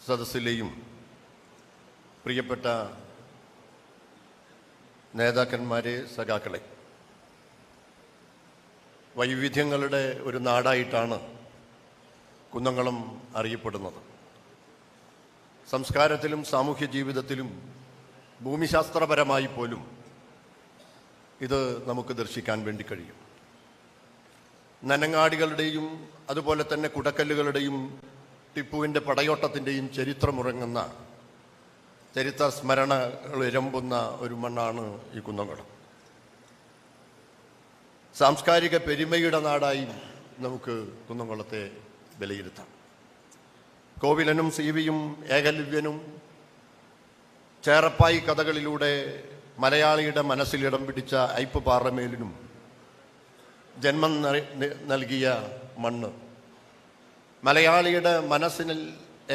സദസ്സിലെയും പ്രിയപ്പെട്ട നേതാക്കന്മാരെ, സഖാക്കളെ, വൈവിധ്യങ്ങളുടെ ഒരു നാടായിട്ടാണ് കുന്നംകുളം അറിയപ്പെടുന്നത്. സംസ്കാരത്തിലും സാമൂഹ്യ ജീവിതത്തിലും ഭൂമിശാസ്ത്രപരമായി പോലും ഇത് നമുക്ക് ദർശിക്കാൻ വേണ്ടി കഴിയും. നനങ്ങാടികളുടെയും അതുപോലെ തന്നെ കുടക്കല്ലുകളുടെയും ടിപ്പുവിൻ്റെ പടയോട്ടത്തിൻ്റെയും ചരിത്രമുറങ്ങുന്ന ചരിത്ര സ്മരണകൾ ഇരമ്പുന്ന ഒരു മണ്ണാണ് ഈ കുന്നംകുളം. സാംസ്കാരിക പെരുമയുടെ നാടായി നമുക്ക് കുന്നംകുളത്തെ വിലയിരുത്താം. കോവിലനും സീവിയും ഏകലവ്യനും ചേറപ്പായി കഥകളിലൂടെ മലയാളിയുടെ മനസ്സിലിടം പിടിച്ച ഐപ്പ് പാറമേലിനും ജന്മം നൽകിയ മണ്ണ്, മലയാളിയുടെ മനസ്സിനിൽ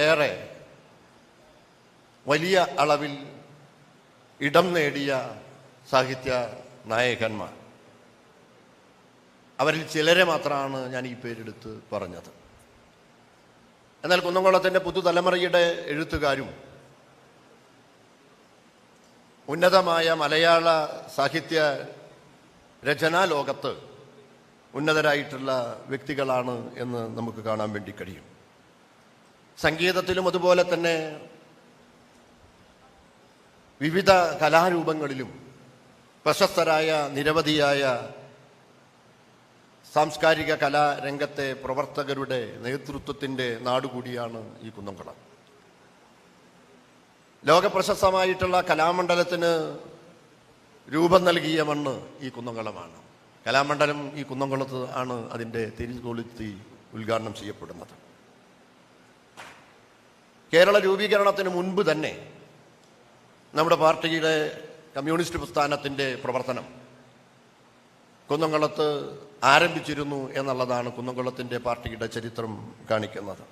ഏറെ വലിയ അളവിൽ ഇടം നേടിയ സാഹിത്യ നായകന്മാർ, അവരിൽ ചിലരെ മാത്രമാണ് ഞാൻ ഈ പേരെടുത്ത് പറഞ്ഞത്. എന്നാൽ കുന്നംകുളത്തിൻ്റെ പുതുതലമുറയുടെ എഴുത്തുകാരും ഉന്നതമായ മലയാള സാഹിത്യ രചനാ ലോകത്ത് ഉന്നതരായിട്ടുള്ള വ്യക്തികളാണ് എന്ന് നമുക്ക് കാണാൻ വേണ്ടി കഴിയും. സംഗീതത്തിലും അതുപോലെ തന്നെ വിവിധ കലാരൂപങ്ങളിലും പ്രശസ്തരായ നിരവധിയായ സാംസ്കാരിക കലാരംഗത്തെ പ്രവർത്തകരുടെ നേതൃത്വത്തിൻ്റെ നാടുകൂടിയാണ് ഈ കുന്നംകുളം. ലോകപ്രശസ്തമായിട്ടുള്ള കലാമണ്ഡലത്തിന് രൂപം നൽകിയ മണ്ണ് ഈ കുന്നംകുളമാണ്. കലാമണ്ഡലം ഈ കുന്നംകുളത്ത് ആണ് അതിൻ്റെ തിരികൊളുത്തി ഉദ്ഘാടനം ചെയ്യപ്പെടുന്നത്. കേരള രൂപീകരണത്തിന് മുൻപ് തന്നെ നമ്മുടെ പാർട്ടിയുടെ കമ്മ്യൂണിസ്റ്റ് പ്രസ്ഥാനത്തിൻ്റെ പ്രവർത്തനം കുന്നംകുളത്ത് ആരംഭിച്ചിരുന്നു എന്നുള്ളതാണ് കുന്നംകുളത്തിൻ്റെ പാർട്ടിയുടെ ചരിത്രം കാണിക്കുന്നത്.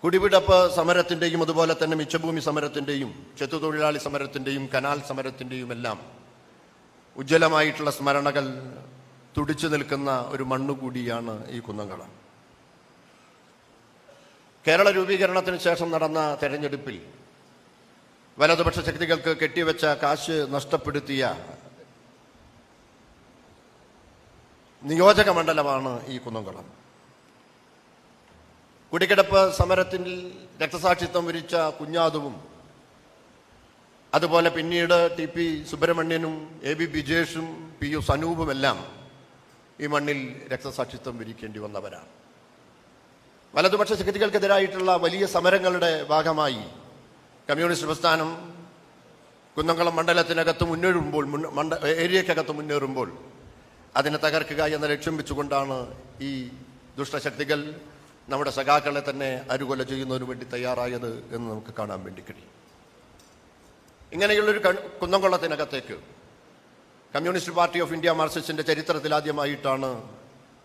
കുടിപിടിപ്പ് സമരത്തിൻ്റെയും അതുപോലെ തന്നെ മിച്ചഭൂമി സമരത്തിൻ്റെയും ചെത്തുതൊഴിലാളി സമരത്തിൻ്റെയും കനാൽ സമരത്തിൻ്റെയും എല്ലാം ഉജ്ജ്വലമായിട്ടുള്ള സ്മരണകൾ തുടിച്ചു നിൽക്കുന്ന ഒരു മണ്ണുകൂടിയാണ് ഈ കുന്നംകുളം. കേരള രൂപീകരണത്തിന് ശേഷം നടന്ന തെരഞ്ഞെടുപ്പിൽ വലതുപക്ഷ ശക്തികൾക്ക് കെട്ടിവെച്ച കാശ് നഷ്ടപ്പെടുത്തിയ നിയോജക മണ്ഡലമാണ് ഈ കുന്നംകുളം. കുടികിടപ്പ് സമരത്തിൽ രക്തസാക്ഷിത്വം വരിച്ച കുഞ്ഞാതുവും അതുപോലെ പിന്നീട് ടി.പി. സുബ്രഹ്മണ്യനും എ.ബി. ബിജേഷും പി.യു. സനൂപുമെല്ലാം ഈ മണ്ണിൽ രക്തസാക്ഷിത്വം വരിക്കേണ്ടി വന്നവരാണ്. വലതുപക്ഷ ശക്തികൾക്കെതിരായിട്ടുള്ള വലിയ സമരങ്ങളുടെ ഭാഗമായി കമ്മ്യൂണിസ്റ്റ് പ്രസ്ഥാനം കുന്നംകുളം മണ്ഡലത്തിനകത്ത് മുന്നേറുമ്പോൾ ഏരിയക്കകത്ത് മുന്നേറുമ്പോൾ അതിനെ തകർക്കുക എന്ന ലക്ഷ്യം വെച്ചുകൊണ്ടാണ് ഈ ദുഷ്ടശക്തികൾ നമ്മുടെ സഖാക്കളെ തന്നെ അരുകൊല ചെയ്യുന്നതിന് വേണ്ടി തയ്യാറായത് എന്ന് നമുക്ക് കാണാൻ വേണ്ടി കഴിയും. ഇങ്ങനെയുള്ളൊരു കുന്നംകുളത്തിനകത്തേക്ക് കമ്മ്യൂണിസ്റ്റ് പാർട്ടി ഓഫ് ഇന്ത്യ മാർക്സിസ്റ്റിൻ്റെ ചരിത്രത്തിലാദ്യമായിട്ടാണ്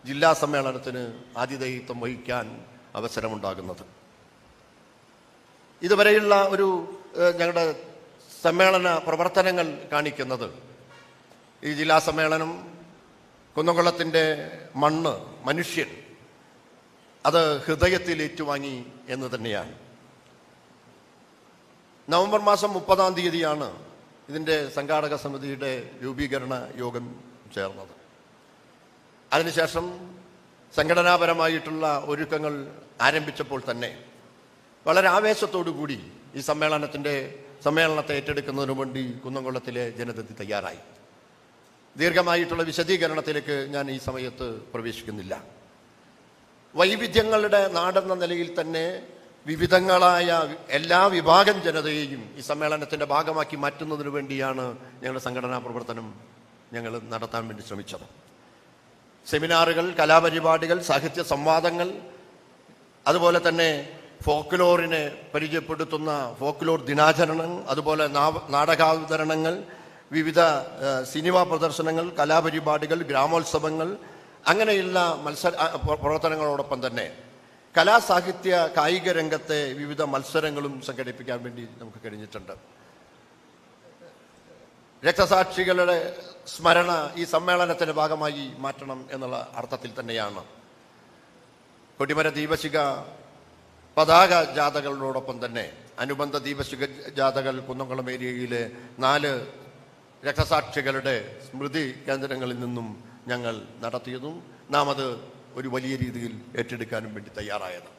ജില്ലാ സമ്മേളനത്തിന് ആതിഥേയത്വം വഹിക്കാൻ അവസരമുണ്ടാകുന്നത്. ഇതുവരെയുള്ള ഒരു ഞങ്ങളുടെ സമ്മേളന പ്രവർത്തനങ്ങൾ കാണിക്കുന്നത് ഈ ജില്ലാ സമ്മേളനം കുന്നംകുളത്തിൻ്റെ മണ്ണ്, മനുഷ്യൻ അത് ഹൃദയത്തിൽ ഏറ്റുവാങ്ങി എന്ന് തന്നെയാണ്. നവംബർ മാസം 30-ാം തീയതിയാണ് ഇതിൻ്റെ സംഘാടക സമിതിയുടെ രൂപീകരണ യോഗം ചേർന്നത്. അതിനുശേഷം സംഘടനാപരമായിട്ടുള്ള ഒരുക്കങ്ങൾ ആരംഭിച്ചപ്പോൾ തന്നെ വളരെ ആവേശത്തോടു കൂടി ഈ സമ്മേളനത്തെ ഏറ്റെടുക്കുന്നതിനു വേണ്ടി കുന്നംകുളത്തിലെ ജനത തയ്യാറായി. ദീർഘമായിട്ടുള്ള വിശദീകരണത്തിലേക്ക് ഞാൻ ഈ സമയത്ത് പ്രവേശിക്കുന്നില്ല. വൈവിധ്യങ്ങളുടെ നാടെന്ന നിലയിൽ തന്നെ വിവിധങ്ങളായ എല്ലാ വിഭാഗം ജനതയെയും ഈ സമ്മേളനത്തിൻ്റെ ഭാഗമാക്കി മാറ്റുന്നതിന് വേണ്ടിയാണ് ഞങ്ങളുടെ സംഘടനാ പ്രവർത്തനം ഞങ്ങൾ നടത്താൻ വേണ്ടി ശ്രമിച്ചത്. സെമിനാറുകൾ, കലാപരിപാടികൾ, സാഹിത്യ സംവാദങ്ങൾ, അതുപോലെ തന്നെ ഫോക്ക്ലോറിനെ പരിചയപ്പെടുത്തുന്ന ഫോക്ക്ലോർ ദിനാചരണം, അതുപോലെ നാടകാവതരണങ്ങൾ, വിവിധ സിനിമാ പ്രദർശനങ്ങൾ, കലാപരിപാടികൾ, ഗ്രാമോത്സവങ്ങൾ, അങ്ങനെയുള്ള പ്രവർത്തനങ്ങളോടൊപ്പം തന്നെ കലാസാഹിത്യ കായിക രംഗത്തെ വിവിധ മത്സരങ്ങളും സംഘടിപ്പിക്കാൻ വേണ്ടി നമുക്ക് കഴിഞ്ഞിട്ടുണ്ട്. രക്തസാക്ഷികളുടെ സ്മരണ ഈ സമ്മേളനത്തിൻ്റെ ഭാഗമായി മാറ്റണം എന്നുള്ള അർത്ഥത്തിൽ തന്നെയാണ് കൊടിമര ദീപശിഖ പതാക ജാഥകളോടൊപ്പം തന്നെ അനുബന്ധ ദീപശിഖ ജാഥകൾ കുന്നംകുളം ഏരിയയിലെ 4 രക്തസാക്ഷികളുടെ സ്മൃതി കേന്ദ്രങ്ങളിൽ നിന്നും ഞങ്ങൾ നടത്തിയതും നാം അത് ഒരു വലിയ രീതിയിൽ ഏറ്റെടുക്കാനും വേണ്ടി തയ്യാറായത്.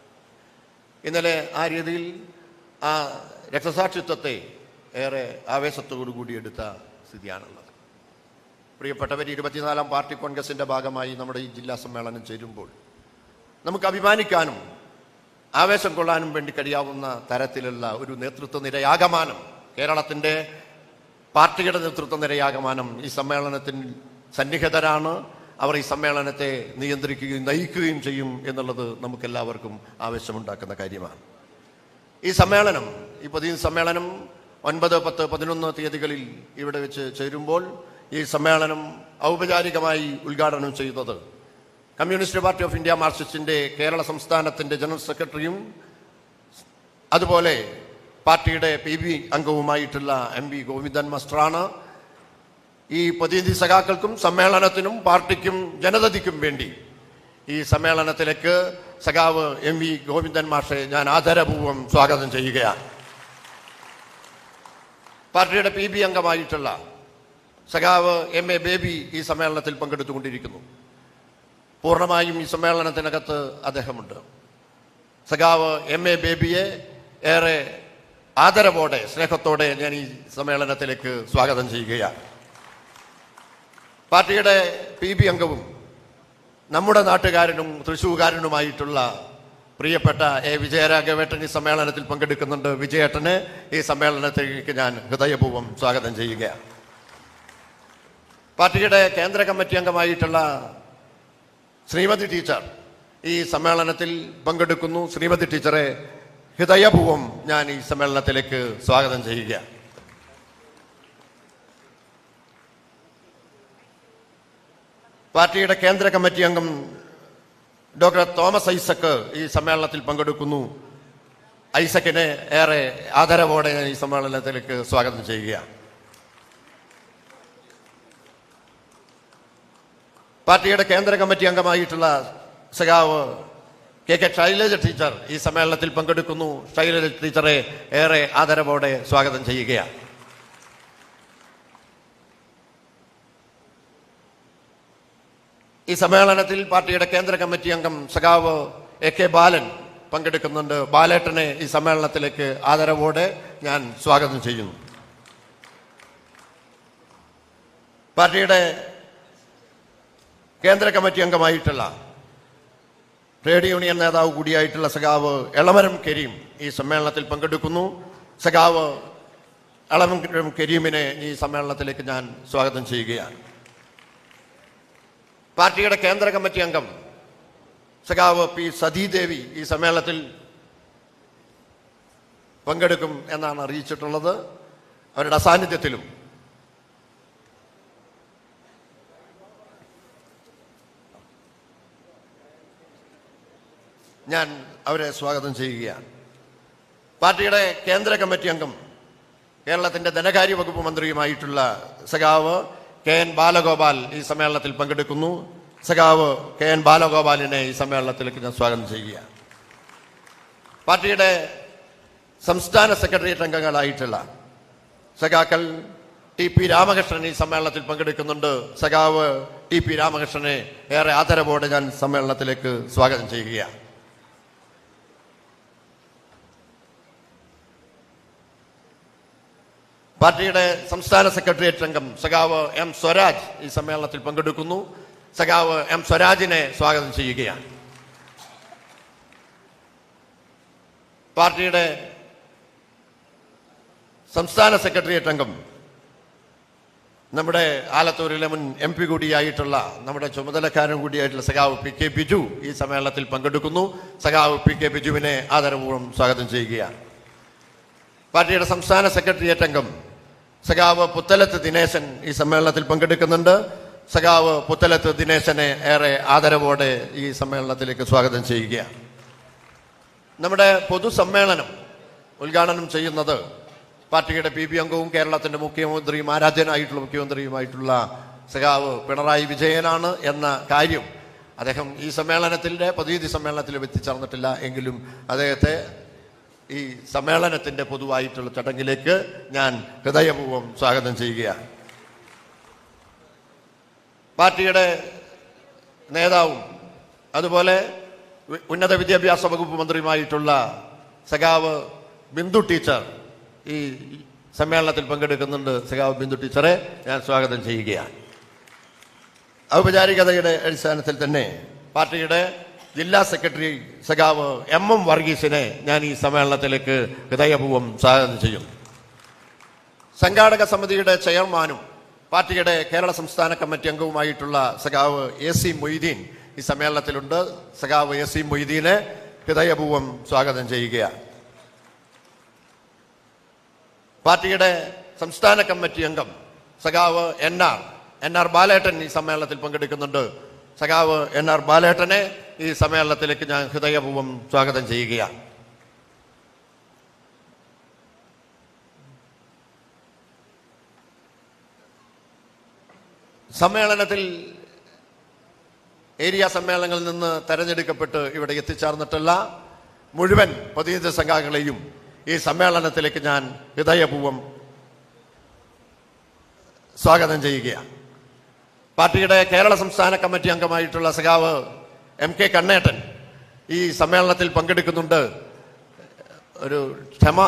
ഇന്നലെ ആ രീതിയിൽ ആ രക്തസാക്ഷിത്വത്തെ ഏറെ ആവേശത്തോടു കൂടി എടുത്ത സ്ഥിതിയാണുള്ളത്. പ്രിയപ്പെട്ടവർ, 24ാം പാർട്ടി കോൺഗ്രസിൻ്റെ ഭാഗമായി നമ്മുടെ ഈ ജില്ലാ സമ്മേളനം ചേരുമ്പോൾ നമുക്ക് അഭിമാനിക്കാനും ആവേശം കൊള്ളാനും വേണ്ടി കഴിയാവുന്ന തരത്തിലുള്ള ഒരു നേതൃത്വ നിരയാകമാനം, കേരളത്തിൻ്റെ പാർട്ടിയുടെ നേതൃത്വ നിരയാകമാനം ഈ സമ്മേളനത്തിൽ സന്നിഹിതരാണ്. അവർ ഈ സമ്മേളനത്തെ നിയന്ത്രിക്കുകയും നയിക്കുകയും ചെയ്യും എന്നുള്ളത് നമുക്കെല്ലാവർക്കും ആവേശമുണ്ടാക്കുന്ന കാര്യമാണ്. ഈ സമ്മേളനം, ഈ പൊതുസമ്മേളനം സമ്മേളനം 9, 10, 11 തീയതികളിൽ ഇവിടെ വെച്ച് ചേരുമ്പോൾ ഈ സമ്മേളനം ഔപചാരികമായി ഉദ്ഘാടനം ചെയ്തത് കമ്മ്യൂണിസ്റ്റ് പാർട്ടി ഓഫ് ഇന്ത്യ മാർക്സിസ്റ്റിൻ്റെ കേരള സംസ്ഥാനത്തിൻ്റെ ജനറൽ സെക്രട്ടറിയും അതുപോലെ പാർട്ടിയുടെ PB അംഗവുമായിട്ടുള്ള MV ഗോവിന്ദൻ മാസ്റ്ററാണ്. ഈ പ്രതിനിധി സഖാക്കൾക്കും സമ്മേളനത്തിനും പാർട്ടിക്കും ജനതയ്ക്കും വേണ്ടി ഈ സമ്മേളനത്തിലേക്ക് സഖാവ് MV ഗോവിന്ദൻ മാഷെ ഞാൻ ആദരപൂർവ്വം സ്വാഗതം ചെയ്യുകയാണ്. പാർട്ടിയുടെ PB അംഗമായിട്ടുള്ള സഖാവ് MA ബേബി ഈ സമ്മേളനത്തിൽ പങ്കെടുത്തുകൊണ്ടിരിക്കുന്നു. പൂർണ്ണമായും ഈ സമ്മേളനത്തിനകത്ത് അദ്ദേഹമുണ്ട്. സഖാവ് MA ബേബിയെ ഏറെ ആദരവോടെ സ്നേഹത്തോടെ ഞാൻ ഈ സമ്മേളനത്തിലേക്ക് സ്വാഗതം ചെയ്യുകയാണ്. പാർട്ടിയുടെ PB അംഗവും നമ്മുടെ നാട്ടുകാരനും തൃശ്ശൂർകാരനുമായിട്ടുള്ള പ്രിയപ്പെട്ട വിജയരാഘവേട്ടൻ ഈ സമ്മേളനത്തിൽ പങ്കെടുക്കുന്നുണ്ട്. വിജയേട്ടന് ഈ സമ്മേളനത്തിലേക്ക് ഞാൻ ഹൃദയപൂർവ്വം സ്വാഗതം ചെയ്യുകയാണ്. പാർട്ടിയുടെ കേന്ദ്ര കമ്മിറ്റി അംഗമായിട്ടുള്ള ശ്രീമതി ടീച്ചർ ഈ സമ്മേളനത്തിൽ പങ്കെടുക്കുന്നു. ശ്രീമതി ടീച്ചറെ ഹൃദയപൂർവ്വം ഞാൻ ഈ സമ്മേളനത്തിലേക്ക് സ്വാഗതം ചെയ്യുകയാണ്. പാർട്ടിയുടെ കേന്ദ്ര കമ്മിറ്റി അംഗം ഡോക്ടർ തോമസ് ഐസക് ഈ സമ്മേളനത്തിൽ പങ്കെടുക്കുന്നു. ഐസക്കിനെ ഏറെ ആദരവോടെ ഈ സമ്മേളനത്തിലേക്ക് സ്വാഗതം ചെയ്യുകയാണ്. പാർട്ടിയുടെ കേന്ദ്ര കമ്മിറ്റി അംഗമായിട്ടുള്ള സഖാവ് KK ശൈലജ ടീച്ചർ ഈ സമ്മേളനത്തിൽ പങ്കെടുക്കുന്നു. ശൈലജ ടീച്ചറെ ഏറെ ആദരവോടെ സ്വാഗതം ചെയ്യുകയാണ്. ഈ സമ്മേളനത്തിൽ പാർട്ടിയുടെ കേന്ദ്ര കമ്മിറ്റി അംഗം സഖാവ് AK ബാലൻ പങ്കെടുക്കുന്നുണ്ട്. ബാലേട്ടനെ ഈ സമ്മേളനത്തിലേക്ക് ആദരവോടെ ഞാൻ സ്വാഗതം ചെയ്യുന്നു. പാർട്ടിയുടെ കേന്ദ്ര കമ്മിറ്റി അംഗമായിട്ടുള്ള ട്രേഡ് യൂണിയൻ നേതാവ് കൂടിയായിട്ടുള്ള സഖാവ് എളമരം കരീം ഈ സമ്മേളനത്തിൽ പങ്കെടുക്കുന്നു. സഖാവ് എളമരം കരീമിനെ ഈ സമ്മേളനത്തിലേക്ക് ഞാൻ സ്വാഗതം ചെയ്യുകയാണ്. പാർട്ടിയുടെ കേന്ദ്ര കമ്മിറ്റി അംഗം സഖാവ് P സതീദേവി ഈ സമ്മേളനത്തിൽ പങ്കെടുക്കും എന്നാണ് അറിയിച്ചിട്ടുള്ളത്. അവരുടെ അസാന്നിധ്യത്തിലും ഞാൻ അവരെ സ്വാഗതം ചെയ്യുകയാണ്. പാർട്ടിയുടെ കേന്ദ്ര കമ്മിറ്റി അംഗം കേരളത്തിൻ്റെ ധനകാര്യ വകുപ്പ് മന്ത്രിയുമായിട്ടുള്ള സഖാവ് KN ബാലഗോപാൽ ഈ സമ്മേളനത്തിൽ പങ്കെടുക്കുന്നു. സഖാവ് KN ബാലഗോപാലിനെ ഈ സമ്മേളനത്തിലേക്ക് ഞാൻ സ്വാഗതം ചെയ്യുകയാണ്. പാർട്ടിയുടെ സംസ്ഥാന സെക്രട്ടേറിയറ്റ് അംഗങ്ങളായിട്ടുള്ള സഖാക്കൾ TP രാമകൃഷ്ണൻ ഈ സമ്മേളനത്തിൽ പങ്കെടുക്കുന്നുണ്ട്. സഖാവ് TP രാമകൃഷ്ണനെ ഏറെ ആദരവോടെ ഞാൻ സമ്മേളനത്തിലേക്ക് സ്വാഗതം ചെയ്യുകയാണ്. പാർട്ടിയുടെ സംസ്ഥാന സെക്രട്ടേറിയറ്റ് അംഗം സഖാവ് M സ്വരാജ് ഈ സമ്മേളനത്തിൽ പങ്കെടുക്കുന്നു. സഖാവ് M സ്വരാജിനെ സ്വാഗതം ചെയ്യുകയാണ്. പാർട്ടിയുടെ സംസ്ഥാന സെക്രട്ടേറിയറ്റ് അംഗം നമ്മുടെ ആലത്തൂരിലെ മുൻ MP കൂടിയായിട്ടുള്ള നമ്മുടെ ചുമതലക്കാരൻ കൂടിയായിട്ടുള്ള സഖാവ് PK ബിജു ഈ സമ്മേളനത്തിൽ പങ്കെടുക്കുന്നു. സഖാവ് PK ബിജുവിനെ ആദരപൂർവ്വം സ്വാഗതം ചെയ്യുകയാണ്. പാർട്ടിയുടെ സംസ്ഥാന സെക്രട്ടേറിയറ്റ് അംഗം സഖാവ് പുത്തലത്ത് ദിനേശൻ ഈ സമ്മേളനത്തിൽ പങ്കെടുക്കുന്നുണ്ട്. സഖാവ് പുത്തലത്ത് ദിനേശനെ ഏറെ ആദരവോടെ ഈ സമ്മേളനത്തിലേക്ക് സ്വാഗതം ചെയ്യുകയാണ്. നമ്മുടെ പൊതുസമ്മേളനം ഉദ്ഘാടനം ചെയ്യുന്നത് പാർട്ടിയുടെ PB അംഗവും കേരളത്തിൻ്റെ മുഖ്യമന്ത്രിയും ആരാധ്യനായിട്ടുള്ള മുഖ്യമന്ത്രിയുമായിട്ടുള്ള സഖാവ് പിണറായി വിജയനാണ് എന്ന കാര്യം അദ്ദേഹം ഈ സമ്മേളനത്തിൻ്റെ പ്രതിനിധി സമ്മേളനത്തിൽ എത്തിച്ചേർന്നിട്ടില്ല എങ്കിലും അദ്ദേഹത്തെ ഈ സമ്മേളനത്തിൻ്റെ പൊതുവായിട്ടുള്ള ചടങ്ങിലേക്ക് ഞാൻ ഹൃദയപൂർവ്വം സ്വാഗതം ചെയ്യുകയാണ്. പാർട്ടിയുടെ നേതാവും അതുപോലെ ഉന്നത വിദ്യാഭ്യാസ വകുപ്പ് മന്ത്രിയുമായിട്ടുള്ള സഖാവ് ബിന്ദു ടീച്ചർ ഈ സമ്മേളനത്തിൽ പങ്കെടുക്കുന്നുണ്ട്. സഖാവ് ബിന്ദു ടീച്ചറെ ഞാൻ സ്വാഗതം ചെയ്യുകയാണ്. ഔപചാരികതയുടെ അടിസ്ഥാനത്തിൽ തന്നെ പാർട്ടിയുടെ ജില്ലാ സെക്രട്ടറി സഖാവ് MM വർഗീസിനെ ഞാൻ ഈ സമ്മേളനത്തിലേക്ക് ഹൃദയപൂർവ്വം സ്വാഗതം ചെയ്യുന്നു. സംഘാടക സമിതിയുടെ ചെയർമാനും പാർട്ടിയുടെ കേരള സംസ്ഥാന കമ്മിറ്റി അംഗവുമായിട്ടുള്ള സഖാവ് AC മൊയ്തീൻ ഈ സമ്മേളനത്തിലുണ്ട്. സഖാവ് AC മൊയ്തീനെ ഹൃദയപൂർവ്വം സ്വാഗതം ചെയ്യുകയാണ്. പാർട്ടിയുടെ സംസ്ഥാന കമ്മിറ്റി അംഗം സഖാവ് NR ബാലേട്ടൻ ഈ സമ്മേളനത്തിൽ പങ്കെടുക്കുന്നുണ്ട്. സഖാവ് NR ബാലേട്ടനെ ഈ സമ്മേളനത്തിലേക്ക് ഞാൻ ഹൃദയപൂർവ്വം സ്വാഗതം ചെയ്യുകയാണ്. സമ്മേളനത്തിൽ ഏരിയ സമ്മേളനങ്ങളിൽ നിന്ന് തെരഞ്ഞെടുക്കപ്പെട്ട് ഇവിടെ എത്തിച്ചേർന്നിട്ടുള്ള മുഴുവൻ പ്രതിനിധി സംഘങ്ങളെയും ഈ സമ്മേളനത്തിലേക്ക് ഞാൻ ഹൃദയപൂർവ്വം സ്വാഗതം ചെയ്യുകയാണ്. പാർട്ടിയുടെ കേരള സംസ്ഥാന കമ്മിറ്റി അംഗമായിട്ടുള്ള സഖാവ് MK കണ്ണേട്ടൻ ഈ സമ്മേളനത്തിൽ പങ്കെടുക്കുന്നുണ്ട്. ഒരു ക്ഷമ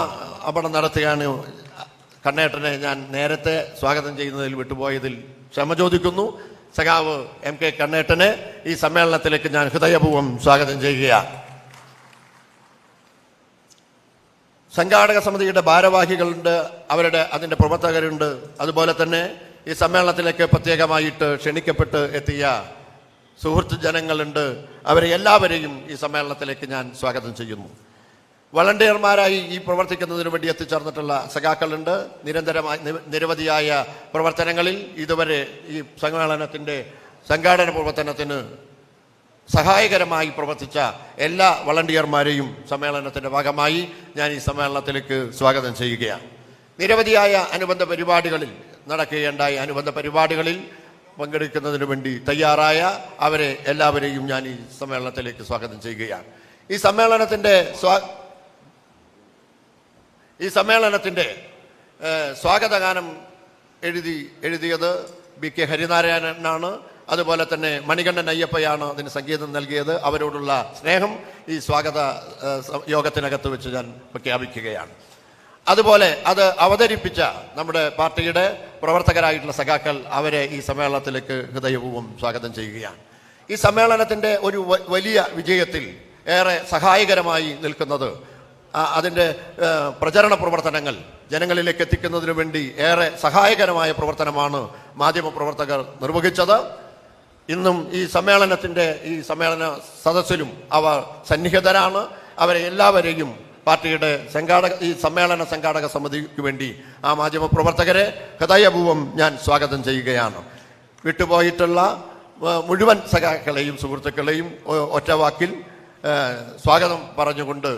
അപകടം നടത്തുകയാണ്. കണ്ണേട്ടനെ ഞാൻ നേരത്തെ സ്വാഗതം ചെയ്യുന്നതിൽ വിട്ടുപോയതിൽ ക്ഷമ ചോദിക്കുന്നു. സഖാവ് MK കണ്ണേട്ടനെ ഈ സമ്മേളനത്തിലേക്ക് ഞാൻ ഹൃദയപൂർവ്വം സ്വാഗതം ചെയ്യുകയാണ്. സംഘാടക സമിതിയുടെ ഭാരവാഹികളുണ്ട്, അതിൻ്റെ പ്രവർത്തകരുണ്ട്. അതുപോലെ തന്നെ ഈ സമ്മേളനത്തിലേക്ക് പ്രത്യേകമായിട്ട് ക്ഷണിക്കപ്പെട്ട് എത്തിയ സുഹൃത്ത് ജനങ്ങളുണ്ട്. അവരെ എല്ലാവരെയും ഈ സമ്മേളനത്തിലേക്ക് ഞാൻ സ്വാഗതം ചെയ്യുന്നു. വളണ്ടിയർമാരായി ഈ പ്രവർത്തിക്കുന്നതിന് വേണ്ടി എത്തിച്ചേർന്നിട്ടുള്ള സഖാക്കളുണ്ട്. നിരവധിയായ പ്രവർത്തനങ്ങളിൽ ഇതുവരെ ഈ സമ്മേളനത്തിൻ്റെ സംഘാടന പ്രവർത്തനത്തിന് സഹായകരമായി പ്രവർത്തിച്ച എല്ലാ വളണ്ടിയർമാരെയും സമ്മേളനത്തിൻ്റെ ഭാഗമായി ഞാൻ ഈ സമ്മേളനത്തിലേക്ക് സ്വാഗതം ചെയ്യുകയാണ്. നിരവധിയായ അനുബന്ധ പരിപാടികളിൽ പങ്കെടുക്കുന്നതിന് വേണ്ടി തയ്യാറായ അവരെ എല്ലാവരെയും ഞാൻ ഈ സമ്മേളനത്തിലേക്ക് സ്വാഗതം ചെയ്യുകയാണ്. ഈ സമ്മേളനത്തിൻ്റെ സ്വാഗതഗാനം എഴുതിയത് BK ഹരിനാരായണനാണ്. അതുപോലെ തന്നെ മണികണ്ഠൻ അയ്യപ്പയാണ് അതിന് സംഗീതം നൽകിയത്. അവരോടുള്ള സ്നേഹം ഈ സ്വാഗത യോഗത്തിനകത്ത് വെച്ച് ഞാൻ പ്രഖ്യാപിക്കുകയാണ്. അതുപോലെ അത് അവതരിപ്പിച്ച നമ്മുടെ പാർട്ടിയുടെ പ്രവർത്തകരായിട്ടുള്ള സഖാക്കൾ, അവരെ ഈ സമ്മേളനത്തിലേക്ക് ഹൃദയപൂർവ്വം സ്വാഗതം ചെയ്യുകയാണ്. ഈ സമ്മേളനത്തിൻ്റെ ഒരു വലിയ വിജയത്തിൽ ഏറെ സഹായകരമായി നിൽക്കുന്നത് അതിൻ്റെ പ്രചരണ പ്രവർത്തനങ്ങൾ ജനങ്ങളിലേക്ക് എത്തിക്കുന്നതിന് വേണ്ടി ഏറെ സഹായകരമായ പ്രവർത്തനമാണ് മാധ്യമപ്രവർത്തകർ നിർവഹിച്ചത്. ഇന്നും ഈ സമ്മേളന സദസ്സിലും അവർ സന്നിഹിതരാണ്. അവരെ എല്ലാവരെയും പാർട്ടിയുടെ ഈ സമ്മേളന സംഘാടക സമിതിക്ക് വേണ്ടി ആ മാധ്യമപ്രവർത്തകരെ ഹൃദയപൂർവ്വം ഞാൻ സ്വാഗതം ചെയ്യുകയാണ്. വിട്ടുപോയിട്ടുള്ള മുഴുവൻ സഖാക്കളെയും സുഹൃത്തുക്കളെയും ഒറ്റവാക്കിൽ സ്വാഗതം പറഞ്ഞുകൊണ്ട്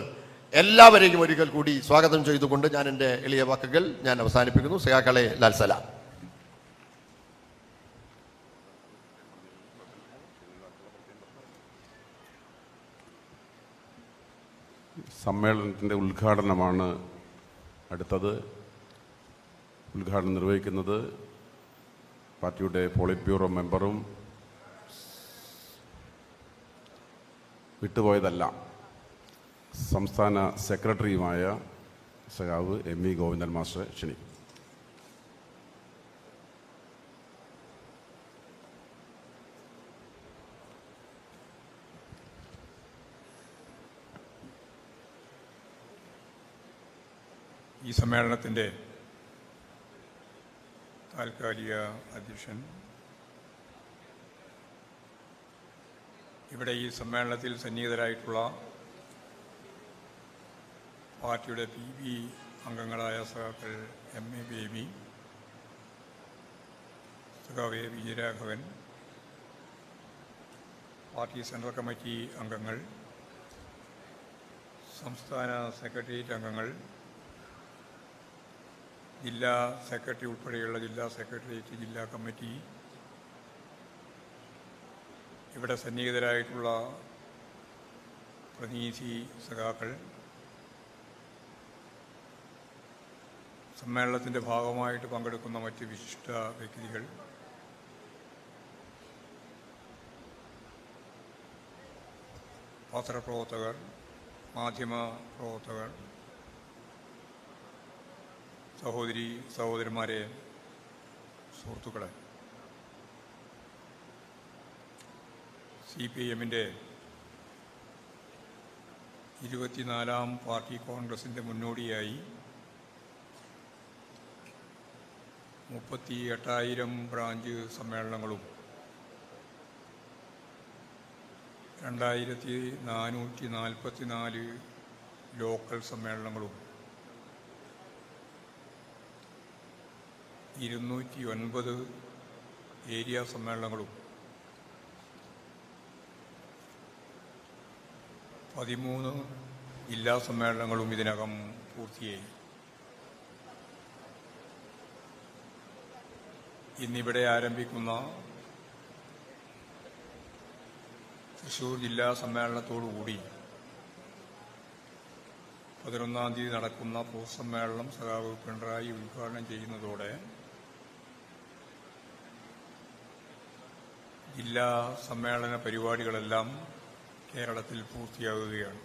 എല്ലാവരെയും ഒരിക്കൽ കൂടി സ്വാഗതം ചെയ്തുകൊണ്ട് ഞാൻ എൻ്റെ എളിയ വാക്കുകൾ ഞാൻ അവസാനിപ്പിക്കുന്നു. സഖാക്കളെ ലാൽ സലാം. സമ്മേളനത്തിൻ്റെ ഉദ്ഘാടനമാണ് അടുത്തത്. ഉദ്ഘാടനം നിർവഹിക്കുന്നത് പാർട്ടിയുടെ പോളിറ്റ് ബ്യൂറോ മെമ്പറും വിട്ടുപോയതല്ല സംസ്ഥാന സെക്രട്ടറിയുമായ സഖാവ് MV ഗോവിന്ദൻ മാസ്റ്ററെ ക്ഷണിക്കും. ഈ സമ്മേളനത്തിൻ്റെ താൽക്കാലിക അധ്യക്ഷൻ, ഇവിടെ ഈ സമ്മേളനത്തിൽ സന്നിഹിതരായിട്ടുള്ള പാർട്ടിയുടെ PB അംഗങ്ങളായ സഖാക്കൾ MA ബേബി, സഖാവ് A Vijayaraghavan, party central committee അംഗങ്ങൾ, സംസ്ഥാന സെക്രട്ടേറിയറ്റ് അംഗങ്ങൾ, ജില്ലാ സെക്രട്ടറി ഉൾപ്പെടെയുള്ള ജില്ലാ സെക്രട്ടേറിയറ്റ്, ജില്ലാ കമ്മിറ്റി ഇവിടെ സന്നിഹിതരായിട്ടുള്ള പ്രതിനിധി സഖാക്കൾ, സമ്മേളനത്തിൻ്റെ ഭാഗമായിട്ട് പങ്കെടുക്കുന്ന മറ്റ് വിശിഷ്ട വ്യക്തികൾ, പത്രപ്രവർത്തകർ, മാധ്യമ പ്രവർത്തകർ, സഹോദരി സഹോദരന്മാരെ, സുഹൃത്തുക്കളെ, CPIഎമ്മിൻ്റെ 24ാം പാർട്ടി കോൺഗ്രസിൻ്റെ മുന്നോടിയായി 38,000 ബ്രാഞ്ച് സമ്മേളനങ്ങളും 2,444 ലോക്കൽ സമ്മേളനങ്ങളും 209 ഏരിയ സമ്മേളനങ്ങളും 13 ജില്ലാ സമ്മേളനങ്ങളും ഇതിനകം പൂർത്തിയായി. ഇന്നിവിടെ ആരംഭിക്കുന്ന തൃശ്ശൂർ ജില്ലാ സമ്മേളനത്തോടുകൂടി 11-ാം തീയതി നടക്കുന്ന പൊതുസമ്മേളനം സഖാവ് പിണറായി ഉദ്ഘാടനം ചെയ്യുന്നതോടെ ജില്ലാ സമ്മേളന പരിപാടികളെല്ലാം കേരളത്തിൽ പൂർത്തിയാകുകയാണ്.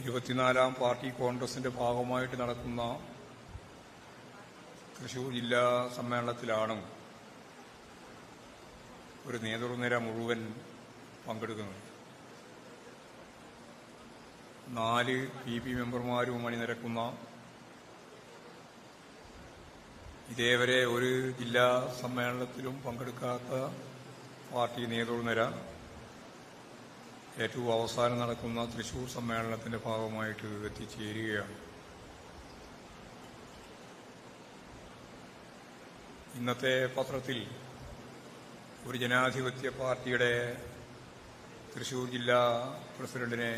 24ാം പാർട്ടി കോൺഗ്രസിന്റെ ഭാഗമായിട്ട് നടക്കുന്ന തൃശ്ശൂർ ജില്ലാ സമ്മേളനത്തിലാണ് ഒരു നേതൃനിര മുഴുവൻ പങ്കെടുക്കുന്നത്. 4 PP മെമ്പർമാരും അണിനിരക്കുന്ന ഇതേവരെ ഒരു ജില്ലാ സമ്മേളനത്തിലും പങ്കെടുക്കാത്ത പാർട്ടി നേതൃനിര ഏറ്റവും അവസാനം നടക്കുന്ന തൃശ്ശൂർ സമ്മേളനത്തിന്റെ ഭാഗമായിട്ട് എത്തിച്ചേരുകയാണ്. ഇന്നത്തെ പത്രത്തിൽ ഒരു ജനാധിപത്യ പാർട്ടിയുടെ തൃശ്ശൂർ ജില്ലാ പ്രസിഡന്റിനെ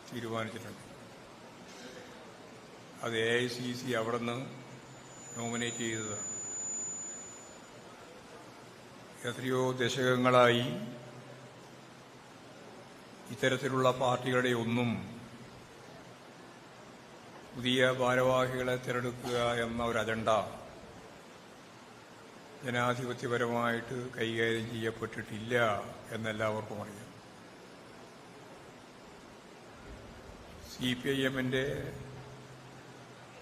തീരുമാനിച്ചിട്ടുണ്ട്. അത് AICC അവിടെ നിന്ന് നോമിനേറ്റ് ചെയ്തതാണ്. എത്രയോ ദശകങ്ങളായി ഇത്തരത്തിലുള്ള പാർട്ടികളുടെ ഒന്നും പുതിയ ഭാരവാഹികളെ തിരഞ്ഞെടുക്കുക എന്ന ഒരു അജണ്ട ജനാധിപത്യപരമായിട്ട് കൈകാര്യം ചെയ്യപ്പെട്ടിട്ടില്ല എന്നെല്ലാവർക്കും അറിയാം. CPIഎമ്മിന്റെ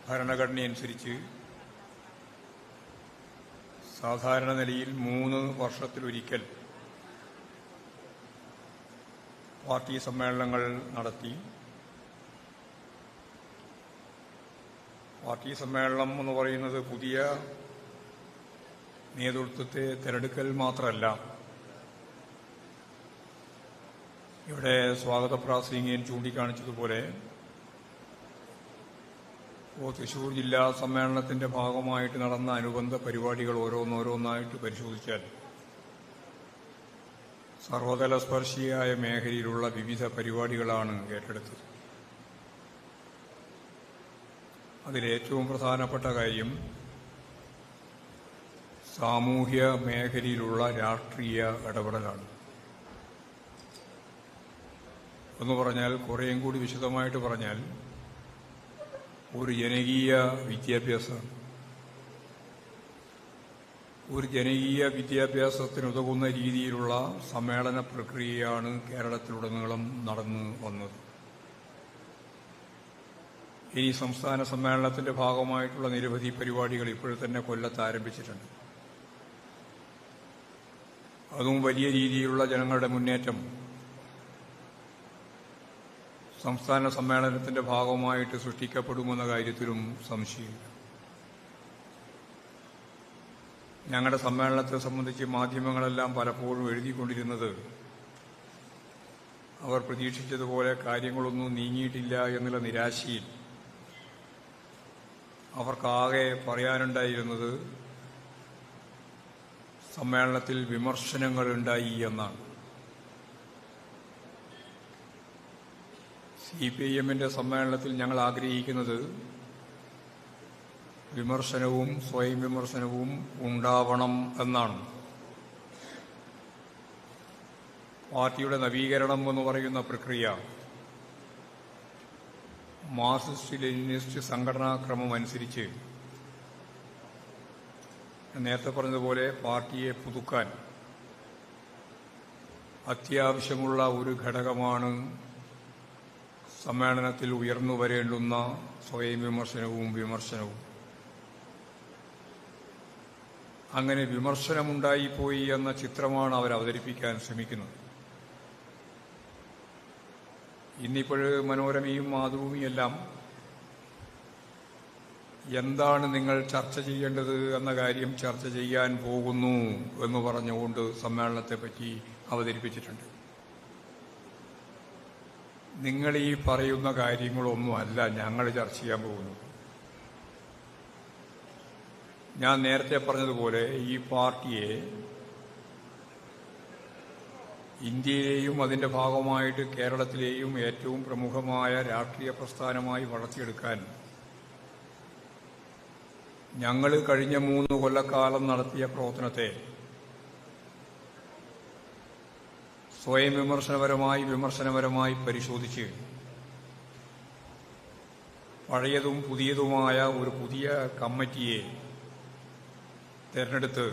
ഭരണഘടനയനുസരിച്ച് സാധാരണ നിലയിൽ 3 വർഷത്തിലൊരിക്കൽ പാർട്ടി സമ്മേളനങ്ങൾ നടത്തി. പാർട്ടി സമ്മേളനം എന്ന് പറയുന്നത് പുതിയ നേതൃത്വത്തെ തിരഞ്ഞെടുക്കൽ മാത്രമല്ല, ഇവിടെ സ്വാഗത പ്രാസംഗികൻ ചൂണ്ടിക്കാണിച്ചതുപോലെ തൃശ്ശൂർ ജില്ലാ സമ്മേളനത്തിന്റെ ഭാഗമായിട്ട് നടന്ന അനുബന്ധ പരിപാടികൾ ഓരോന്നോരോന്നായിട്ട് പരിശോധിച്ചാൽ സർവതല സ്പർശിയായ മേഖലയിലുള്ള വിവിധ പരിപാടികളാണ് ഏറ്റെടുത്തത്. അതിലേറ്റവും പ്രധാനപ്പെട്ട കാര്യം സാമൂഹ്യ മേഖലയിലുള്ള രാഷ്ട്രീയ ഇടപെടലാണ്. എന്ന് പറഞ്ഞാൽ, കുറേയും കൂടി വിശദമായിട്ട് പറഞ്ഞാൽ, ഒരു ജനകീയ വിദ്യാഭ്യാസം, ഒരു ജനകീയ വിദ്യാഭ്യാസത്തിനുതകുന്ന രീതിയിലുള്ള സമ്മേളന പ്രക്രിയയാണ് കേരളത്തിലുടനീളം നടന്നു വന്നത്. ഇനി സംസ്ഥാന സമ്മേളനത്തിന്റെ ഭാഗമായിട്ടുള്ള നിരവധി പരിപാടികൾ ഇപ്പോഴത്തന്നെ കൊല്ലത്ത് ആരംഭിച്ചിട്ടുണ്ട്. അതും വലിയ രീതിയിലുള്ള ജനങ്ങളുടെ മുന്നേറ്റം സംസ്ഥാന സമ്മേളനത്തിന്റെ ഭാഗമായിട്ട് സൃഷ്ടിക്കപ്പെടുമെന്ന കാര്യത്തിലും സംശയമില്ല. ഞങ്ങളുടെ സമ്മേളനത്തെ സംബന്ധിച്ച് മാധ്യമങ്ങളെല്ലാം പലപ്പോഴും എഴുതിക്കൊണ്ടിരുന്നത് അവർ പ്രതീക്ഷിച്ചതുപോലെ കാര്യങ്ങളൊന്നും നീങ്ങിയിട്ടില്ല എന്നുള്ള നിരാശയിൽ അവർക്കാകെ പറയാനുണ്ടായിരുന്നത് സമ്മേളനത്തിൽ വിമർശനങ്ങളുണ്ടായി എന്നാണ്. CPIഎമ്മിന്റെ സമ്മേളനത്തിൽ ഞങ്ങൾ ആഗ്രഹിക്കുന്നത് വിമർശനവും സ്വയം വിമർശനവും ഉണ്ടാവണം എന്നാണ്. പാർട്ടിയുടെ നവീകരണം എന്ന് പറയുന്ന പ്രക്രിയ മാർക്സിസ്റ്റ് ലെനിനിസ്റ്റ് സംഘടനാക്രമം അനുസരിച്ച് നേരത്തെ പറഞ്ഞതുപോലെ പാർട്ടിയെ പുതുക്കാൻ അത്യാവശ്യമുള്ള ഒരു ഘടകമാണ് സമ്മേളനത്തിൽ ഉയർന്നു വരേണ്ടുന്ന സ്വയം വിമർശനവും. അങ്ങനെ വിമർശനമുണ്ടായിപ്പോയി എന്ന ചിത്രമാണ് അവർ അവതരിപ്പിക്കാൻ ശ്രമിക്കുന്നത്. ഇന്നിപ്പോൾ മനോരമയും മാതൃഭൂമിയെല്ലാം എന്താണ് നിങ്ങൾ ചർച്ച ചെയ്യേണ്ടത് എന്ന കാര്യം ചർച്ച ചെയ്യാൻ പോകുന്നു എന്ന് പറഞ്ഞുകൊണ്ട് സമ്മേളനത്തെപ്പറ്റി അവതരിപ്പിച്ചിട്ടുണ്ട്. നിങ്ങൾ ഈ പറയുന്ന കാര്യങ്ങളൊന്നുമല്ല ഞങ്ങൾ ചർച്ച ചെയ്യാൻ പോകുന്നു. ഞാൻ നേരത്തെ പറഞ്ഞതുപോലെ ഈ പാർട്ടിയെ ഇന്ത്യയിലെയും അതിന്റെ ഭാഗമായിട്ട് കേരളത്തിലെയും ഏറ്റവും പ്രമുഖമായ രാഷ്ട്രീയ പ്രസ്ഥാനമായി വളർത്തിയെടുക്കാൻ ഞങ്ങൾ കഴിഞ്ഞ 3 കൊല്ലക്കാലം നടത്തിയ പ്രവർത്തനത്തെ സ്വയം വിമർശനപരമായി പരിശോധിച്ച് പഴയതും പുതിയതുമായ ഒരു പുതിയ കമ്മിറ്റിയെ തെരഞ്ഞെടുത്ത്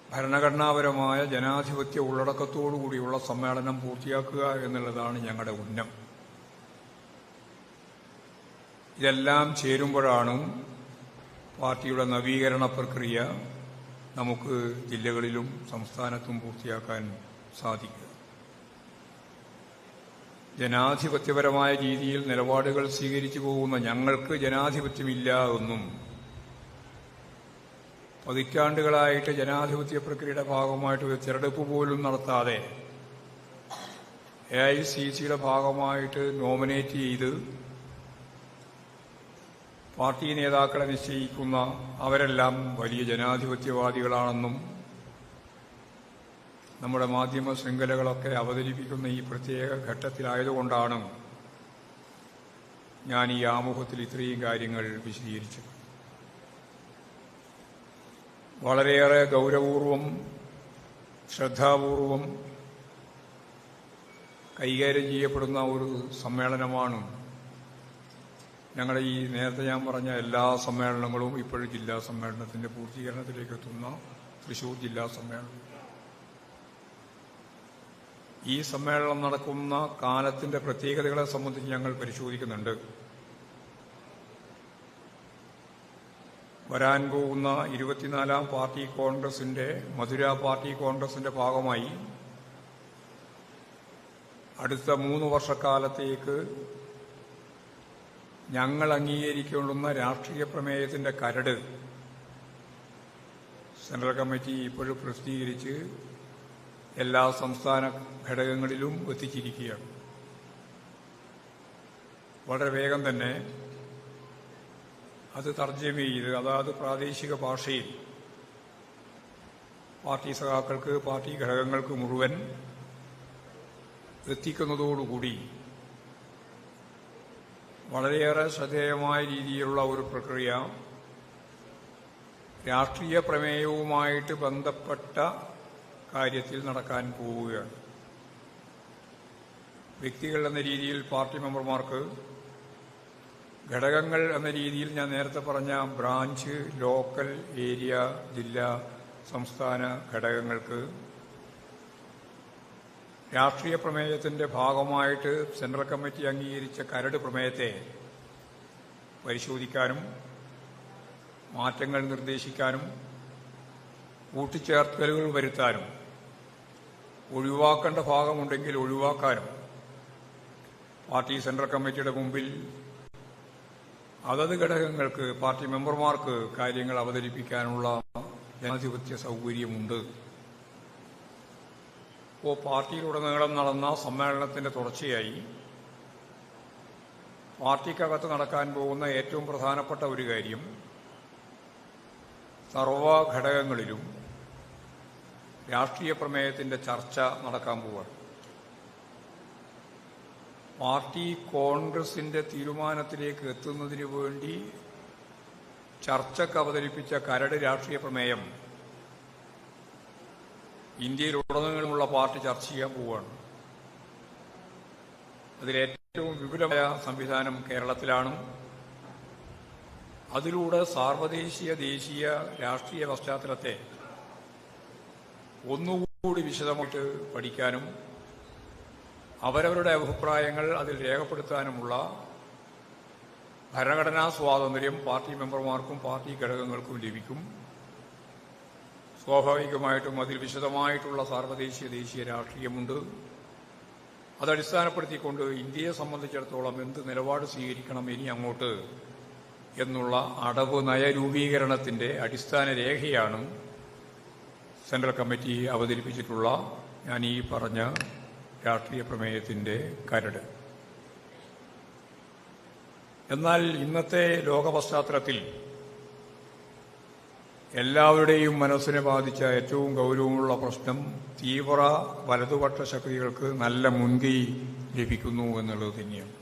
ഭരണഘടനാപരമായ ജനാധിപത്യ ഉള്ളടക്കത്തോടുകൂടിയുള്ള സമ്മേളനം പൂർത്തിയാക്കുക എന്നുള്ളതാണ് ഞങ്ങളുടെ ഉന്നം. ഇതെല്ലാം ചേരുമ്പോഴാണ് പാർട്ടിയുടെ നവീകരണ പ്രക്രിയ നമുക്ക് ജില്ലകളിലും സംസ്ഥാനത്തും പൂർത്തിയാക്കാൻ സാധിക്കുക. ജനാധിപത്യപരമായ രീതിയിൽ നിലപാടുകൾ സ്വീകരിച്ചു പോകുന്ന ഞങ്ങൾക്ക് ജനാധിപത്യമില്ല എന്നും പതിറ്റാണ്ടുകളായിട്ട് ജനാധിപത്യ പ്രക്രിയയുടെ ഭാഗമായിട്ട് ഒരു തിരഞ്ഞെടുപ്പ് പോലും നടത്താതെ AICCയുടെ ഭാഗമായിട്ട് നോമിനേറ്റ് ചെയ്ത് പാർട്ടി നേതാക്കളെ നിശ്ചയിക്കുന്ന അവരെല്ലാം വലിയ ജനാധിപത്യവാദികളാണെന്നും നമ്മുടെ മാധ്യമ ശൃംഖലകളൊക്കെ അവതരിപ്പിക്കുന്ന ഈ പ്രത്യേക ഘട്ടത്തിലായതുകൊണ്ടാണ് ഞാൻ ഈ ആമുഖത്തിൽ ഇത്രയും കാര്യങ്ങൾ വിശദീകരിച്ചത്. വളരെയേറെ ഗൗരവപൂർവം ശ്രദ്ധാപൂർവം കൈകാര്യം ചെയ്യപ്പെടുന്ന ഒരു സമ്മേളനമാണ് ഞങ്ങളുടെ ഈ നേരത്തെ ഞാൻ പറഞ്ഞ എല്ലാ സമ്മേളനങ്ങളും ഇപ്പോഴും ജില്ലാ സമ്മേളനത്തിന്റെ പൂർത്തീകരണത്തിലേക്ക് എത്തുന്ന തൃശൂർ ജില്ലാ സമ്മേളനം. ഈ സമ്മേളനം നടക്കുന്ന കാലത്തിന്റെ പ്രത്യേകതകളെ സംബന്ധിച്ച് ഞങ്ങൾ പരിശോധിക്കുന്നുണ്ട്. വരാൻ പോകുന്ന 24ാം പാർട്ടി കോൺഗ്രസിന്റെ മധുര പാർട്ടി കോൺഗ്രസിന്റെ ഭാഗമായി അടുത്ത 3 വർഷക്കാലത്തേക്ക് ഞങ്ങൾ അംഗീകരിക്കേണ്ടുന്ന രാഷ്ട്രീയ പ്രമേയത്തിന്റെ കരട് സെൻട്രൽ കമ്മിറ്റി ഇപ്പോഴും പ്രസിദ്ധീകരിച്ച് എല്ലാ സംസ്ഥാന ഘടകങ്ങളിലും എത്തിച്ചിരിക്കുകയാണ്. വളരെ വേഗം തന്നെ അത് തർജ്ജമ ചെയ്ത് അതാത് പ്രാദേശിക ഭാഷയിൽ പാർട്ടി സഖാക്കൾക്ക് പാർട്ടി ഘടകങ്ങൾക്ക് മുഴുവൻ എത്തിക്കുന്നതോടുകൂടി വളരെയേറെ ശ്രദ്ധേയമായ രീതിയിലുള്ള ഒരു പ്രക്രിയ രാഷ്ട്രീയ പ്രമേയവുമായിട്ട് ബന്ധപ്പെട്ട കാര്യത്തിൽ നടക്കാൻ പോവുകയാണ്. വ്യക്തികൾ എന്ന രീതിയിൽ പാർട്ടി മെമ്പർമാർക്ക്, ഘടകങ്ങൾ എന്ന രീതിയിൽ ഞാൻ നേരത്തെ പറഞ്ഞ ബ്രാഞ്ച്, ലോക്കൽ, ഏരിയ, ജില്ലാ, സംസ്ഥാന ഘടകങ്ങൾക്ക് രാഷ്ട്രീയ പ്രമേയത്തിന്റെ ഭാഗമായിട്ട് സെൻട്രൽ കമ്മിറ്റി അംഗീകരിച്ച കരട് പ്രമേയത്തെ പരിശോധിക്കാനും മാറ്റങ്ങൾ നിർദ്ദേശിക്കാനും കൂട്ടിച്ചേർക്കലുകൾ വരുത്താനും ഒഴിവാക്കേണ്ട ഭാഗമുണ്ടെങ്കിൽ ഒഴിവാക്കാനും പാർട്ടി സെൻട്രൽ കമ്മിറ്റിയുടെ മുമ്പിൽ അതത് ഘടകങ്ങൾക്ക് പാർട്ടി മെമ്പർമാർക്ക് കാര്യങ്ങൾ അവതരിപ്പിക്കാനുള്ള ജനാധിപത്യ സൗകര്യമുണ്ട്. ഇപ്പോൾ പാർട്ടിയിലുടനീളം നടന്ന സമ്മേളനത്തിന്റെ തുടർച്ചയായി പാർട്ടിക്കകത്ത് നടക്കാൻ പോകുന്ന ഏറ്റവും പ്രധാനപ്പെട്ട ഒരു കാര്യം സർവ ഘടകങ്ങളിലും രാഷ്ട്രീയ പ്രമേയത്തിന്റെ ചർച്ച നടക്കാൻ പോവുകയാണ്. പാർട്ടി കോൺഗ്രസിന്റെ തീരുമാനത്തിലേക്ക് എത്തുന്നതിന് വേണ്ടി ചർച്ചയ്ക്ക് അവതരിപ്പിച്ച കരട് രാഷ്ട്രീയ പ്രമേയം ഇന്ത്യയിലുടനീളമുള്ള പാർട്ടി ചർച്ച ചെയ്യാൻ പോവുകയാണ്. അതിലേറ്റവും വിപുലമായ സംവിധാനം കേരളത്തിലാണ്. അതിലൂടെ സാർവദേശീയ ദേശീയ രാഷ്ട്രീയ പശ്ചാത്തലത്തെ ഒന്നുകൂടി വിശദമായിട്ട് പഠിക്കാനും അവരവരുടെ അഭിപ്രായങ്ങൾ അതിൽ രേഖപ്പെടുത്താനുമുള്ള ഭരണഘടനാ സ്വാതന്ത്ര്യം പാർട്ടി മെമ്പർമാർക്കും പാർട്ടി ഘടകങ്ങൾക്കും ലഭിക്കും. സ്വാഭാവികമായിട്ടും അതിൽ വിശദമായിട്ടുള്ള സാർവദേശീയ ദേശീയ രാഷ്ട്രീയമുണ്ട്. അതടിസ്ഥാനപ്പെടുത്തിക്കൊണ്ട് ഇന്ത്യയെ സംബന്ധിച്ചിടത്തോളം എന്ത് നിലപാട് സ്വീകരിക്കണം ഇനി അങ്ങോട്ട് എന്നുള്ള അടവ് നയരൂപീകരണത്തിന്റെ അടിസ്ഥാന രേഖയാണ് സെൻട്രൽ കമ്മിറ്റി അവതരിപ്പിച്ചിട്ടുള്ള ഞാൻ ഈ പറഞ്ഞ രാഷ്ട്രീയ പ്രമേയത്തിന്റെ കരട്. എന്നാൽ ഇന്നത്തെ ലോക പശ്ചാത്തലത്തിൽ എല്ലാവരുടെയും മനസ്സിനെ ബാധിച്ച ഏറ്റവും ഗൗരവമുള്ള പ്രശ്നം തീവ്ര വലതുപക്ഷ ശക്തികൾക്ക് നല്ല മുൻകൈ ലഭിക്കുന്നു എന്നുള്ളത് തന്നെയാണ്.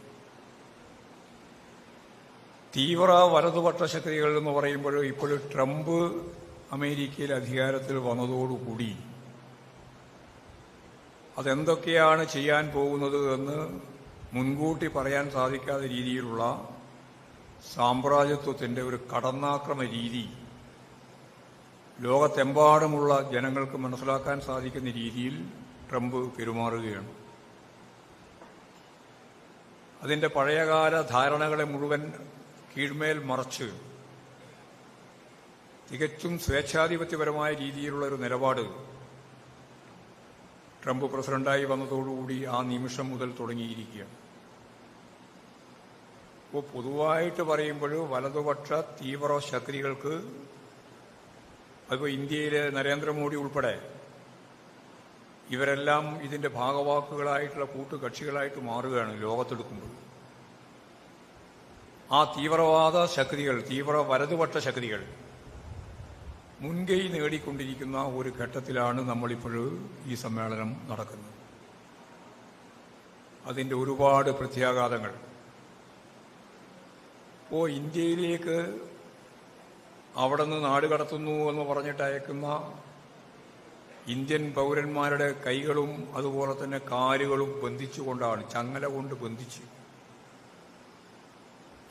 തീവ്ര വലതുപക്ഷ ശക്തികൾ എന്ന് പറയുമ്പോൾ ഇപ്പോൾ ട്രംപ് അമേരിക്കയിൽ അധികാരത്തിൽ വന്നതോടുകൂടി അതെന്തൊക്കെയാണ് ചെയ്യാൻ പോകുന്നത് എന്ന് മുൻകൂട്ടി പറയാൻ സാധിക്കാത്ത രീതിയിലുള്ള സാമ്രാജ്യത്വത്തിന്റെ ഒരു കടന്നാക്രമ രീതി ലോകത്തെമ്പാടുമുള്ള ജനങ്ങൾക്ക് മനസ്സിലാക്കാൻ സാധിക്കുന്ന രീതിയിൽ ട്രംപ് പെരുമാറുകയാണ്. അതിന്റെ പഴയകാല ധാരണകളെ മുഴുവൻ കീഴ്മേൽ മറച്ച് തികച്ചും സ്വേച്ഛാധിപത്യപരമായ രീതിയിലുള്ള ഒരു നിലപാട് ട്രംപ് പ്രസിഡന്റായി വന്നതോടുകൂടി ആ നിമിഷം മുതൽ തുടങ്ങിയിരിക്കുകയാണ്. അപ്പോൾ പൊതുവായിട്ട് പറയുമ്പോൾ വലതുപക്ഷ തീവ്ര ശക്തികൾക്ക് അതിപ്പോൾ ഇന്ത്യയിലെ നരേന്ദ്രമോദി ഉൾപ്പെടെ ഇവരെല്ലാം ഇതിന്റെ ഭാഗവാക്കുകളായിട്ടുള്ള കൂട്ടുകക്ഷികളായിട്ട് മാറുകയാണ് ലോകത്തെടുക്കുമ്പോൾ. ആ തീവ്രവാദ ശക്തികൾ, തീവ്ര വലതുപക്ഷ ശക്തികൾ മുൻകൈ നേടിക്കൊണ്ടിരിക്കുന്ന ഒരു ഘട്ടത്തിലാണ് നമ്മളിപ്പോൾ ഈ സമ്മേളനം നടക്കുന്നത്. അതിന്റെ ഒരുപാട് പ്രത്യാഘാതങ്ങൾ ഇപ്പോൾ ഇന്ത്യയിലേക്ക് അവിടെ നിന്ന് നാട് കടത്തുന്നു എന്ന് പറഞ്ഞിട്ട് അയക്കുന്ന ഇന്ത്യൻ പൗരന്മാരുടെ കൈകളും അതുപോലെ തന്നെ കാലുകളും ബന്ധിച്ചുകൊണ്ടാണ്, ചങ്ങല കൊണ്ട് ബന്ധിച്ച്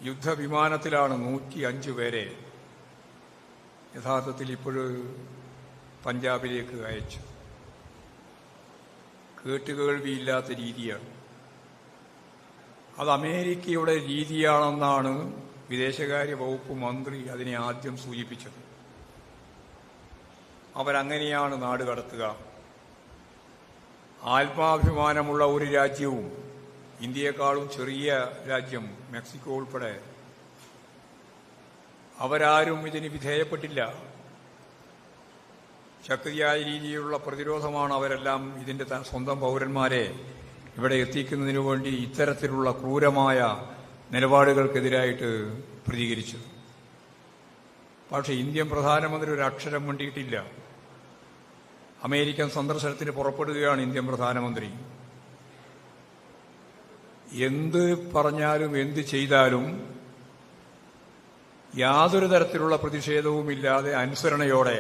യുദ്ധവിമാനത്തിലാണ് 105 പേരെ യഥാർത്ഥത്തിൽ ഇപ്പോൾ പഞ്ചാബിലേക്ക് അയച്ചു. കേട്ടുകേൾവിയില്ലാത്ത രീതിയാണ്. അത് അമേരിക്കയുടെ രീതിയാണെന്നാണ് വിദേശകാര്യ വകുപ്പ് മന്ത്രി അതിനെ ആദ്യം സൂചിപ്പിച്ചത്. അവരങ്ങനെയാണ് നാട് കടത്തുക. ആത്മാഭിമാനമുള്ള ഒരു രാജ്യവും ഇന്ത്യയെക്കാളും ചെറിയ രാജ്യം മെക്സിക്കോ ഉൾപ്പെടെ അവരാരും ഇതിന് വിധേയപ്പെട്ടില്ല. ശക്തിയായ രീതിയിലുള്ള പ്രതിരോധമാണ് അവരെല്ലാം ഇതിന്റെ സ്വന്തം പൗരന്മാരെ ഇവിടെ എത്തിക്കുന്നതിനു വേണ്ടി ഇത്തരത്തിലുള്ള ക്രൂരമായ നിലപാടുകൾക്കെതിരായിട്ട് പ്രതികരിച്ചത്. പക്ഷേ ഇന്ത്യൻ പ്രധാനമന്ത്രി ഒരു അക്ഷരം വേണ്ടിയിട്ടില്ല. അമേരിക്കൻ സന്ദർശനത്തിന് പുറപ്പെടുകയാണ് ഇന്ത്യൻ പ്രധാനമന്ത്രി. എന്ത് പറഞ്ഞാലും എന്ത് ചെയ്താലും യാതൊരു തരത്തിലുള്ള പ്രതിഷേധവുമില്ലാതെ അനുസരണയോടെ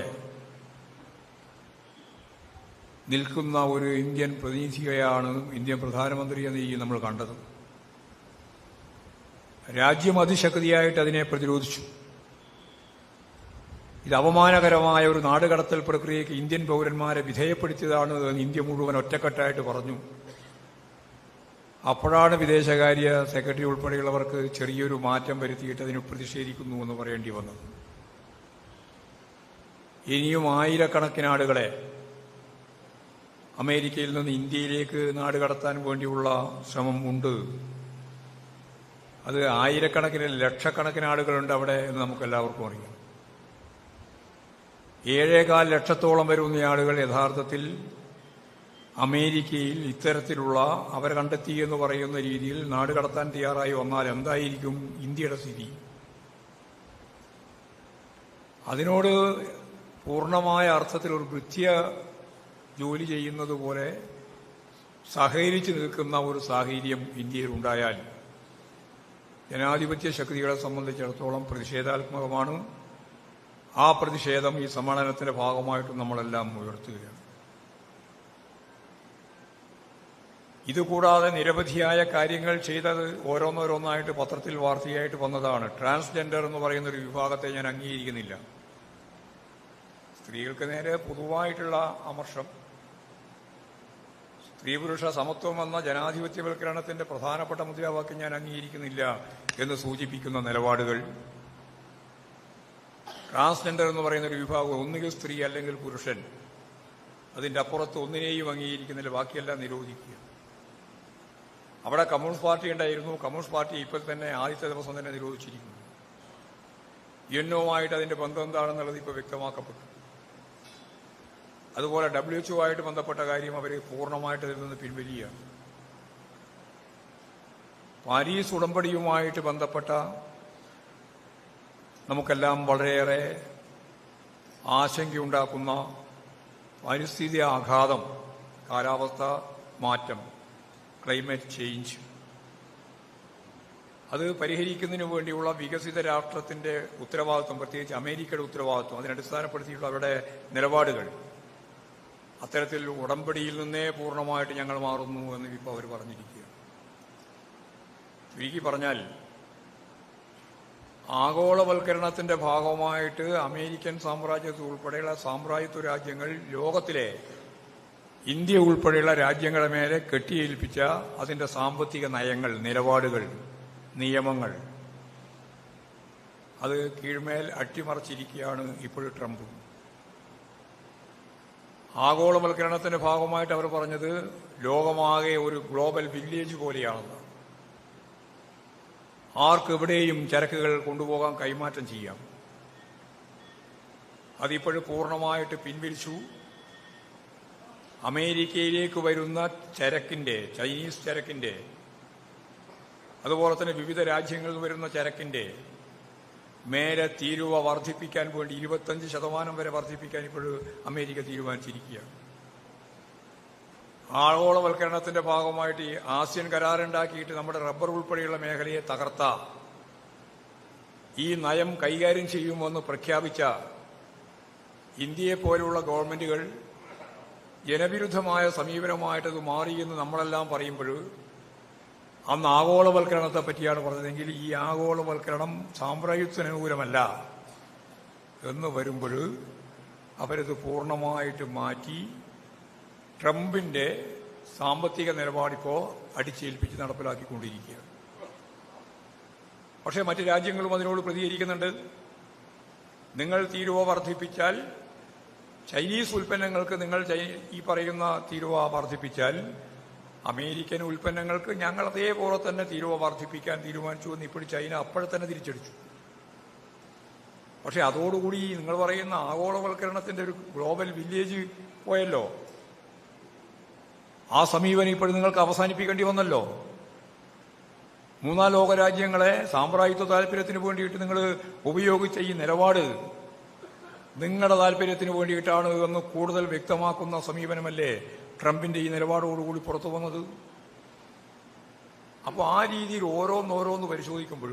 നിൽക്കുന്ന ഒരു ഇന്ത്യൻ പ്രതിനിധിയെയാണ് ഇന്ത്യൻ പ്രധാനമന്ത്രി എന്ന് നമ്മൾ കണ്ടത്. രാജ്യം അതിശക്തിയായിട്ട് അതിനെ പ്രതിരോധിച്ചു. ഇത് അപമാനകരമായ ഒരു നാടുകടത്തൽ പ്രക്രിയയ്ക്ക് ഇന്ത്യൻ പൗരന്മാരെ വിധേയപ്പെടുത്തിയതാണ് എന്ന് ഇന്ത്യ മുഴുവൻ ഒറ്റക്കെട്ടായിട്ട് പറഞ്ഞു. അപ്പോഴാണ് വിദേശകാര്യ സെക്രട്ടറി ഉൾപ്പെടെയുള്ളവർക്ക് ചെറിയൊരു മാറ്റം വരുത്തിയിട്ട് അതിന് പ്രതിഷേധിക്കുന്നു എന്ന് പറയേണ്ടി വന്നത്. ഇനിയും ആയിരക്കണക്കിന് ആളുകളെ അമേരിക്കയിൽ നിന്ന് ഇന്ത്യയിലേക്ക് നാട് കടത്താൻ വേണ്ടിയുള്ള ശ്രമം ഉണ്ട്. അത് ആയിരക്കണക്കിന് ലക്ഷക്കണക്കിന് ആളുകളുണ്ട് അവിടെ എന്ന് നമുക്കെല്ലാവർക്കും അറിയാം. 7.25 ലക്ഷത്തോളം വരുന്ന ആളുകൾ യഥാർത്ഥത്തിൽ അമേരിക്കയിൽ ഇത്തരത്തിലുള്ള അവർ കണ്ടെത്തി എന്ന് പറയുന്ന രീതിയിൽ നാട് കടത്താൻ തയ്യാറായി വന്നാൽ എന്തായിരിക്കും ഇന്ത്യയുടെ സ്ഥിതി? അതിനോട് പൂർണ്ണമായ അർത്ഥത്തിൽ ഒരു ഭൃത്യ ജോലി ചെയ്യുന്നത് പോലെ സഹകരിച്ച് നിൽക്കുന്ന ഒരു സാഹചര്യം ഇന്ത്യയിൽ ഉണ്ടായാൽ ജനാധിപത്യ ശക്തികളെ സംബന്ധിച്ചിടത്തോളം പ്രതിഷേധാത്മകമാണ്. ആ പ്രതിഷേധം ഈ സമ്മേളനത്തിന്റെ ഭാഗമായിട്ട് നമ്മളെല്ലാം ഉയർത്തുകയാണ്. ഇതുകൂടാതെ നിരവധിയായ കാര്യങ്ങൾ ചെയ്തത് ഓരോന്നോരോന്നായിട്ട് പത്രത്തിൽ വാർത്തയായിട്ട് വന്നതാണ്. ട്രാൻസ്ജെൻഡർ എന്ന് പറയുന്ന ഒരു വിഭാഗത്തെ ഞാൻ അംഗീകരിക്കുന്നില്ല. സ്ത്രീകൾക്ക് നേരെ പൊതുവായിട്ടുള്ള അമർഷം, സ്ത്രീ പുരുഷ സമത്വം എന്ന ജനാധിപത്യവൽക്കരണത്തിന്റെ പ്രധാനപ്പെട്ട മുദ്രാവാക്യം ഞാൻ അംഗീകരിക്കുന്നില്ല എന്ന് സൂചിപ്പിക്കുന്ന നിലപാടുകൾ, ട്രാൻസ്ജെൻഡർ എന്ന് പറയുന്ന ഒരു വിഭാഗം ഒന്നുകിൽ സ്ത്രീ അല്ലെങ്കിൽ പുരുഷൻ, അതിന്റെ അപ്പുറത്ത് ഒന്നിനെയും അംഗീകരിക്കുന്നില്ല, ബാക്കിയെല്ലാം നിരോധിക്കുക. അവിടെ കമ്മ്യൂണിസ്റ്റ് പാർട്ടി ഉണ്ടായിരുന്നു. കമ്മ്യൂണിസ്റ്റ് പാർട്ടി ഇപ്പോൾ തന്നെ ആദ്യത്തെ ദിവസം തന്നെ നിരോധിച്ചിരിക്കുന്നു. യുഎൻഒയുമായിട്ട് അതിന്റെ ബന്ധം എന്താണെന്നുള്ളത് ഇപ്പോൾ വ്യക്തമാക്കപ്പെട്ടു. അതുപോലെ WHO ആയിട്ട് ബന്ധപ്പെട്ട കാര്യം അവർ പൂർണ്ണമായിട്ട് ഇതിൽ നിന്ന് പിൻവലിയുകയാണ്. പാരീസ് ഉടമ്പടിയുമായിട്ട് ബന്ധപ്പെട്ട നമുക്കെല്ലാം വളരെയേറെ ആശങ്കയുണ്ടാക്കുന്ന പരിസ്ഥിതി ആഘാതം, കാലാവസ്ഥ മാറ്റം, ക്ലൈമറ്റ് ചേഞ്ച്, അത് പരിഹരിക്കുന്നതിന് വേണ്ടിയുള്ള വികസിത രാഷ്ട്രത്തിന്റെ ഉത്തരവാദിത്വം, പ്രത്യേകിച്ച് അമേരിക്കയുടെ ഉത്തരവാദിത്വം, അതിനടിസ്ഥാനപ്പെടുത്തിയിട്ടുള്ള അവരുടെ നിലപാടുകൾ, അത്തരത്തിൽ ഉടമ്പടിയിൽ നിന്നേ പൂർണ്ണമായിട്ട് ഞങ്ങൾ മാറുന്നു എന്ന് ഇപ്പോൾ അവർ പറഞ്ഞിരിക്കുകയാണ്. ചുരുക്കി പറഞ്ഞാൽ ആഗോളവൽക്കരണത്തിന്റെ ഭാഗമായിട്ട് അമേരിക്കൻ സാമ്രാജ്യത്വം ഉൾപ്പെടെയുള്ള സാമ്രാജ്യത്വ രാജ്യങ്ങൾ ലോകത്തിലെ ഇന്ത്യ ഉൾപ്പെടെയുള്ള രാജ്യങ്ങളുടെ മേലെ കെട്ടിയേൽപ്പിച്ച അതിന്റെ സാമ്പത്തിക നയങ്ങൾ, നിലപാടുകൾ, നിയമങ്ങൾ, അത് കീഴ്മേൽ അട്ടിമറിച്ചിരിക്കുകയാണ് ഇപ്പോൾ ട്രംപ്. ആഗോളവൽക്കരണത്തിന്റെ ഭാഗമായിട്ട് അവർ പറഞ്ഞത് ലോകമാകെ ഒരു ഗ്ലോബൽ വില്ലേജ് പോലെയാണെന്ന്. ആർക്കെവിടെയും ചരക്കുകൾ കൊണ്ടുപോകാൻ കൈമാറ്റം ചെയ്യാം. അതിപ്പോഴും പൂർണ്ണമായിട്ട് പിൻവലിച്ചു. അമേരിക്കയിലേക്ക് വരുന്ന ചരക്കിന്റെ, ചൈനീസ് ചരക്കിന്റെ, അതുപോലെ തന്നെ വിവിധ രാജ്യങ്ങളിൽ വരുന്ന ചരക്കിന്റെ മേലെ തീരുവ വർദ്ധിപ്പിക്കാൻ വേണ്ടി 25% വരെ വർദ്ധിപ്പിക്കാൻ ഇപ്പോൾ അമേരിക്ക തീരുമാനിച്ചിരിക്കുകയാണ്. ആഗോളവൽക്കരണത്തിന്റെ ഭാഗമായിട്ട് ആസിയൻ കരാറുണ്ടാക്കിയിട്ട് നമ്മുടെ റബ്ബർ ഉൾപ്പെടെയുള്ള മേഖലയെ തകർത്ത, ഈ നയം കൈകാര്യം ചെയ്യുമെന്ന് പ്രഖ്യാപിച്ച ഇന്ത്യയെപ്പോലുള്ള ഗവൺമെന്റുകൾ ജനവിരുദ്ധമായ സമീപനമായിട്ടത് മാറിയെന്ന് നമ്മളെല്ലാം പറയുമ്പോൾ അന്ന് ആഗോളവൽക്കരണത്തെ പറ്റിയാണ് പറഞ്ഞതെങ്കിൽ ഈ ആഗോളവൽക്കരണം സാമ്രാജ്യത്വനുകൂലമല്ല എന്ന് വരുമ്പോൾ അവരത് പൂർണ്ണമായിട്ട് മാറ്റി ട്രംപിന്റെ സാമ്പത്തിക നിലപാടിപ്പോൾ അടിച്ചേൽപ്പിച്ച് നടപ്പിലാക്കിക്കൊണ്ടിരിക്കുകയാണ്. പക്ഷേ മറ്റ് രാജ്യങ്ങളും അതിനോട് പ്രതികരിക്കുന്നുണ്ട്. നിങ്ങൾ തീരുവ വർദ്ധിപ്പിച്ചാൽ, ചൈനീസ് ഉൽപ്പന്നങ്ങൾക്ക് നിങ്ങൾ ഈ പറയുന്ന തീരുവ വർദ്ധിപ്പിച്ചാൽ അമേരിക്കൻ ഉൽപ്പന്നങ്ങൾക്ക് ഞങ്ങൾ അതേപോലെ തന്നെ തീരുവ വർദ്ധിപ്പിക്കാൻ തീരുമാനിച്ചു എന്ന് ഇപ്പോൾ ചൈന അപ്പോഴെ തന്നെ തിരിച്ചടിച്ചു. പക്ഷെ അതോടുകൂടി നിങ്ങൾ പറയുന്ന ആഗോളവൽക്കരണത്തിന്റെ ഒരു ഗ്ലോബൽ വില്ലേജ് പോയല്ലോ. ആ സമീപനം ഇപ്പോൾ നിങ്ങൾക്ക് അവസാനിപ്പിക്കേണ്ടി വന്നല്ലോ. മൂന്നാം ലോക രാജ്യങ്ങളെ സാമ്രാജ്യത്വ താല്പര്യത്തിന് വേണ്ടിയിട്ട് നിങ്ങൾ ഉപയോഗിച്ച ഈ നിലപാട് നിങ്ങളുടെ താല്പര്യത്തിന് വേണ്ടിയിട്ടാണ് എന്ന് കൂടുതൽ വ്യക്തമാക്കുന്ന സമീപനമല്ലേ ട്രംപിന്റെ ഈ നിലപാടോടുകൂടി പുറത്തു വന്നത്. അപ്പോൾ ആ രീതിയിൽ ഓരോന്നോരോന്ന് പരിശോധിക്കുമ്പോൾ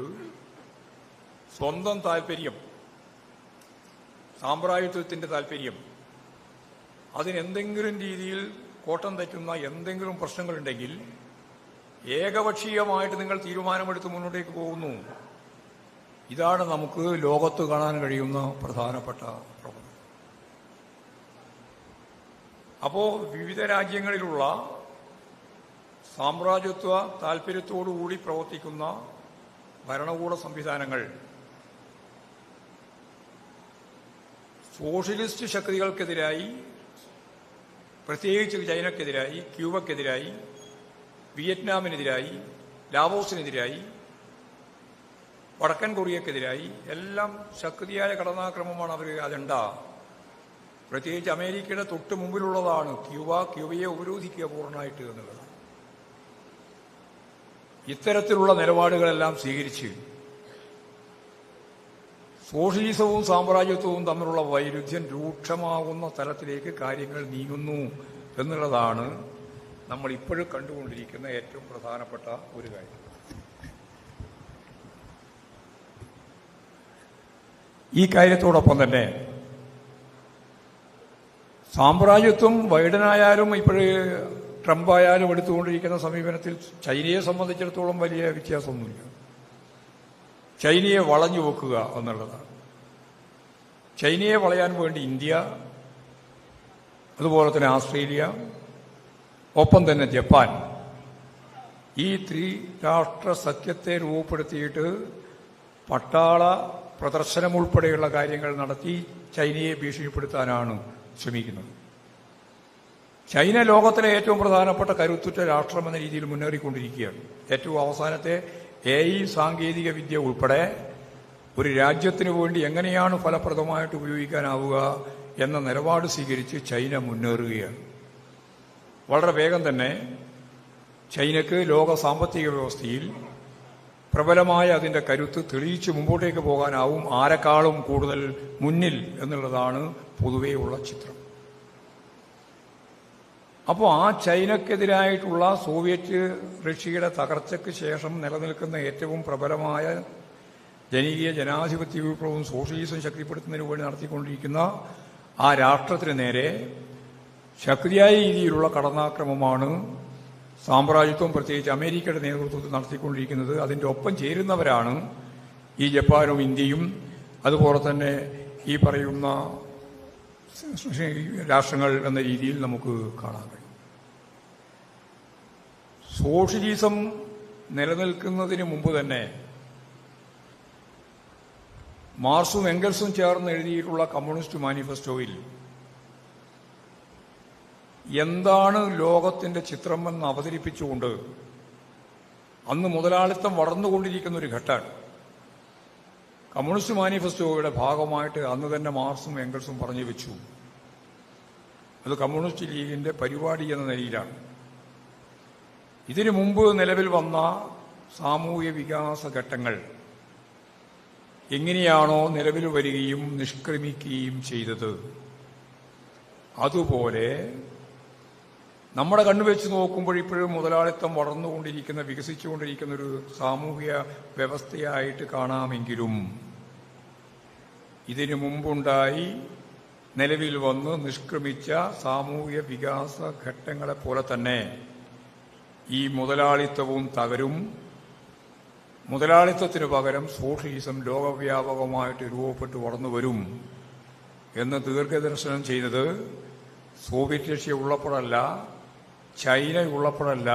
സ്വന്തം താല്പര്യം, സാമ്രാജ്യത്വത്തിന്റെ താല്പര്യം, അതിനെന്തെങ്കിലും രീതിയിൽ കോട്ടം തെറ്റുന്ന എന്തെങ്കിലും പ്രശ്നങ്ങളുണ്ടെങ്കിൽ ഏകപക്ഷീയമായിട്ട് നിങ്ങൾ തീരുമാനമെടുത്ത് മുന്നോട്ടേക്ക് പോകുന്നു. ഇതാണ് നമുക്ക് ലോകത്ത് കാണാൻ കഴിയുന്ന പ്രധാനപ്പെട്ട പ്രവണത. അപ്പോ വിവിധ രാജ്യങ്ങളിലുള്ള സാമ്രാജ്യത്വ താൽപര്യത്തോടുകൂടി പ്രവർത്തിക്കുന്ന ഭരണകൂട സംവിധാനങ്ങൾ സോഷ്യലിസ്റ്റ് ശക്തികൾക്കെതിരായി, പ്രത്യേകിച്ച് ചൈനക്കെതിരായി, ക്യൂബക്കെതിരായി, വിയറ്റ്നാമിനെതിരായി, ലാവോസിനെതിരായി, വടക്കൻ കൊറിയക്കെതിരായി എല്ലാം ശക്തിയായ കടന്നാക്രമണമാണ് അവർ അജണ്ട. പ്രത്യേകിച്ച് അമേരിക്കയുടെ തൊട്ട് മുമ്പിലുള്ളതാണ് ക്യൂബയെ ഉപരോധിക്കുക പൂർണ്ണമായിട്ട് എന്നുള്ളത്. ഇത്തരത്തിലുള്ള നിലപാടുകളെല്ലാം സ്വീകരിച്ച് സോഷ്യലിസവും സാമ്രാജ്യത്വവും തമ്മിലുള്ള വൈരുദ്ധ്യം രൂക്ഷമാകുന്ന തലത്തിലേക്ക് കാര്യങ്ങൾ നീങ്ങുന്നു എന്നുള്ളതാണ് നമ്മൾ ഇപ്പോഴും കണ്ടുകൊണ്ടിരിക്കുന്ന ഏറ്റവും പ്രധാനപ്പെട്ട ഒരു കാര്യം. ഈ കാര്യത്തോടൊപ്പം തന്നെ സാമ്രാജ്യത്വം ബൈഡനായാലും ഇപ്പോഴ് ട്രംപ് ആയാലും എടുത്തുകൊണ്ടിരിക്കുന്ന സമീപനത്തിൽ ചൈനയെ സംബന്ധിച്ചിടത്തോളം വലിയ വ്യത്യാസമൊന്നുമില്ല. ചൈനയെ വളഞ്ഞു വെക്കുക എന്നുള്ളതാണ്. ചൈനയെ വളയാൻ വേണ്ടി ഇന്ത്യ, അതുപോലെ തന്നെ ഓസ്ട്രേലിയ, ഒപ്പം തന്നെ ജപ്പാൻ, ഈ ത്രിരാഷ്ട്ര സഖ്യത്തെ രൂപപ്പെടുത്തിയിട്ട് പട്ടാള പ്രദർശനം ഉൾപ്പെടെയുള്ള കാര്യങ്ങൾ നടത്തി ചൈനയെ ഭീഷണിപ്പെടുത്താനാണ് ശ്രമിക്കുന്നത്. ചൈന ലോകത്തിലെ ഏറ്റവും പ്രധാനപ്പെട്ട കരുത്തുറ്റ രാഷ്ട്രമെന്ന രീതിയിൽ മുന്നേറിക്കൊണ്ടിരിക്കുകയാണ്. ഏറ്റവും അവസാനത്തെ AI സാങ്കേതിക വിദ്യ ഉൾപ്പെടെ ഒരു രാജ്യത്തിനു വേണ്ടി എങ്ങനെയാണ് ഫലപ്രദമായിട്ട് ഉപയോഗിക്കാനാവുക എന്ന നിലപാട് സ്വീകരിച്ച് ചൈന മുന്നേറുകയാണ്. വളരെ വേഗം തന്നെ ചൈനയ്ക്ക് ലോക സാമ്പത്തിക വ്യവസ്ഥയിൽ പ്രബലമായ അതിന്റെ കരുത്ത് തെളിയിച്ച് മുമ്പോട്ടേക്ക് പോകാനാവും, ആരെക്കാളും കൂടുതൽ മുന്നിൽ എന്നുള്ളതാണ് പൊതുവെയുള്ള ചിത്രം. അപ്പോൾ ആ ചൈനക്കെതിരായിട്ടുള്ള സോവിയറ്റ് റഷ്യയുടെ തകർച്ചയ്ക്ക് ശേഷം നിലനിൽക്കുന്ന ഏറ്റവും പ്രബലമായ ജനകീയ ജനാധിപത്യ വിപ്ലവവും സോഷ്യലിസം ശക്തിപ്പെടുത്തുന്നതിന് വേണ്ടി നടത്തിക്കൊണ്ടിരിക്കുന്ന ആ രാഷ്ട്രത്തിന് നേരെ ശക്തിയായ രീതിയിലുള്ള കടന്നാക്രമമാണ് സാമ്രാജ്യത്വം, പ്രത്യേകിച്ച് അമേരിക്കയുടെ നേതൃത്വത്തിൽ നടത്തിക്കൊണ്ടിരിക്കുന്നത്. അതിന്റെ ഒപ്പം ചേരുന്നവരാണ് ഈ ജപ്പാനും ഇന്ത്യയും, അതുപോലെ തന്നെ ഈ പറയുന്ന രാഷ്ട്രങ്ങൾ എന്ന രീതിയിൽ നമുക്ക് കാണാൻ കഴിയും. സോഷ്യലിസം നിലനിൽക്കുന്നതിന് മുമ്പ് തന്നെ മാർക്സും എംഗൽസും ചേർന്ന് എഴുതിയിട്ടുള്ള കമ്മ്യൂണിസ്റ്റ് മാനിഫെസ്റ്റോയിൽ എന്താണ് ലോകത്തിന്റെ ചിത്രമെന്ന് അവതരിപ്പിച്ചുകൊണ്ട് അന്ന് മുതലാളിത്തം വളർന്നുകൊണ്ടിരിക്കുന്ന ഒരു ഘട്ടമാണ്. കമ്മ്യൂണിസ്റ്റ് മാനിഫെസ്റ്റോയുടെ ഭാഗമായിട്ട് അന്ന് തന്നെ മാർക്സും എംഗൽസും പറഞ്ഞു വെച്ചു. അത് കമ്മ്യൂണിസ്റ്റ് ലീഗിന്റെ പരിപാടി എന്ന നിലയിലാണ്. ഇതിനു മുമ്പ് നിലവിൽ വന്ന സാമൂഹ്യ വികാസ ഘട്ടങ്ങൾ എങ്ങനെയാണോ നിലവിൽ വരികയും നിഷ്ക്രമിക്കുകയും ചെയ്തത്, അതുപോലെ നമ്മുടെ കണ്ണുവെച്ച് നോക്കുമ്പോൾ ഇപ്പോഴും മുതലാളിത്തം വളർന്നുകൊണ്ടിരിക്കുന്ന, വികസിച്ചുകൊണ്ടിരിക്കുന്ന ഒരു സാമൂഹിക വ്യവസ്ഥയായിട്ട് കാണാമെങ്കിലും ഇതിനു മുമ്പുണ്ടായി നിലവിൽ വന്ന് നിഷ്ക്രമിച്ച സാമൂഹിക വികാസ ഘട്ടങ്ങളെപ്പോലെ തന്നെ ഈ മുതലാളിത്തവും തകരും. മുതലാളിത്തത്തിനു പകരം സോഷ്യലിസം ലോകവ്യാപകമായിട്ട് രൂപപ്പെട്ട് വളർന്നു വരും എന്ന് ദീർഘദർശനം ചെയ്തത് സോവിയറ്റ് റഷ്യ ഉള്ളപ്പോഴല്ല, ചൈന ഉള്ളപ്പോഴല്ല,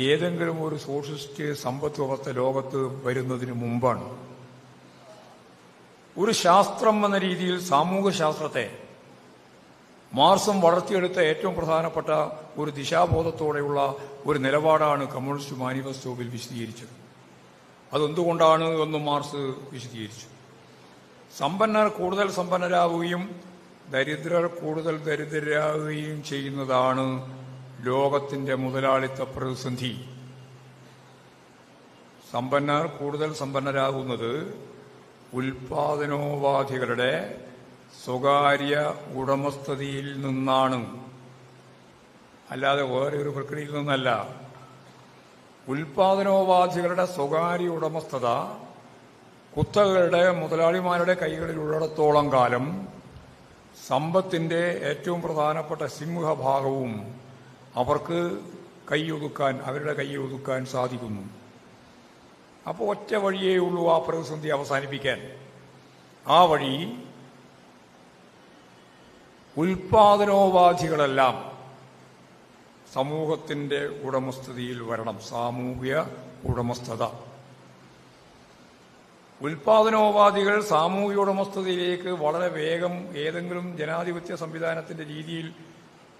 ഏതെങ്കിലും ഒരു സോഷ്യലിസ്റ്റ് സമ്പദ് വ്യവസ്ഥ ലോകത്ത് വരുന്നതിന് മുമ്പാണ്. ഒരു ശാസ്ത്രം എന്ന രീതിയിൽ സാമൂഹ്യശാസ്ത്രത്തെ മാർക്സും വളർത്തിയെടുത്ത ഏറ്റവും പ്രധാനപ്പെട്ട ഒരു ദിശാബോധത്തോടെയുള്ള ഒരു നിലപാടാണ് കമ്മ്യൂണിസ്റ്റ് മാനിഫെസ്റ്റോവിൽ വിശദീകരിച്ചത്. അതെന്തുകൊണ്ടാണ് എന്നും മാർക്സ് വിശദീകരിച്ചു. സമ്പന്നർ കൂടുതൽ സമ്പന്നരാകുകയും ദരിദ്രർ കൂടുതൽ ദരിദ്രരാകുകയും ചെയ്യുന്നതാണ് ലോകത്തിന്റെ മുതലാളിത്ത പ്രതിസന്ധി. സമ്പന്നർ കൂടുതൽ സമ്പന്നരാകുന്നത് ഉൽപാദനോപാധികളുടെ സ്വകാര്യ ഉടമസ്ഥതയിൽ നിന്നാണ്, അല്ലാതെ വേറെ ഒരു പ്രക്രിയയിൽ നിന്നല്ല. ഉൽപാദനോപാധികളുടെ സ്വകാര്യ ഉടമസ്ഥത കുത്തകളുടെ മുതലാളിമാരുടെ കൈകളിലുള്ളിടത്തോളം കാലം സമ്പത്തിന്റെ ഏറ്റവും പ്രധാനപ്പെട്ട സിംഹഭാഗവും അവർക്ക് അവരുടെ കൈയൊതുക്കാൻ സാധിക്കുന്നു. അപ്പോൾ ഒറ്റ വഴിയേ ഉള്ളൂ ആ പ്രതിസന്ധി അവസാനിപ്പിക്കാൻ. ആ വഴി ഉൽപാദനോപാധികളെല്ലാം സമൂഹത്തിന്റെ ഉടമസ്ഥതയിൽ വരണം. സാമൂഹ്യ ഉടമസ്ഥത. ഉൽപാദനോപാധികൾ സാമൂഹ്യ ഉടമസ്ഥതയിലേക്ക് വളരെ വേഗം ഏതെങ്കിലും ജനാധിപത്യ സംവിധാനത്തിന്റെ രീതിയിൽ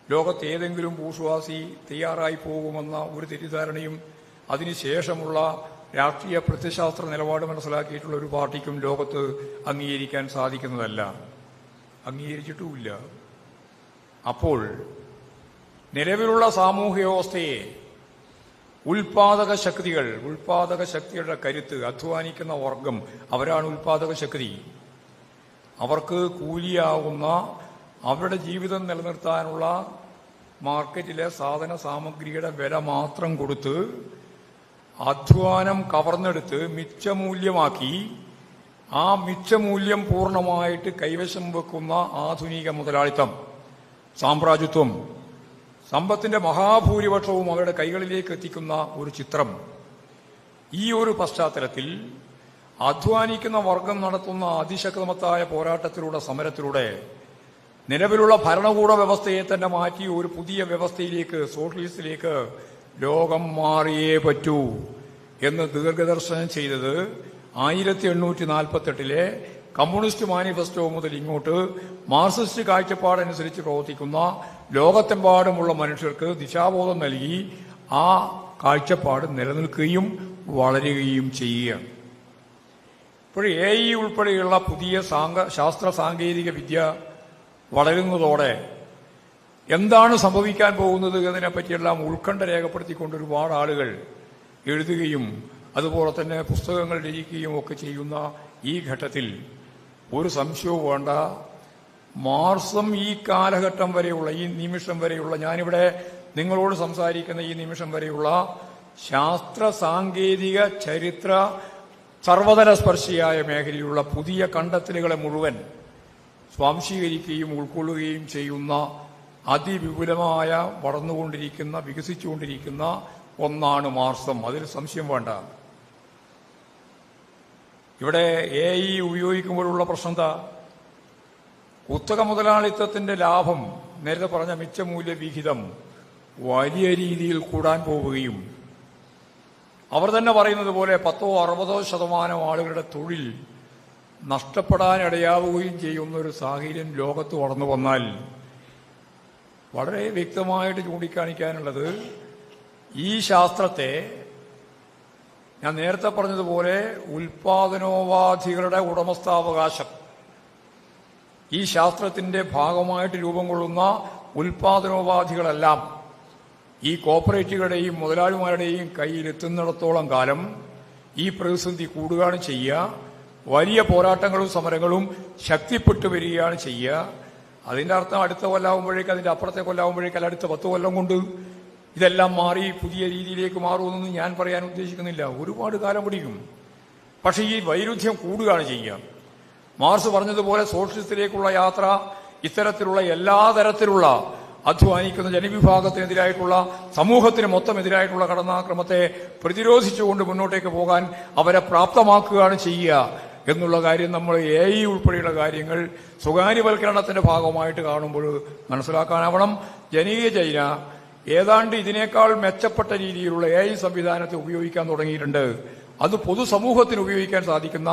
ലോകത്ത് ഏതെങ്കിലും ബൂർഷ്വാസി തയ്യാറായി പോകുമെന്ന ഒരു തെറ്റിദ്ധാരണയും അതിനുശേഷമുള്ള രാഷ്ട്രീയ പ്രത്യയശാസ്ത്ര നിലപാട് മനസ്സിലാക്കിയിട്ടുള്ള ഒരു പാർട്ടിക്കും ലോകത്ത് അംഗീകരിക്കാൻ സാധിക്കുന്നതല്ല, അംഗീകരിച്ചിട്ടുമില്ല. അപ്പോൾ നിലവിലുള്ള സാമൂഹ്യ വ്യവസ്ഥയെ ഉൽപാദക ശക്തികളുടെ കരുത്ത്, അധ്വാനിക്കുന്ന വർഗം, അവരാണ് ഉൽപാദക ശക്തി. അവർക്ക് കൂലിയാവുന്ന അവരുടെ ജീവിതം നിലനിർത്താനുള്ള മാർക്കറ്റിലെ സാധന സാമഗ്രിയുടെ വില മാത്രം കൊടുത്ത് അധ്വാനം കവർന്നെടുത്ത് മിച്ചമൂല്യമാക്കി ആ മിച്ചമൂല്യം പൂർണ്ണമായിട്ട് കൈവശം വെക്കുന്ന ആധുനിക മുതലാളിത്തം, സാമ്രാജ്യത്വം, സമ്പത്തിന്റെ മഹാഭൂരിപക്ഷവും അവരുടെ കൈകളിലേക്ക് എത്തിക്കുന്ന ഒരു ചിത്രം. ഈ ഒരു പശ്ചാത്തലത്തിൽ അധ്വാനിക്കുന്ന വർഗം നടത്തുന്ന അതിശക്തമത്തായ പോരാട്ടത്തിലൂടെ, സമരത്തിലൂടെ നിലവിലുള്ള ഭരണകൂട വ്യവസ്ഥയെ തന്നെ മാറ്റി ഒരു പുതിയ വ്യവസ്ഥയിലേക്ക്, സോഷ്യലിസ്റ്റിലേക്ക് ലോകം മാറിയേ പറ്റൂ എന്ന് ദീർഘദർശനം ചെയ്തത് 1848 കമ്മ്യൂണിസ്റ്റ് മാനിഫെസ്റ്റോ മുതൽ ഇങ്ങോട്ട് മാർക്സിസ്റ്റ് കാഴ്ചപ്പാടനുസരിച്ച് പ്രവർത്തിക്കുന്ന ലോകത്തെമ്പാടുമുള്ള മനുഷ്യർക്ക് ദിശാബോധം നൽകി ആ കാഴ്ചപ്പാട് നിലനിൽക്കുകയും വളരുകയും ചെയ്യുകയാണ്. ഇപ്പോൾ AI ഉൾപ്പെടെയുള്ള പുതിയ ശാസ്ത്ര സാങ്കേതിക വിദ്യ വളരുന്നതോടെ എന്താണ് സംഭവിക്കാൻ പോകുന്നത് എന്നതിനെപ്പറ്റിയെല്ലാം ഉത്കണ്ഠ രേഖപ്പെടുത്തിക്കൊണ്ട് ഒരുപാട് ആളുകൾ എഴുതുകയും അതുപോലെ തന്നെ പുസ്തകങ്ങൾ രചിക്കുകയും ഒക്കെ ചെയ്യുന്ന ഈ ഘട്ടത്തിൽ ഒരു സംശയവും വേണ്ട, മാർക്സും ഈ കാലഘട്ടം വരെയുള്ള, ഈ നിമിഷം വരെയുള്ള, ഞാനിവിടെ നിങ്ങളോട് സംസാരിക്കുന്ന ഈ നിമിഷം വരെയുള്ള ശാസ്ത്ര സാങ്കേതിക ചരിത്ര സർവതല സ്പർശിയായ മേഖലയിലുള്ള പുതിയ കണ്ടെത്തലുകളെ മുഴുവൻ സ്വാംശീകരിക്കുകയും ഉൾക്കൊള്ളുകയും ചെയ്യുന്ന അതിവിപുലമായ വളർന്നുകൊണ്ടിരിക്കുന്ന, വികസിച്ചുകൊണ്ടിരിക്കുന്ന ഒന്നാണ് മാർക്സം. അതിൽ സംശയം വേണ്ട. ഇവിടെ AI ഉപയോഗിക്കുമ്പോഴുള്ള പ്രശ്നം എന്താ? കുത്തക മുതലാളിത്തത്തിന്റെ ലാഭം, നേരത്തെ പറഞ്ഞ മിച്ചമൂല്യ വിഹിതം വലിയ രീതിയിൽ കൂടാൻ പോവുകയും അവർ തന്നെ പറയുന്നത് പോലെ 10-60% ആളുകളുടെ തൊഴിൽ നഷ്ടപ്പെടാനിടയാവുകയും ചെയ്യുന്ന ഒരു സാഹചര്യം ലോകത്ത് വളർന്നു വന്നാൽ വളരെ വ്യക്തമായിട്ട് ചൂണ്ടിക്കാണിക്കാനുള്ളത്, ഈ ശാസ്ത്രത്തെ ഞാൻ നേരത്തെ പറഞ്ഞതുപോലെ ഉൽപാദനോപാധികളുടെ ഉടമസ്ഥാവകാശം, ഈ ശാസ്ത്രത്തിന്റെ ഭാഗമായിട്ട് രൂപം കൊള്ളുന്ന ഉൽപാദനോപാധികളെല്ലാം ഈ കോർപ്പറേറ്റുകളുടെയും മുതലാളിമാരുടെയും കയ്യിലെത്തുന്നിടത്തോളം കാലം ഈ പ്രതിസന്ധി കൂടുകയാണ് ചെയ്യുക. വലിയ പോരാട്ടങ്ങളും സമരങ്ങളും ശക്തിപ്പെട്ടു വരികയാണ് ചെയ്യുക. അതിന്റെ അർത്ഥം അടുത്ത കൊല്ലാവുമ്പോഴേക്ക്, അതിന്റെ അപ്പുറത്തെ കൊല്ലാവുമ്പോഴേക്ക്, അല്ല അടുത്ത 10 കൊല്ലം കൊണ്ട് ഇതെല്ലാം മാറി പുതിയ രീതിയിലേക്ക് മാറുമെന്നൊന്നും ഞാൻ പറയാൻ ഉദ്ദേശിക്കുന്നില്ല. ഒരുപാട് കാലം പിടിക്കും. പക്ഷേ ഈ വൈരുദ്ധ്യം കൂടുകയാണ് ചെയ്യുക. മാർക്സ് പറഞ്ഞതുപോലെ സോഷ്യലിസത്തിലേക്കുള്ള യാത്ര ഇത്തരത്തിലുള്ള എല്ലാ തരത്തിലുള്ള അധ്വാനിക്കുന്ന ജനവിഭാഗത്തിനെതിരായിട്ടുള്ള, സമൂഹത്തിന് മൊത്തം എതിരായിട്ടുള്ള കടന്നാക്രമത്തെ പ്രതിരോധിച്ചുകൊണ്ട് മുന്നോട്ടേക്ക് പോകാൻ അവരെ പ്രാപ്തമാക്കുകയാണ് ചെയ്യുക എന്നുള്ള കാര്യം നമ്മൾ AI ഉൾപ്പെടെയുള്ള കാര്യങ്ങൾ സ്വകാര്യവൽക്കരണത്തിന്റെ ഭാഗമായിട്ട് കാണുമ്പോൾ മനസ്സിലാക്കാനാവണം. ജനകീയ ചൈന ഏതാണ്ട് ഇതിനേക്കാൾ മെച്ചപ്പെട്ട രീതിയിലുള്ള AI സംവിധാനത്തെ ഉപയോഗിക്കാൻ തുടങ്ങിയിട്ടുണ്ട്. അത് പൊതുസമൂഹത്തിന് ഉപയോഗിക്കാൻ സാധിക്കുന്ന,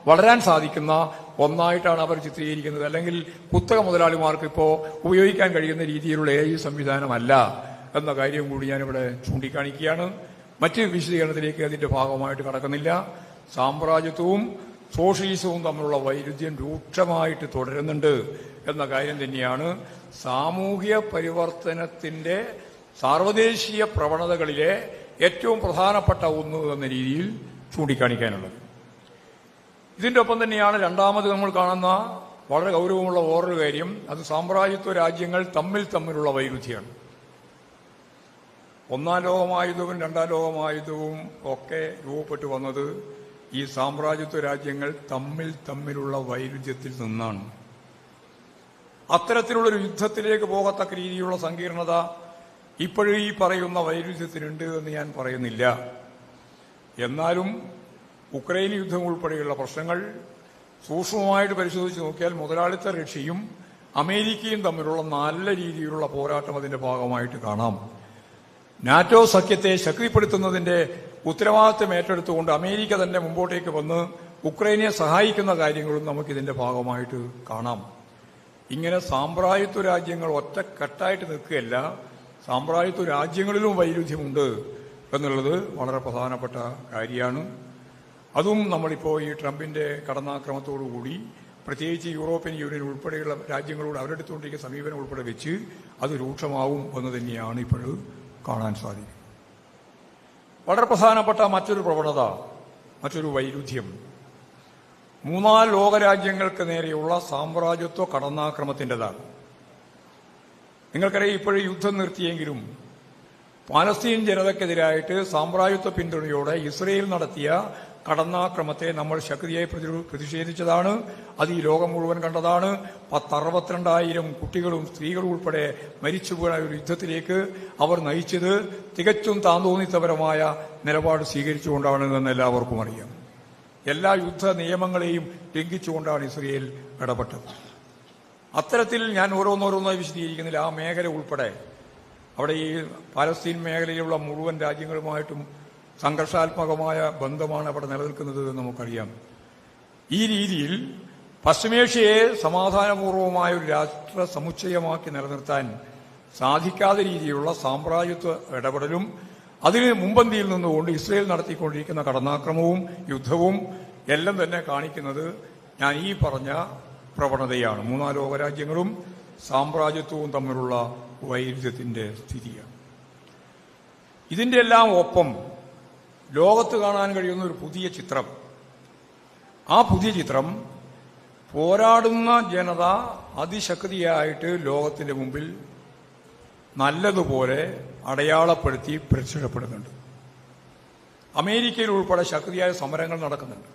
വളരാൻ സാധിക്കുന്ന ഒന്നായിട്ടാണ് അവർ ചിത്രീകരിക്കുന്നത്. അല്ലെങ്കിൽ കുത്തക മുതലാളിമാർക്ക് ഇപ്പോൾ ഉപയോഗിക്കാൻ കഴിയുന്ന രീതിയിലുള്ള AI സംവിധാനമല്ല എന്ന കാര്യം കൂടി ഞാനിവിടെ ചൂണ്ടിക്കാണിക്കുകയാണ്. മറ്റ് വിശദീകരണത്തിലേക്ക് അതിന്റെ ഭാഗമായിട്ട് കടക്കുന്നില്ല. സാമ്രാജ്യത്വവും സോഷ്യലിസവും തമ്മിലുള്ള വൈരുദ്ധ്യം രൂക്ഷമായിട്ട് തുടരുന്നുണ്ട് എന്ന കാര്യം തന്നെയാണ് സാമൂഹ്യ പരിവർത്തനത്തിന്റെ സാർവദേശീയ പ്രവണതകളിലെ ഏറ്റവും പ്രധാനപ്പെട്ട ഒന്ന് എന്ന രീതിയിൽ ചൂണ്ടിക്കാണിക്കാനുള്ളത്. ഇതിന്റെ ഒപ്പം തന്നെയാണ് രണ്ടാമത് നമ്മൾ കാണുന്ന വളരെ ഗൗരവമുള്ള വേറൊരു കാര്യം, അത് സാമ്രാജ്യത്വ രാജ്യങ്ങൾ തമ്മിലുള്ള വൈരുദ്ധ്യമാണ്. ഒന്നാം ലോകമായുധവും രണ്ടാം ലോകമായുധവും ഒക്കെ രൂപപ്പെട്ടു വന്നത് ഈ സാമ്രാജ്യത്വ രാജ്യങ്ങൾ തമ്മിലുള്ള വൈരുദ്ധ്യത്തിൽ നിന്നാണ്. അത്തരത്തിലുള്ളൊരു യുദ്ധത്തിലേക്ക് പോകത്തക്ക രീതിയിലുള്ള സങ്കീർണത ഇപ്പോഴും ഈ പറയുന്ന വൈരുദ്ധ്യത്തിനുണ്ട് എന്ന് ഞാൻ പറയുന്നില്ല. എന്നാലും ഉക്രൈൻ യുദ്ധം ഉൾപ്പെടെയുള്ള പ്രശ്നങ്ങൾ സൂക്ഷ്മമായിട്ട് പരിശോധിച്ച് നോക്കിയാൽ മുതലാളിത്ത റഷ്യയും അമേരിക്കയും തമ്മിലുള്ള നല്ല രീതിയിലുള്ള പോരാട്ടം അതിന്റെ ഭാഗമായിട്ട് കാണാം. നാറ്റോ സഖ്യത്തെ ശക്തിപ്പെടുത്തുന്നതിന്റെ ഉത്തരവാദിത്വം ഏറ്റെടുത്തുകൊണ്ട് അമേരിക്ക തന്നെ മുമ്പോട്ടേക്ക് വന്ന് ഉക്രൈനെ സഹായിക്കുന്ന കാര്യങ്ങളും നമുക്കിതിന്റെ ഭാഗമായിട്ട് കാണാം. ഇങ്ങനെ സാമ്രാജ്യത്വ രാജ്യങ്ങൾ ഒറ്റക്കെട്ടായിട്ട് നിൽക്കുകയല്ല, സാമ്രാജ്യത്വ രാജ്യങ്ങളിലും വൈരുദ്ധ്യമുണ്ട് എന്നുള്ളത് വളരെ പ്രധാനപ്പെട്ട കാര്യമാണ്. അതും നമ്മളിപ്പോൾ ഈ ട്രംപിന്റെ കടന്നാക്രമത്തോടുകൂടി, പ്രത്യേകിച്ച് യൂറോപ്യൻ യൂണിയൻ ഉൾപ്പെടെയുള്ള രാജ്യങ്ങളോട് അവരെടുത്തുകൊണ്ടിരിക്കുന്ന സമീപനം ഉൾപ്പെടെ വെച്ച് അത് രൂക്ഷമാവും എന്ന് തന്നെയാണ് ഇപ്പോഴും കാണാൻ സാധിക്കും. വളരെ പ്രധാനപ്പെട്ട മറ്റൊരു പ്രവണത, മറ്റൊരു വൈരുദ്ധ്യം, മൂന്നാം ലോകരാജ്യങ്ങൾക്ക് നേരെയുള്ള സാമ്രാജ്യത്വ കടന്നാക്രമത്തിൻ്റെതാണ്. നിങ്ങൾക്കറിയാം, ഇപ്പോഴും യുദ്ധം നിർത്തിയെങ്കിലും പാലസ്തീൻ ജനതയ്ക്കെതിരായിട്ട് സാമ്രാജ്യത്വ പിന്തുണയോടെ ഇസ്രയേൽ നടത്തിയ കടന്നാക്രമത്തെ നമ്മൾ ശക്തിയായി പ്രതിഷേധിച്ചതാണ്. അത് ഈ ലോകം മുഴുവൻ കണ്ടതാണ്. 62,000 കുട്ടികളും സ്ത്രീകളും ഉൾപ്പെടെ മരിച്ചുപോയ ഒരു യുദ്ധത്തിലേക്ക് അവർ നയിച്ചത് തികച്ചും താന്തോന്നിത്തപരമായ നിലപാട് സ്വീകരിച്ചുകൊണ്ടാണ് എന്ന് എല്ലാവർക്കും അറിയാം. എല്ലാ യുദ്ധ നിയമങ്ങളെയും ലംഘിച്ചുകൊണ്ടാണ് ഇസ്രയേൽ ഇടപെട്ടത്. അത്തരത്തിൽ ഞാൻ ഓരോന്നോരോന്നായി വിശദീകരിക്കുന്നില്ല. ആ മേഖല ഉൾപ്പെടെ അവിടെ ഈ പാലസ്തീൻ മേഖലയിലുള്ള മുഴുവൻ രാജ്യങ്ങളുമായിട്ടും സംഘർഷാത്മകമായ ബന്ധമാണ് അവിടെ നിലനിൽക്കുന്നത് എന്ന് നമുക്കറിയാം. ഈ രീതിയിൽ പശ്ചിമേഷ്യയെ സമാധാനപൂർവമായ ഒരു രാഷ്ട്ര സമുച്ചയമാക്കി നിലനിർത്താൻ സാധിക്കാത്ത രീതിയിലുള്ള സാമ്രാജ്യത്വ ഇടപെടലും അതിന് മുമ്പന്തിയിൽ നിന്നുകൊണ്ട് ഇസ്രയേൽ നടത്തിക്കൊണ്ടിരിക്കുന്ന കടന്നാക്രമവും യുദ്ധവും എല്ലാം തന്നെ കാണിക്കുന്നത് ഞാൻ ഈ പറഞ്ഞ പ്രവണതയാണ്. മൂന്നാം ലോകരാജ്യങ്ങളും സാമ്രാജ്യത്വവും തമ്മിലുള്ള വൈരുദ്ധ്യത്തിന്റെ സ്ഥിതിയാണ്. ഇതിന്റെ എല്ലാം ഒപ്പം ലോകത്ത് കാണാൻ കഴിയുന്ന ഒരു പുതിയ ചിത്രം, ആ പുതിയ ചിത്രം പോരാടുന്ന ജനത അതിശക്തിയായിട്ട് ലോകത്തിന്റെ മുമ്പിൽ നല്ലതുപോലെ അടയാളപ്പെടുത്തി പ്രത്യക്ഷപ്പെടുന്നുണ്ട്. അമേരിക്കയിൽ ഉൾപ്പെടെ ശക്തിയായ സമരങ്ങൾ നടക്കുന്നുണ്ട്,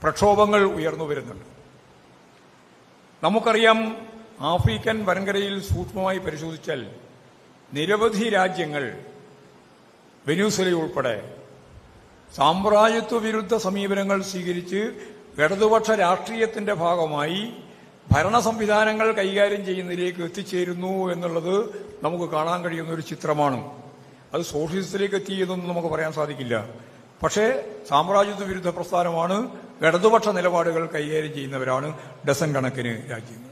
പ്രക്ഷോഭങ്ങൾ ഉയർന്നു വരുന്നുണ്ട്. നമുക്കറിയാം, ആഫ്രിക്കൻ വൻകരയിൽ സൂക്ഷ്മമായി പരിശോധിച്ചാൽ നിരവധി രാജ്യങ്ങൾ, വെനസ്വേല ഉൾപ്പെടെ സാമ്രാജ്യത്വ വിരുദ്ധ സമീപനങ്ങൾ സ്വീകരിച്ച് ഇടതുപക്ഷ രാഷ്ട്രീയത്തിന്റെ ഭാഗമായി ഭരണ സംവിധാനങ്ങൾ കൈകാര്യം ചെയ്യുന്നതിലേക്ക് എത്തിച്ചേരുന്നു എന്നുള്ളത് നമുക്ക് കാണാൻ കഴിയുന്ന ഒരു ചിത്രമാണ്. അത് സോഷ്യലിസത്തിലേക്ക് എത്തിയെന്നൊന്നും നമുക്ക് പറയാൻ സാധിക്കില്ല. പക്ഷേ സാമ്രാജ്യത്വ വിരുദ്ധ പ്രസ്ഥാനമാണ്, ഇടതുപക്ഷ നിലപാടുകൾ കൈകാര്യം ചെയ്യുന്നവരാണ് ഡസൻ കണക്കിന് രാജ്യങ്ങൾ.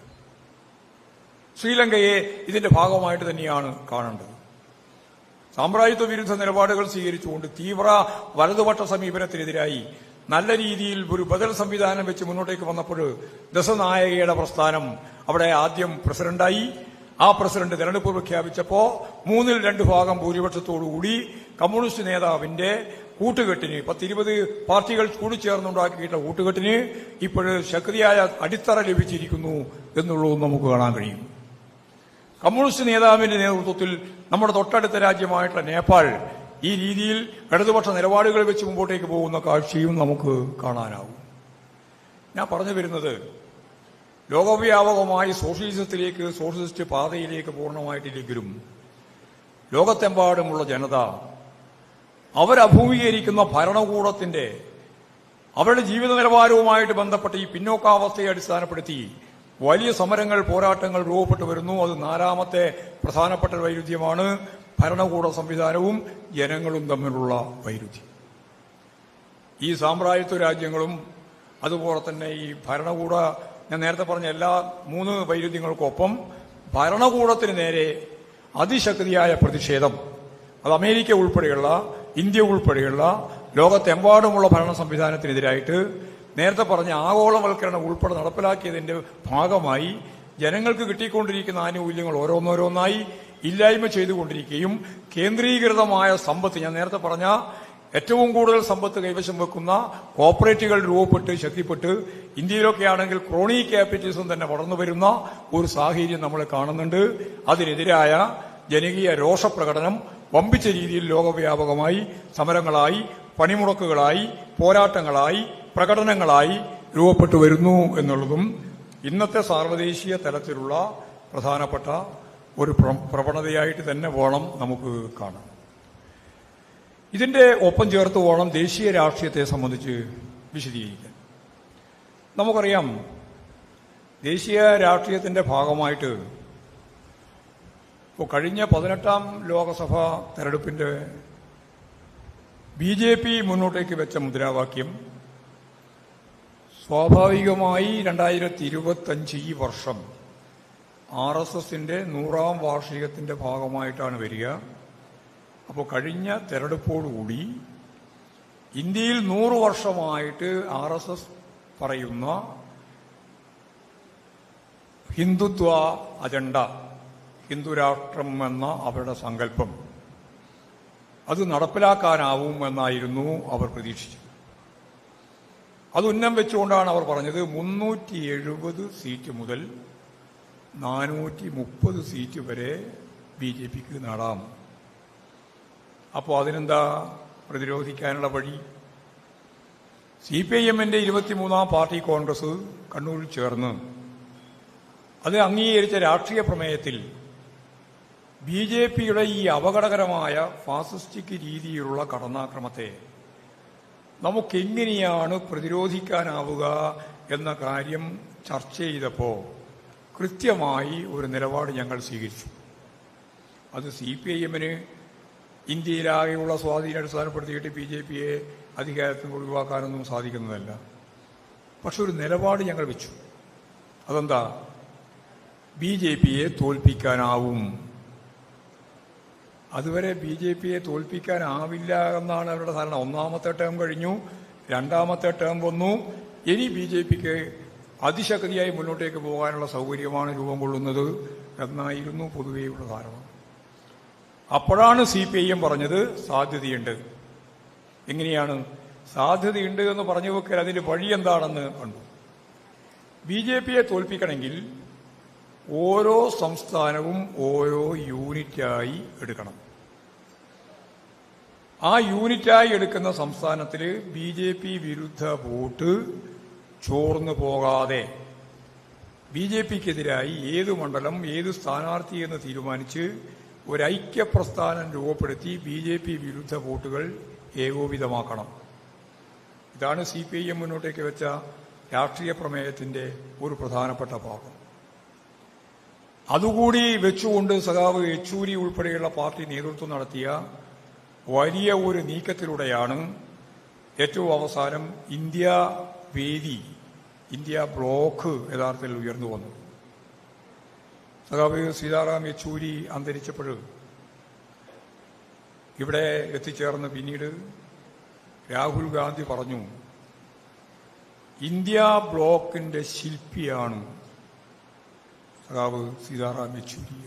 ശ്രീലങ്കയെ ഇതിന്റെ ഭാഗമായിട്ട് തന്നെയാണ് കാണേണ്ടത്. സാമ്രാജ്യത്വ വിരുദ്ധ നിലപാടുകൾ സ്വീകരിച്ചുകൊണ്ട് തീവ്ര വലതുപക്ഷ സമീപനത്തിനെതിരായി നല്ല രീതിയിൽ ഒരു ബദൽ സംവിധാനം വെച്ച് മുന്നോട്ടേക്ക് വന്നപ്പോൾ ദസനായകയുടെ പ്രസ്ഥാനം അവിടെ ആദ്യം പ്രസിഡന്റായി. ആ പ്രസിഡന്റ് തെരഞ്ഞെടുപ്പ് പ്രഖ്യാപിച്ചപ്പോ 2/3 ഭൂരിപക്ഷത്തോടുകൂടി കമ്മ്യൂണിസ്റ്റ് നേതാവിന്റെ കൂട്ടുകെട്ടിന് 10-20 പാർട്ടികൾ കൂടിച്ചേർന്നുണ്ടാക്കിയിട്ടുള്ള കൂട്ടുകെട്ടിന് ഇപ്പോഴ് ശക്തിയായ അടിത്തറ ലഭിച്ചിരിക്കുന്നു എന്നുള്ളതും നമുക്ക് കാണാൻ കഴിയും. കമ്മ്യൂണിസ്റ്റ് നേതാവിന്റെ നേതൃത്വത്തിൽ നമ്മുടെ തൊട്ടടുത്ത രാജ്യമായിട്ടുള്ള നേപ്പാൾ ഈ രീതിയിൽ ഇടതുപക്ഷ നിലപാടുകൾ വെച്ച് മുമ്പോട്ടേക്ക് പോകുന്ന കാഴ്ചയും നമുക്ക് കാണാനാവും. ഞാൻ പറഞ്ഞു വരുന്നത്, ലോകവ്യാപകമായി സോഷ്യലിസത്തിലേക്ക്, സോഷ്യലിസ്റ്റ് പാതയിലേക്ക് പൂർണ്ണമായിട്ടില്ലെങ്കിലും ലോകത്തെമ്പാടുമുള്ള ജനത അവരഭിമുഖീകരിക്കുന്ന ഭരണകൂടത്തിന്റെ അവരുടെ ജീവിത നിലവാരവുമായിട്ട് ബന്ധപ്പെട്ട് ഈ പിന്നോക്കാവസ്ഥയെ അടിസ്ഥാനപ്പെടുത്തി വലിയ സമരങ്ങൾ, പോരാട്ടങ്ങൾ രൂപപ്പെട്ടു വരുന്നു. അത് 4ാമത്തെ പ്രധാനപ്പെട്ട വൈരുദ്ധ്യമാണ് ഭരണകൂട സംവിധാനവും ജനങ്ങളും തമ്മിലുള്ള വൈരുദ്ധ്യം. ഈ സാമ്രാജ്യത്വ രാജ്യങ്ങളും അതുപോലെ തന്നെ ഈ ഭരണകൂട, ഞാൻ നേരത്തെ പറഞ്ഞ എല്ലാ 3 വൈരുദ്ധ്യങ്ങൾക്കൊപ്പം ഭരണകൂടത്തിന് നേരെ അതിശക്തിയായ പ്രതിഷേധം, അത് അമേരിക്ക ഉൾപ്പെടെയുള്ള, ഇന്ത്യ ഉൾപ്പെടെയുള്ള ലോകത്തെമ്പാടുമുള്ള ഭരണ സംവിധാനത്തിനെതിരായിട്ട് നേരത്തെ പറഞ്ഞ ആഗോളവൽക്കരണം ഉൾപ്പെടെ നടപ്പിലാക്കിയതിന്റെ ഭാഗമായി ജനങ്ങൾക്ക് കിട്ടിക്കൊണ്ടിരിക്കുന്ന ആനുകൂല്യങ്ങൾ ഓരോന്നോരോന്നായി ഇല്ലായ്മ ചെയ്തുകൊണ്ടിരിക്കുകയും കേന്ദ്രീകൃതമായ സമ്പത്ത്, ഞാൻ നേരത്തെ പറഞ്ഞ ഏറ്റവും കൂടുതൽ സമ്പത്ത് കൈവശം വെക്കുന്ന കോർപ്പറേറ്റുകൾ രൂപപ്പെട്ട് ശക്തിപ്പെട്ട് ഇന്ത്യയിലൊക്കെ ആണെങ്കിൽ ക്രോണി ക്യാപിറ്റലിസം തന്നെ വളർന്നു വരുന്ന ഒരു സാഹചര്യം നമ്മൾ കാണുന്നുണ്ട്. അതിനെതിരായ ജനകീയ രോഷപ്രകടനം വമ്പിച്ച രീതിയിൽ ലോകവ്യാപകമായി സമരങ്ങളായി, പണിമുടക്കുകളായി, പോരാട്ടങ്ങളായി, പ്രകടനങ്ങളായി രൂപപ്പെട്ടു വരുന്നു എന്നുള്ളതും ഇന്നത്തെ സാർവദേശീയ തലത്തിലുള്ള പ്രധാനപ്പെട്ട ഒരു പ്രവണതയായിട്ട് തന്നെ വേണം നമുക്ക് കാണാം. ഇതിന്റെ ഒപ്പം ചേർത്ത് വേണം ദേശീയ രാഷ്ട്രീയത്തെ സംബന്ധിച്ച് വിശദീകരിക്കാൻ. നമുക്കറിയാം, ദേശീയ രാഷ്ട്രീയത്തിന്റെ ഭാഗമായിട്ട് ഇപ്പോൾ കഴിഞ്ഞ 18ാം ലോകസഭാ തെരഞ്ഞെടുപ്പിന്റെ BJP മുന്നോട്ടേക്ക് വെച്ച മുദ്രാവാക്യം സ്വാഭാവികമായി 2025 ഈ വർഷം RSSന്റെ 100ാം വാർഷികത്തിന്റെ ഭാഗമായിട്ടാണ് വരിക. അപ്പോൾ കഴിഞ്ഞ തെരഞ്ഞെടുപ്പോടുകൂടി ഇന്ത്യയിൽ 100 വർഷമായിട്ട് RSS പറയുന്ന ഹിന്ദുത്വ അജണ്ട, ഹിന്ദുരാഷ്ട്രം എന്ന അവരുടെ സങ്കല്പം, അത് നടപ്പിലാക്കാനാവും എന്നായിരുന്നു അവർ പ്രതീക്ഷിച്ചത്. അത് ഉന്നം വെച്ചുകൊണ്ടാണ് അവർ പറഞ്ഞത് 370 സീറ്റ് മുതൽ 430 സീറ്റ് വരെ BJP നേടാം. അപ്പോൾ അതിനെന്താ പ്രതിരോധിക്കാനുള്ള വഴി? CPIM-ന്റെ 23-ാം പാർട്ടി കോൺഗ്രസ് കണ്ണൂരിൽ ചേർന്ന് അത് അംഗീകരിച്ച രാഷ്ട്രീയ പ്രമേയത്തിൽ BJP-യുടെ ഈ അപകടകരമായ ഫാസിസ്റ്റിക് രീതിയിലുള്ള കടന്നാക്രമത്തെ നമുക്കെങ്ങനെയാണ് പ്രതിരോധിക്കാനാവുക എന്ന കാര്യം ചർച്ച ചെയ്തപ്പോൾ കൃത്യമായി ഒരു നിലപാട് ഞങ്ങൾ സ്വീകരിച്ചു. അത് CPIM-ന് ഇന്ത്യയിലാകെയുള്ള സ്വാധീനം അടിസ്ഥാനപ്പെടുത്തിയിട്ട് BJP-യെ അധികാരത്തിൽ ഒഴിവാക്കാനൊന്നും സാധിക്കുന്നതല്ല. പക്ഷെ ഒരു നിലപാട് ഞങ്ങൾ വെച്ചു. അതെന്താ? BJP-യെ തോൽപ്പിക്കാനാവും. അതുവരെ BJP-യെ തോൽപ്പിക്കാനാവില്ല എന്നാണ് അവരുടെ ധാരണ. ഒന്നാമത്തെ ടേം കഴിഞ്ഞു, രണ്ടാമത്തെ ടേം വന്നു. ഇനി BJP-ക്ക് അതിശക്തിയായി മുന്നോട്ടേക്ക് പോകാനുള്ള സൗകര്യമാണ് രൂപം കൊള്ളുന്നത് എന്നായിരുന്നു പൊതുവെയുള്ള ധാരണ. അപ്പോഴാണ് CPIM പറഞ്ഞത് സാധ്യതയുണ്ട്. എങ്ങനെയാണ് സാധ്യതയുണ്ട് എന്ന് പറഞ്ഞു വെക്കൽ? അതിന്റെ വഴി എന്താണെന്ന് കണ്ടു. BJP-യെ തോൽപ്പിക്കണമെങ്കിൽ ഓരോ സംസ്ഥാനവും ഓരോ യൂണിറ്റായി എടുക്കണം. ആ യൂണിറ്റായി എടുക്കുന്ന സംസ്ഥാനത്തിൽ BJP വിരുദ്ധ വോട്ട് ചോർന്നു പോകാതെ BJP-ക്കെതിരായി ഏത് മണ്ഡലം ഏത് സ്ഥാനാർത്ഥി എന്ന് തീരുമാനിച്ച് ഒരൈക്യപ്രസ്ഥാനം രൂപപ്പെടുത്തി BJP വിരുദ്ധ വോട്ടുകൾ ഏകോപിതമാക്കണം. ഇതാണ് CPIM മുന്നോട്ടേക്ക് വെച്ച രാഷ്ട്രീയ പ്രമേയത്തിന്റെ ഒരു പ്രധാനപ്പെട്ട ഭാഗം. അതുകൂടി വെച്ചുകൊണ്ട് സഖാവ് യെച്ചൂരി ഉൾപ്പെടെയുള്ള പാർട്ടി നേതൃത്വം നടത്തിയ വലിയ ഒരു നീക്കത്തിലൂടെയാണ് ഏറ്റവും അവസാനം ഇന്ത്യ വേദി, ഇന്ത്യ ബ്ലോക്ക് യഥാർത്ഥത്തിൽ ഉയർന്നു വന്നത്. സഖാവ് സീതാറാം യെച്ചൂരി അന്തരിച്ചപ്പോൾ ഇവിടെ എത്തിച്ചേർന്ന് പിന്നീട് രാഹുൽ ഗാന്ധി പറഞ്ഞു, ഇന്ത്യ ബ്ലോക്കിന്റെ ശില്പിയാണ് സഖാവ് സീതാറാം യെച്ചൂരി.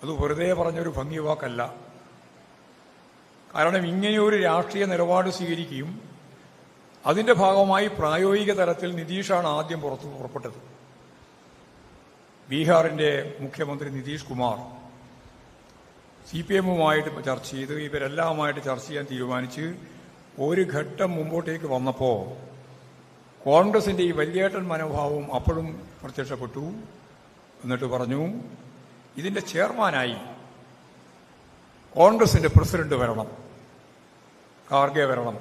അത് വെറുതെ പറഞ്ഞൊരു ഭംഗി വാക്കല്ല. കാരണം ഇങ്ങനെയൊരു രാഷ്ട്രീയ നിലപാട് സ്വീകരിക്കുകയും അതിന്റെ ഭാഗമായി പ്രായോഗിക തലത്തിൽ നിതീഷാണ് ആദ്യം പുറപ്പെട്ടത്. ബീഹാറിന്റെ മുഖ്യമന്ത്രി നിതീഷ് കുമാർ CPIM-വുമായിട്ട് ചർച്ച ചെയ്ത് ഇവരെല്ലാമായിട്ട് ചർച്ച ചെയ്യാൻ തീരുമാനിച്ച് ഒരു ഘട്ടം മുമ്പോട്ടേക്ക് വന്നപ്പോൾ കോൺഗ്രസിന്റെ ഈ വലിയേട്ടൻ മനോഭാവം അപ്പോഴും പ്രത്യക്ഷപ്പെട്ടു. എന്നിട്ട് പറഞ്ഞു, ഇതിന്റെ ചെയർമാനായി കോൺഗ്രസിന്റെ പ്രസിഡന്റ് വരണം, ഖാർഗെ വരണം.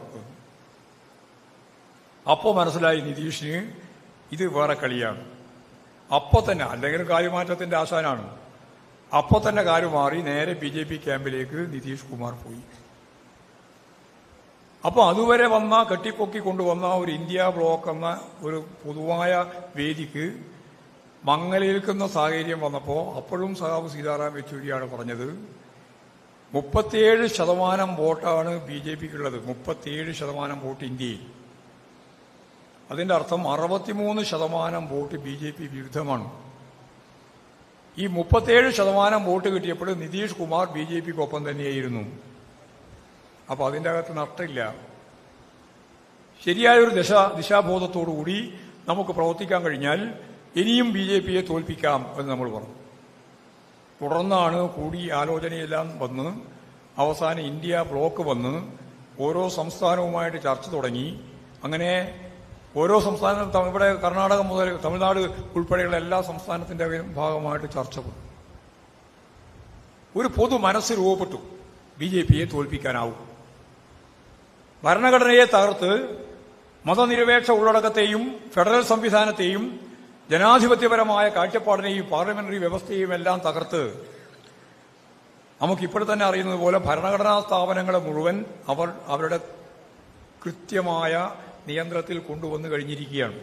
അപ്പോൾ മനസ്സിലായി നിതീഷിന് ഇത് വേറെ കളിയാണ്. അപ്പോൾ തന്നെ, അല്ലെങ്കിൽ കാര്യമാറ്റത്തിന്റെ ആശാനാണ്, അപ്പോൾ തന്നെ കാര്യം മാറി നേരെ BJP ക്യാമ്പിലേക്ക് നിതീഷ് കുമാർ പോയി. അപ്പോൾ അതുവരെ വന്ന കെട്ടിപ്പൊക്കി കൊണ്ടുവന്ന ഒരു ഇന്ത്യ ബ്ലോക്ക് എന്ന ഒരു പൊതുവായ വേദിക്ക് മങ്ങലേൽക്കുന്ന സാഹചര്യം വന്നപ്പോൾ അപ്പോഴും സഖാവ് സീതാറാം യെച്ചൂരിയാണ് പറഞ്ഞത്, 37% വോട്ടാണ് BJP-ക്കുള്ളത്. 37% വോട്ട് ഇന്ത്യയിൽ. അതിന്റെ അർത്ഥം 63% വോട്ട് BJP വിരുദ്ധമാണ്. ഈ 37% വോട്ട് കിട്ടിയപ്പോൾ നിതീഷ് കുമാർ BJP-ക്കൊപ്പം തന്നെയായിരുന്നു. അപ്പൊ അതിന്റെ അകത്ത് നഷ്ടമില്ല. ശരിയായൊരു ദിശാബോധത്തോടുകൂടി നമുക്ക് പ്രവർത്തിക്കാൻ കഴിഞ്ഞാൽ ഇനിയും BJP-യെ തോൽപ്പിക്കാം എന്ന് നമ്മൾ പറഞ്ഞു. തുടർന്നാണ് കൂടി ആലോചനയെല്ലാം വന്ന് അവസാനം ഇന്ത്യ ബ്ലോക്ക് വന്ന് ഓരോ സംസ്ഥാനവുമായിട്ട് ചർച്ച തുടങ്ങി. അങ്ങനെ ഓരോ സംസ്ഥാനത്തും ഇവിടെ കർണാടക മുതൽ തമിഴ്നാട് ഉൾപ്പെടെയുള്ള എല്ലാ സംസ്ഥാനത്തിന്റെ ഭാഗമായിട്ട് ചർച്ച വന്നു. ഒരു പൊതു മനസ്സ് രൂപപ്പെട്ടു, BJP-യെ തോൽപ്പിക്കാനാവും. ഭരണഘടനയെ തകർത്ത് മതനിരപേക്ഷ ഉള്ളടക്കത്തെയും ഫെഡറൽ സംവിധാനത്തെയും ജനാധിപത്യപരമായ കാഴ്ചപ്പാടിനെയും പാർലമെന്ററി വ്യവസ്ഥയെയും എല്ലാം തകർത്ത് നമുക്കിപ്പോൾ തന്നെ അറിയുന്നത് പോലെ ഭരണഘടനാ സ്ഥാപനങ്ങളെ മുഴുവൻ അവരുടെ കൃത്യമായ നിയന്ത്രണത്തിൽ കൊണ്ടുവന്നു കഴിഞ്ഞിരിക്കുകയാണ്.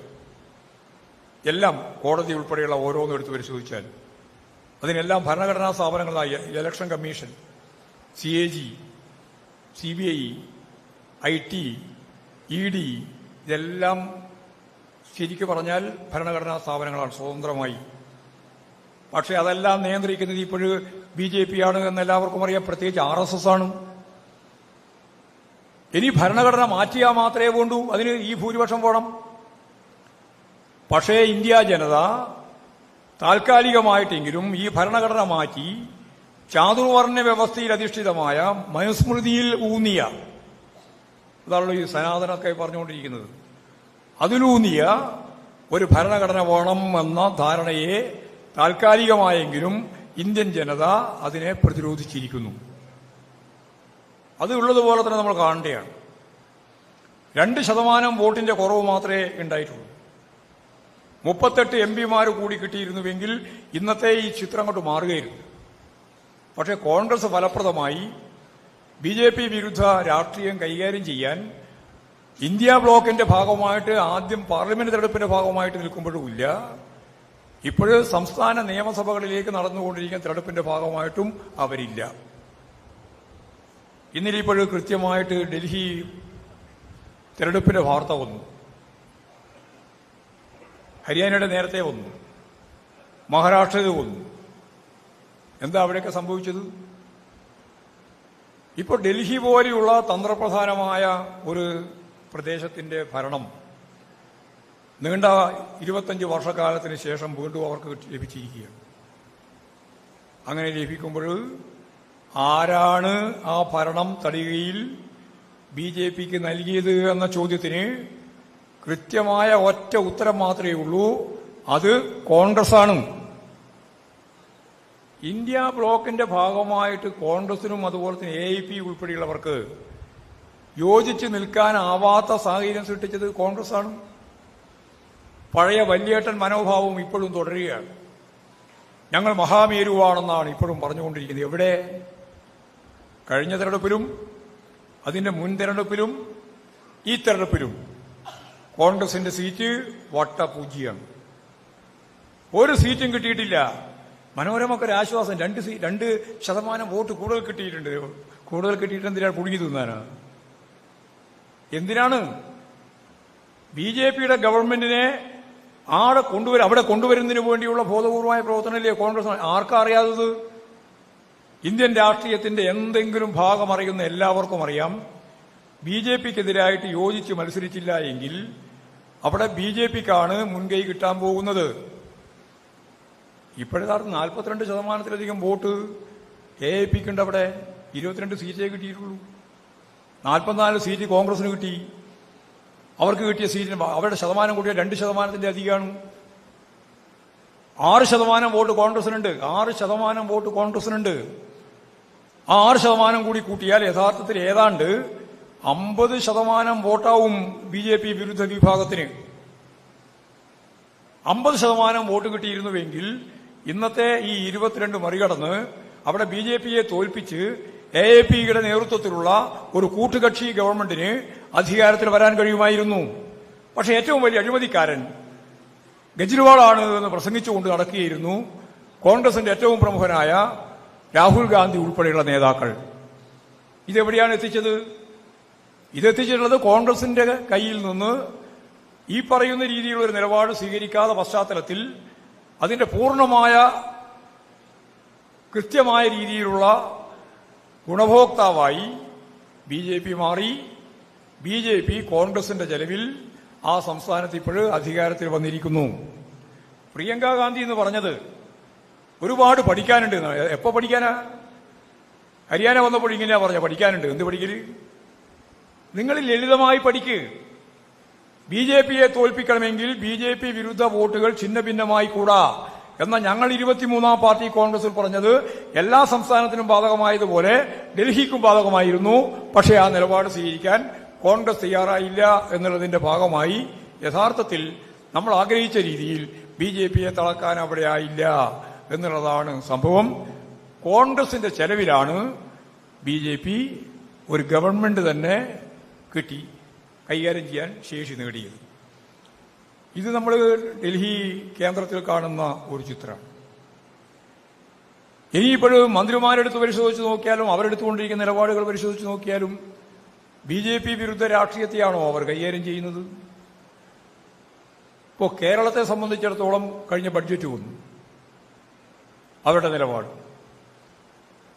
എല്ലാം കോടതി ഉൾപ്പെടെയുള്ള ഓരോന്നും എടുത്ത് പരിശോധിച്ചാൽ അതിനെല്ലാം ഭരണഘടനാ സ്ഥാപനങ്ങളായ election commission, CAG, CBI, IT, ED ഇതെല്ലാം ശരിക്കു പറഞ്ഞാൽ ഭരണഘടനാ സ്ഥാപനങ്ങളാണ് സ്വതന്ത്രമായി. പക്ഷെ അതെല്ലാം നിയന്ത്രിക്കുന്നത് ഇപ്പോഴും BJP-യാണ് എന്നെല്ലാവർക്കും അറിയാം, പ്രത്യേകിച്ച് RSS ആണ്. ഇനി ഭരണഘടന മാറ്റിയാൽ മാത്രമേ വേണ്ടൂ, അതിന് ഈ ഭൂരിപക്ഷം വേണം. പക്ഷേ ഇന്ത്യ ജനത താൽക്കാലികമായിട്ടെങ്കിലും ഈ ഭരണഘടന മാറ്റി ചാതുർവർണ്ണ വ്യവസ്ഥയിൽ അധിഷ്ഠിതമായ മനുസ്മൃതിയിൽ ഊന്നിയ, അതാണല്ലോ ഈ സനാതനൊക്കെ പറഞ്ഞുകൊണ്ടിരിക്കുന്നത്, അതിലൂന്നിയ ഒരു ഭരണഘടന വേണം എന്ന ധാരണയെ താൽക്കാലികമായെങ്കിലും ഇന്ത്യൻ ജനത അതിനെ പ്രതിരോധിച്ചിരിക്കുന്നു. അത് ഉള്ളതുപോലെ തന്നെ നമ്മൾ കാണേണ്ടതാണ്. 2% വോട്ടിന്റെ കുറവ് മാത്രമേ ഉണ്ടായിട്ടുള്ളൂ. 38 MP കൂടി കിട്ടിയിരുന്നുവെങ്കിൽ ഇന്നത്തെ ഈ ചിത്രം കൊണ്ട് മാറുകയായിരുന്നു. പക്ഷേ കോൺഗ്രസ് ഫലപ്രദമായി BJP വിരുദ്ധ രാഷ്ട്രീയം കൈകാര്യം ചെയ്യാൻ ഇന്ത്യ ബ്ലോക്കിന്റെ ഭാഗമായിട്ട് ആദ്യം പാർലമെന്റ് തെരഞ്ഞെടുപ്പിന്റെ ഭാഗമായിട്ട് നിൽക്കുമ്പോഴും ഇല്ല, ഇപ്പോഴും സംസ്ഥാന നിയമസഭകളിലേക്ക് നടന്നുകൊണ്ടിരിക്കുന്ന തെരഞ്ഞെടുപ്പിന്റെ ഭാഗമായിട്ടും അവരില്ല. ഇന്നലെ ഇപ്പോഴും കൃത്യമായിട്ട് ഡൽഹി തെരഞ്ഞെടുപ്പിന്റെ വാർത്ത വന്നു, ഹരിയാനയുടെ നേരത്തെ വന്നു, മഹാരാഷ്ട്രയിൽ വന്നു. എന്താ അവിടെയൊക്കെ സംഭവിച്ചത്? ഇപ്പോൾ ഡൽഹി പോലെയുള്ള തന്ത്രപ്രധാനമായ ഒരു പ്രദേശത്തിന്റെ ഭരണം നീണ്ട 25 വർഷക്കാലത്തിന് ശേഷം വീണ്ടും അവർക്ക് ലഭിച്ചിരിക്കുകയാണ്. അങ്ങനെ ലഭിക്കുമ്പോൾ ആരാണ് ആ ഭരണം തടികയിൽ BJPക്ക് നൽകിയത് എന്ന ചോദ്യത്തിന് കൃത്യമായ ഒറ്റ ഉത്തരം മാത്രമേ ഉള്ളൂ, അത് കോൺഗ്രസാണ്. ഇന്ത്യ ബ്ലോക്കിന്റെ ഭാഗമായിട്ട് കോൺഗ്രസിനും അതുപോലെ തന്നെ AIP ഉൾപ്പെടെയുള്ളവർക്ക് യോജിച്ച് നിൽക്കാനാവാത്ത സാഹചര്യം സൃഷ്ടിച്ചത് കോൺഗ്രസാണ്. പഴയ വല്യേട്ടൻ മനോഭാവം ഇപ്പോഴും തുടരുകയാണ്. ഞങ്ങൾ മഹാമേരുവാണെന്നാണ് ഇപ്പോഴും പറഞ്ഞുകൊണ്ടിരിക്കുന്നത്. എവിടെ? കഴിഞ്ഞ തെരഞ്ഞെടുപ്പിലും അതിന്റെ മുൻ തെരഞ്ഞെടുപ്പിലും ഈ തെരഞ്ഞെടുപ്പിലും കോൺഗ്രസിന്റെ സീറ്റ് വട്ടപൂജ്യമാണ്. ഒരു സീറ്റും കിട്ടിയിട്ടില്ല. മനോരമക്കൊരു ആശ്വാസം, 2% വോട്ട് കൂടുതൽ കിട്ടിയിട്ടുണ്ട്. കൂടുതൽ കിട്ടിയിട്ട് എന്തിനാണ് പുഴുകി തിന്നാനാണ്? എന്തിനാണ്? BJPയുടെ ഗവൺമെന്റിനെ അവിടെ കൊണ്ടുവരുന്നതിന് വേണ്ടിയുള്ള ബോധപൂർവമായ പ്രവർത്തനമല്ലേ കോൺഗ്രസ്? ആർക്കാ അറിയാത്തത്? ഇന്ത്യൻ രാഷ്ട്രീയത്തിന്റെ എന്തെങ്കിലും ഭാഗം അറിയുന്ന എല്ലാവർക്കും അറിയാം, BJPക്കെതിരായിട്ട് യോജിച്ച് മത്സരിച്ചില്ല എങ്കിൽ അവിടെ BJPക്കാണ് മുൻകൈ കിട്ടാൻ പോകുന്നത്. ഇപ്പോഴത്തെ 42%-ലധികം വോട്ട് AIPക്കുണ്ട്. അവിടെ 22 സീറ്റേ കിട്ടിയിട്ടുള്ളൂ. 44 സീറ്റ് കോൺഗ്രസിന് കിട്ടി. അവർക്ക് കിട്ടിയ സീറ്റിന് അവരുടെ ശതമാനം കൂടിയ 2% അധികമാണ്. 6% വോട്ട് കോൺഗ്രസിനുണ്ട്. 6% വോട്ട് കോൺഗ്രസിനുണ്ട്. ആ 6% കൂടി കൂട്ടിയാൽ യഥാർത്ഥത്തിൽ ഏതാണ്ട് 50% വോട്ടാവും BJP വിരുദ്ധ വിഭാഗത്തിന്. 50% വോട്ട് കിട്ടിയിരുന്നുവെങ്കിൽ ഇന്നത്തെ ഈ 22 മറികടന്ന് അവിടെ BJPയെ തോൽപ്പിച്ച് AIPയുടെ നേതൃത്വത്തിലുള്ള ഒരു കൂട്ടുകക്ഷി ഗവൺമെന്റിന് അധികാരത്തിൽ വരാൻ കഴിയുമായിരുന്നു. പക്ഷേ ഏറ്റവും വലിയ അഴിമതിക്കാരൻ കെജ്രിവാളാണ് എന്ന് പ്രസംഗിച്ചുകൊണ്ട് നടക്കുകയായിരുന്നു കോൺഗ്രസിന്റെ ഏറ്റവും പ്രമുഖനായ രാഹുൽ ഗാന്ധി ഉൾപ്പെടെയുള്ള നേതാക്കൾ. ഇതെവിടെയാണ് എത്തിച്ചത്? ഇതെത്തിച്ചിട്ടുള്ളത് കോൺഗ്രസിന്റെ കയ്യിൽ നിന്ന് ഈ പറയുന്ന രീതിയിലുള്ള ഒരു നിലപാട് സ്വീകരിക്കാത്ത പശ്ചാത്തലത്തിൽ അതിന്റെ പൂർണ്ണമായ കൃത്യമായ രീതിയിലുള്ള ഗുണഭോക്താവായി BJP മാറി. BJP കോൺഗ്രസിന്റെ ചെലവിൽ ആ സംസ്ഥാനത്ത് ഇപ്പോഴും അധികാരത്തിൽ വന്നിരിക്കുന്നു. പ്രിയങ്ക ഗാന്ധി എന്ന് പറഞ്ഞത് ഒരുപാട് പഠിക്കാനുണ്ട്. എപ്പോ പഠിക്കാനാ? ഹരിയാന വന്നപ്പോൾ ഇങ്ങനെയാ പറഞ്ഞ പഠിക്കാനുണ്ട്. എന്ത് പഠിക്കല്? നിങ്ങൾ ലളിതമായി പഠിക്ക്. BJPയെ തോൽപ്പിക്കണമെങ്കിൽ BJP വിരുദ്ധ വോട്ടുകൾ ഛിന്ന ഭിന്നമായി കൂടാ എന്ന ഞങ്ങൾ 23-ാം പാർട്ടി കോൺഗ്രസിൽ പറഞ്ഞത് എല്ലാ സംസ്ഥാനത്തിനും ബാധകമായതുപോലെ ഡൽഹിക്കും ബാധകമായിരുന്നു. പക്ഷേ ആ നിലപാട് സ്വീകരിക്കാൻ കോൺഗ്രസ് തയ്യാറായില്ല എന്നുള്ളതിന്റെ ഭാഗമായി യഥാർത്ഥത്തിൽ നമ്മൾ ആഗ്രഹിച്ച രീതിയിൽ BJPയെ തളക്കാൻ അവിടെ ആയില്ല എന്നുള്ളതാണ് സംഭവം. കോൺഗ്രസിന്റെ ചെലവിലാണ് BJP ഒരു ഗവൺമെന്റ് തന്നെ കിട്ടി കൈകാര്യം ചെയ്യാൻ ശേഷി നേടിയത്. ഇത് നമ്മൾ ഡൽഹി കേന്ദ്രത്തിൽ കാണുന്ന ഒരു ചിത്രമാണ്. ഇനിയിപ്പോഴും മന്ത്രിമാരെടുത്ത് പരിശോധിച്ച് നോക്കിയാലും അവരെടുത്തുകൊണ്ടിരിക്കുന്ന നിലപാടുകൾ പരിശോധിച്ച് നോക്കിയാലും BJP വിരുദ്ധ രാഷ്ട്രീയത്തെയാണോ അവർ കൈകാര്യം ചെയ്യുന്നത്? ഇപ്പോൾ കേരളത്തെ സംബന്ധിച്ചിടത്തോളം കഴിഞ്ഞ ബഡ്ജറ്റ് വന്നു. അവരുടെ നിലപാട്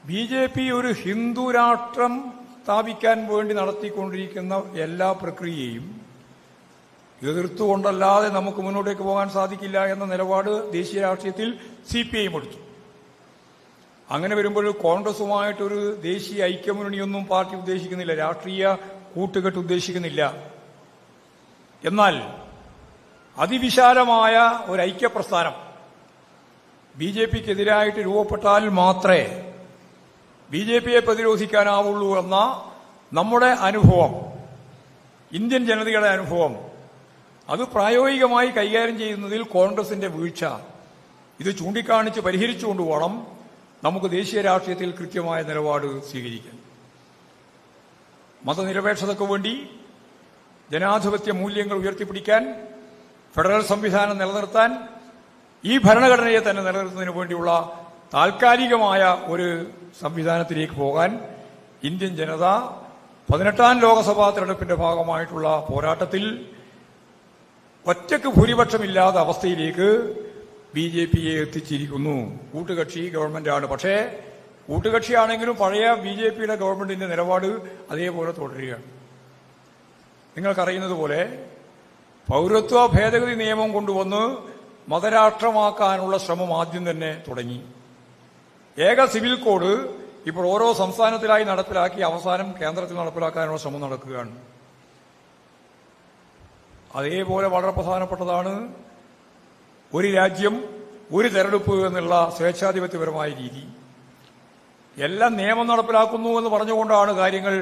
BJP ഒരു ഹിന്ദു രാഷ്ട്രം സ്ഥാപിക്കാൻ വേണ്ടി നടത്തിക്കൊണ്ടിരിക്കുന്ന എല്ലാ പ്രക്രിയയും എതിർത്തുകൊണ്ടല്ലാതെ നമുക്ക് മുന്നോട്ടേക്ക് പോകാൻ സാധിക്കില്ല എന്ന നിലപാട് ദേശീയ രാഷ്ട്രീയത്തിൽ CPI എടുത്തു. അങ്ങനെ വരുമ്പോൾ കോൺഗ്രസുമായിട്ടൊരു ദേശീയ ഐക്യമുന്നണിയൊന്നും പാർട്ടി ഉദ്ദേശിക്കുന്നില്ല, രാഷ്ട്രീയ കൂട്ടുകെട്ട് ഉദ്ദേശിക്കുന്നില്ല. എന്നാൽ അതിവിശാലമായ ഒരു ഐക്യപ്രസ്ഥാനം BJPക്കെതിരായിട്ട് രൂപപ്പെട്ടാൽ മാത്രമേ BJPയെ പ്രതിരോധിക്കാനാവുള്ളൂ എന്ന നമ്മുടെ അനുഭവം, ഇന്ത്യൻ ജനതയുടെ അനുഭവം, അത് പ്രായോഗികമായി കൈകാര്യം ചെയ്യുന്നതിൽ കോൺഗ്രസിന്റെ വീഴ്ച ഇത് ചൂണ്ടിക്കാണിച്ച് പരിഹരിച്ചുകൊണ്ടുപോകണം നമുക്ക് ദേശീയ രാഷ്ട്രീയത്തിൽ കൃത്യമായ നിലപാട് സ്വീകരിക്കാൻ. മതനിരപേക്ഷതയ്ക്കു വേണ്ടി ജനാധിപത്യ മൂല്യങ്ങൾ ഉയർത്തിപ്പിടിക്കാൻ, ഫെഡറൽ സംവിധാനം നിലനിർത്താൻ, ഈ ഭരണഘടനയെ തന്നെ നിലനിർത്തുന്നതിന് വേണ്ടിയുള്ള താൽക്കാലികമായ ഒരു സംവിധാനത്തിലേക്ക് പോകാൻ ഇന്ത്യൻ ജനത 18ാം ലോകസഭാ തെരഞ്ഞെടുപ്പിന്റെ ഭാഗമായിട്ടുള്ള പോരാട്ടത്തിൽ ഒറ്റയ്ക്ക് ഭൂരിപക്ഷമില്ലാത്ത അവസ്ഥയിലേക്ക് BJPയെ എത്തിച്ചിരിക്കുന്നു. കൂട്ടുകക്ഷി ഗവൺമെന്റാണ്. പക്ഷേ കൂട്ടുകക്ഷിയാണെങ്കിലും പഴയ BJPയുടെ ഗവൺമെന്റിന്റെ നിലപാട് അതേപോലെ തുടരുകയാണ്. നിങ്ങൾക്കറിയുന്നത് പോലെ പൗരത്വ ഭേദഗതി നിയമം കൊണ്ടുവന്ന് മതരാഷ്ട്രമാക്കാനുള്ള ശ്രമം ആദ്യം തന്നെ തുടങ്ങി. ഏക സിവിൽ കോഡ് ഇപ്പോൾ ഓരോ സംസ്ഥാനത്തിലായി നടപ്പിലാക്കി അവസാനം കേന്ദ്രത്തിൽ നടപ്പിലാക്കാനുള്ള ശ്രമം നടക്കുകയാണ്. അതേപോലെ വളരെ പ്രധാനപ്പെട്ടതാണ് ഒരു രാജ്യം ഒരു തെരഞ്ഞെടുപ്പ് എന്നുള്ള സ്വേച്ഛാധിപത്യപരമായ രീതി. എല്ലാം നിയമം നടപ്പിലാക്കുന്നു എന്ന് പറഞ്ഞുകൊണ്ടാണ് കാര്യങ്ങൾ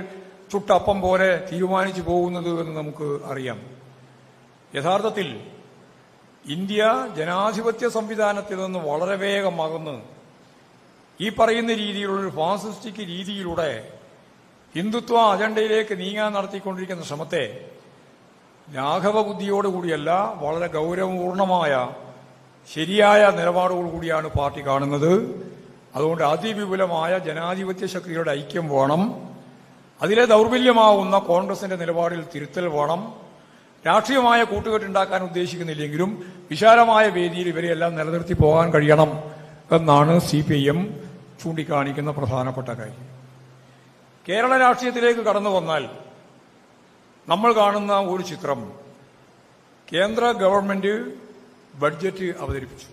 ചുട്ടപ്പം പോലെ തീരുമാനിച്ചു പോകുന്നത് എന്ന് നമുക്ക് അറിയാം. യഥാർത്ഥത്തിൽ ഇന്ത്യ ജനാധിപത്യ സംവിധാനത്തിൽ നിന്ന് വളരെ വേഗം അകന്ന് ഈ പറയുന്ന രീതിയിലുള്ളൊരു ഫാസിസ്റ്റിക് രീതിയിലൂടെ ഹിന്ദുത്വ അജണ്ടയിലേക്ക് നീങ്ങാൻ നടത്തിക്കൊണ്ടിരിക്കുന്ന ശ്രമത്തെ ലാഘവ ബുദ്ധിയോടുകൂടിയല്ല, വളരെ ഗൗരവപൂർണമായ ശരിയായ നിലപാടോടുകൂടിയാണ് പാർട്ടി കാണുന്നത്. അതുകൊണ്ട് അതിവിപുലമായ ജനാധിപത്യ ശക്തികളുടെ ഐക്യം വേണം. അതിലെ ദൗർബല്യമാവുന്ന കോൺഗ്രസിന്റെ നിലപാടിൽ തിരുത്തൽ വേണം. രാഷ്ട്രീയമായ കൂട്ടുകെട്ടുണ്ടാക്കാൻ ഉദ്ദേശിക്കുന്നില്ലെങ്കിലും വിശാലമായ വേദിയിൽ ഇവരെയെല്ലാം നിലനിർത്തി പോകാൻ കഴിയണം എന്നാണ് CPIM ചൂണ്ടിക്കാണിക്കുന്ന പ്രധാനപ്പെട്ട കാര്യം. കേരള രാഷ്ട്രീയത്തിലേക്ക് കടന്നു വന്നാൽ നമ്മൾ കാണുന്ന ഒരു ചിത്രം, കേന്ദ്ര ഗവൺമെന്റ് ബഡ്ജറ്റ് അവതരിപ്പിച്ചു.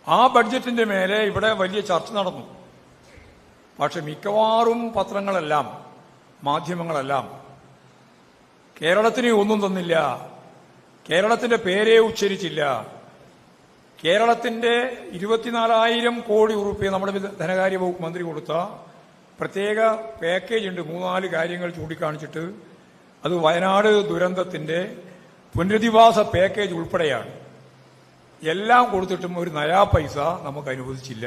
ആ ബഡ്ജറ്റിന്റെ മേലെ ഇവിടെ വലിയ ചർച്ച നടന്നു. പക്ഷെ മിക്കവാറും പത്രങ്ങളെല്ലാം, മാധ്യമങ്ങളെല്ലാം കേരളത്തിന് ഒന്നും തന്നില്ല, കേരളത്തിന്റെ പേരേ ഉച്ചരിച്ചില്ല, കേരളത്തിന്റെ 24,000 കോടി ഉറുപ്പിക നമ്മുടെ ധനകാര്യ വകുപ്പ് മന്ത്രി കൊടുത്ത പ്രത്യേക പാക്കേജ് ഉണ്ട്, 3-4 കാര്യങ്ങൾ ചൂണ്ടിക്കാണിച്ചിട്ട്. അത് വയനാട് ദുരന്തത്തിന്റെ പുനരധിവാസ പാക്കേജ് ഉൾപ്പെടെയാണ്. എല്ലാം കൊടുത്തിട്ടും ഒരു നയാ പൈസ നമുക്ക് അനുവദിച്ചില്ല.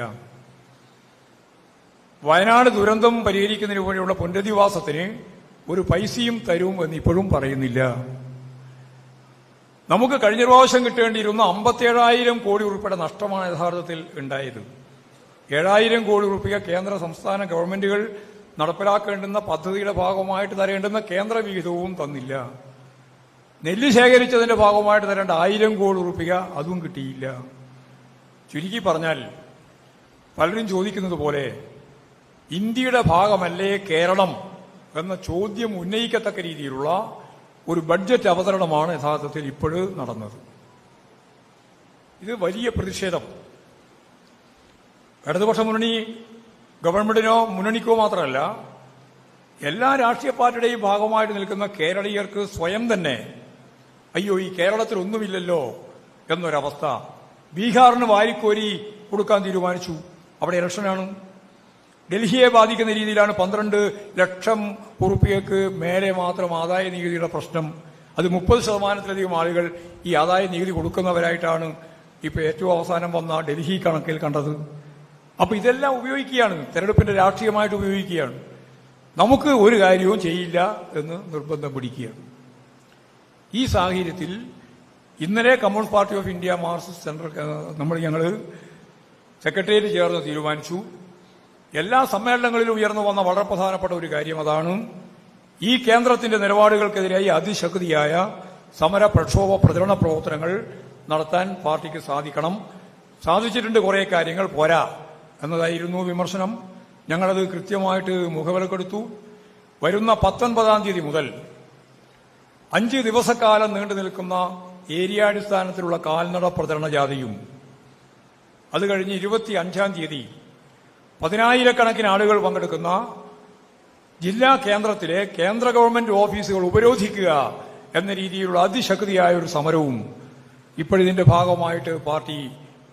വയനാട് ദുരന്തം പരിഹരിക്കുന്നതിന് വേണ്ടിയുള്ള പുനരധിവാസത്തിന് ഒരു പൈസയും തരും എന്ന് ഇപ്പോഴും പറയുന്നില്ല. നമുക്ക് കഴിഞ്ഞ പ്രാവശ്യം കിട്ടേണ്ടിയിരുന്ന 57,000 കോടി ഉറുപ്പിയുടെ നഷ്ടമാണ് യഥാർത്ഥത്തിൽ ഉണ്ടായത്. 7,000 കോടി ഉറുപ്പിക കേന്ദ്ര സംസ്ഥാന ഗവൺമെന്റുകൾ നടപ്പിലാക്കേണ്ടുന്ന പദ്ധതിയുടെ ഭാഗമായിട്ട് തരേണ്ടുന്ന കേന്ദ്ര വിഹിതവും തന്നില്ല. നെല്ല് ശേഖരിച്ചതിന്റെ ഭാഗമായിട്ട് തരേണ്ട 1,000 കോടി ഉറുപ്പിക അതും കിട്ടിയില്ല. ചുരുക്കി പറഞ്ഞാൽ പലരും ചോദിക്കുന്നത് പോലെ ഇന്ത്യയുടെ ഭാഗമല്ലേ കേരളം എന്ന ചോദ്യം ഉന്നയിക്കത്തക്ക രീതിയിലുള്ള ഒരു ബഡ്ജറ്റ് അവതരണമാണ് യഥാർത്ഥത്തിൽ ഇപ്പോഴും നടന്നത്. ഇത് വലിയ പ്രതിഷേധം ഇടതുപക്ഷ മുന്നണി ഗവൺമെന്റിനോ മുന്നണിക്കോ മാത്രമല്ല, എല്ലാ രാഷ്ട്രീയ പാർട്ടിയുടെയും ഭാഗമായിട്ട് നിൽക്കുന്ന കേരളീയർക്ക് സ്വയം തന്നെ അയ്യോ ഈ കേരളത്തിൽ ഒന്നുമില്ലല്ലോ എന്നൊരവസ്ഥ. ബീഹാറിന് വാരിക്കോരി കൊടുക്കാൻ തീരുമാനിച്ചു, അവിടെ ഇലക്ഷനാണ്. ഡൽഹിയെ ബാധിക്കുന്ന രീതിയിലാണ് 12 ലക്ഷം ഉറുപ്പികൾക്ക് മേലെ മാത്രം ആദായ നികുതിയുടെ പ്രശ്നം. അത് 30% ആളുകൾ ഈ ആദായ നികുതി കൊടുക്കുന്നവരായിട്ടാണ് ഇപ്പൊ ഏറ്റവും അവസാനം വന്ന ഡൽഹി കണക്കിൽ കണ്ടത്. അപ്പൊ ഇതെല്ലാം ഉപയോഗിക്കുകയാണ്, തെരഞ്ഞെടുപ്പിന്റെ രാഷ്ട്രീയമായിട്ട് ഉപയോഗിക്കുകയാണ്. നമുക്ക് ഒരു കാര്യവും ചെയ്യില്ല എന്ന് നിർബന്ധം പിടിക്കുകയാണ്. ഈ സാഹചര്യത്തിൽ ഇന്നലെ communist party of India Marxist central ഞങ്ങൾ സെക്രട്ടേറിയറ്റ് ചേർന്ന് തീരുമാനിച്ചു. എല്ലാ സമ്മേളനങ്ങളിലും ഉയർന്നു വന്ന വളരെ പ്രധാനപ്പെട്ട ഒരു കാര്യം അതാണ്, ഈ കേന്ദ്രത്തിന്റെ നിലപാടുകൾക്കെതിരായി അതിശക്തിയായ സമര, പ്രക്ഷോഭ, പ്രചരണ പ്രവർത്തനങ്ങൾ നടത്താൻ പാർട്ടിക്ക് സാധിക്കണം. സാധിച്ചിട്ടുണ്ട്, കുറെ കാര്യങ്ങൾ പോരാ എന്നതായിരുന്നു വിമർശനം. ഞങ്ങളത് കൃത്യമായിട്ട് മുഖവിലക്കെടുത്തു. വരുന്ന 19-ാം തീയതി മുതൽ 5 ദിവസക്കാലം നീണ്ടു നിൽക്കുന്ന ഏരിയാടിസ്ഥാനത്തിലുള്ള കാൽനട പ്രചരണ ജാഥയും അത് കഴിഞ്ഞ് 25-ാം തീയതി 10,000-കണക്കിന് ആളുകൾ പങ്കെടുക്കുന്ന ജില്ലാ കേന്ദ്രത്തിലെ കേന്ദ്ര ഗവൺമെന്റ് ഓഫീസുകൾ ഉപരോധിക്കുക എന്ന രീതിയിലുള്ള അതിശക്തിയായ ഒരു സമരവും ഇപ്പോഴിതിന്റെ ഭാഗമായിട്ട് പാർട്ടി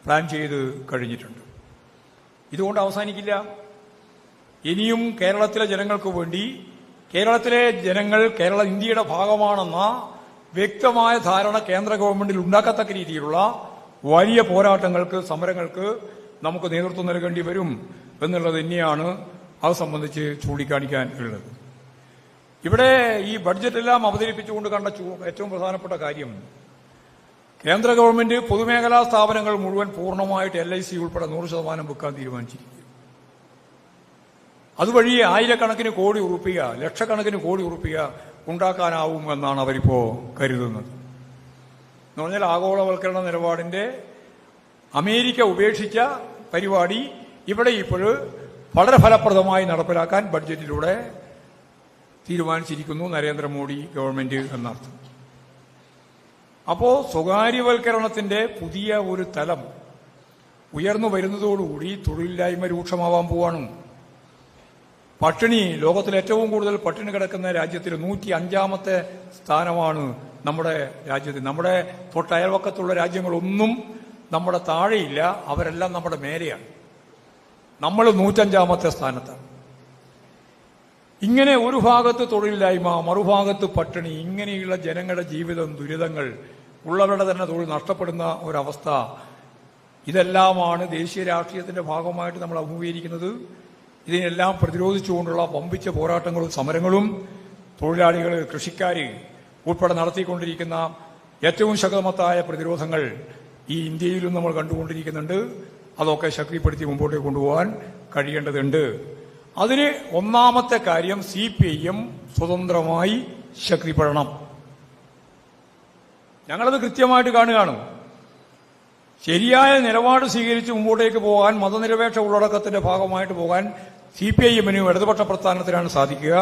പ്ലാൻ ചെയ്ത് കഴിഞ്ഞിട്ടുണ്ട്. ഇതുകൊണ്ട് അവസാനിക്കില്ല. ഇനിയും കേരളത്തിലെ ജനങ്ങൾക്ക് വേണ്ടി കേരളത്തിലെ ജനങ്ങൾ ഇന്ത്യയുടെ ഭാഗമാണെന്ന വ്യക്തമായ ധാരണ കേന്ദ്ര ഗവൺമെന്റിൽ ഉണ്ടാക്കത്തക്ക രീതിയിലുള്ള വലിയ പോരാട്ടങ്ങൾക്ക്, സമരങ്ങൾക്ക് നമുക്ക് നേതൃത്വം നൽകേണ്ടി വരും എന്നുള്ളത് തന്നെയാണ് അത് സംബന്ധിച്ച് ചൂണ്ടിക്കാണിക്കാൻ ഉള്ളത്. ഇവിടെ ഈ ബഡ്ജറ്റെല്ലാം അവതരിപ്പിച്ചുകൊണ്ട് കണ്ട ഏറ്റവും പ്രധാനപ്പെട്ട കാര്യം, കേന്ദ്ര ഗവൺമെന്റ് പൊതുമേഖലാ സ്ഥാപനങ്ങൾ മുഴുവൻ പൂർണ്ണമായിട്ട് LIC ഉൾപ്പെടെ 100% വിൽക്കാൻ തീരുമാനിച്ചിരിക്കുന്നു. അതുവഴി ആയിരക്കണക്കിന് കോടി ഉറുപ്പിക, ലക്ഷക്കണക്കിന് കോടി ഉറുപ്പിക ഉണ്ടാക്കാനാവും എന്നാണ് അവരിപ്പോ കരുതുന്നത്. എന്ന് പറഞ്ഞാൽ ആഗോളവൽക്കരണ നിലപാടിന്റെ അമേരിക്ക ഉപേക്ഷിച്ച പരിപാടി ഇവിടെ ഇപ്പോൾ വളരെ ഫലപ്രദമായി നടപ്പിലാക്കാൻ ബഡ്ജറ്റിലൂടെ തീരുമാനിച്ചിരിക്കുന്നു നരേന്ദ്രമോദി ഗവൺമെന്റ് എന്നർത്ഥം. അപ്പോ സ്വകാര്യവൽക്കരണത്തിന്റെ പുതിയ ഒരു തലം ഉയർന്നു വരുന്നതോടുകൂടി തൊഴിലില്ലായ്മ രൂക്ഷമാവാൻ പോവാണ്. പട്ടിണി, ലോകത്തിൽ ഏറ്റവും കൂടുതൽ പട്ടിണി കിടക്കുന്ന രാജ്യത്തിൽ 105-ാമത്തെ സ്ഥാനമാണ് നമ്മുടെ രാജ്യത്ത്. നമ്മുടെ തൊട്ടയൽവക്കത്തുള്ള രാജ്യങ്ങളൊന്നും നമ്മുടെ താഴെയില്ല, അവരെല്ലാം നമ്മുടെ മേലെയാണ്. നമ്മൾ 105-ാമത്തെ സ്ഥാനത്താണ്. ഇങ്ങനെ ഒരു ഭാഗത്ത് തൊഴിലില്ലായ്മ, മറുഭാഗത്ത് പട്ടിണി, ഇങ്ങനെയുള്ള ജനങ്ങളുടെ ജീവിതം, ദുരിതങ്ങൾ, ഉള്ളവരുടെ തന്നെ തൊഴിൽ നഷ്ടപ്പെടുന്ന ഒരവസ്ഥ, ഇതെല്ലാമാണ് ദേശീയ രാഷ്ട്രീയത്തിന്റെ ഭാഗമായിട്ട് നമ്മൾ അഭിമുഖീകരിക്കുന്നത്. ഇതിനെല്ലാം പ്രതിരോധിച്ചുകൊണ്ടുള്ള വമ്പിച്ച പോരാട്ടങ്ങളും സമരങ്ങളും തൊഴിലാളികൾ, കൃഷിക്കാർ ഉൾപ്പെടെ നടത്തിക്കൊണ്ടിരിക്കുന്ന ഏറ്റവും ശക്തമത്തായ പ്രതിരോധങ്ങൾ ഈ ഇന്ത്യയിലും നമ്മൾ കണ്ടുകൊണ്ടിരിക്കുന്നുണ്ട്. അതൊക്കെ ശക്തിപ്പെടുത്തി മുമ്പോട്ടേക്ക് കൊണ്ടുപോകാൻ കഴിയേണ്ടതുണ്ട്. അതിന് ഒന്നാമത്തെ കാര്യം CPIM സ്വതന്ത്രമായി ശക്തിപ്പെടണം. ഞങ്ങളത് കൃത്യമായിട്ട് കാണുകയാണ്. ശരിയായ നിലപാട് സ്വീകരിച്ച് മുമ്പോട്ടേക്ക് പോകാൻ, മതനിരപേക്ഷ ഉള്ളടക്കത്തിന്റെ ഭാഗമായിട്ട് പോകാൻ CPIM-ന് ഇടതുപക്ഷ പ്രസ്ഥാനത്തിനാണ് സാധിക്കുക.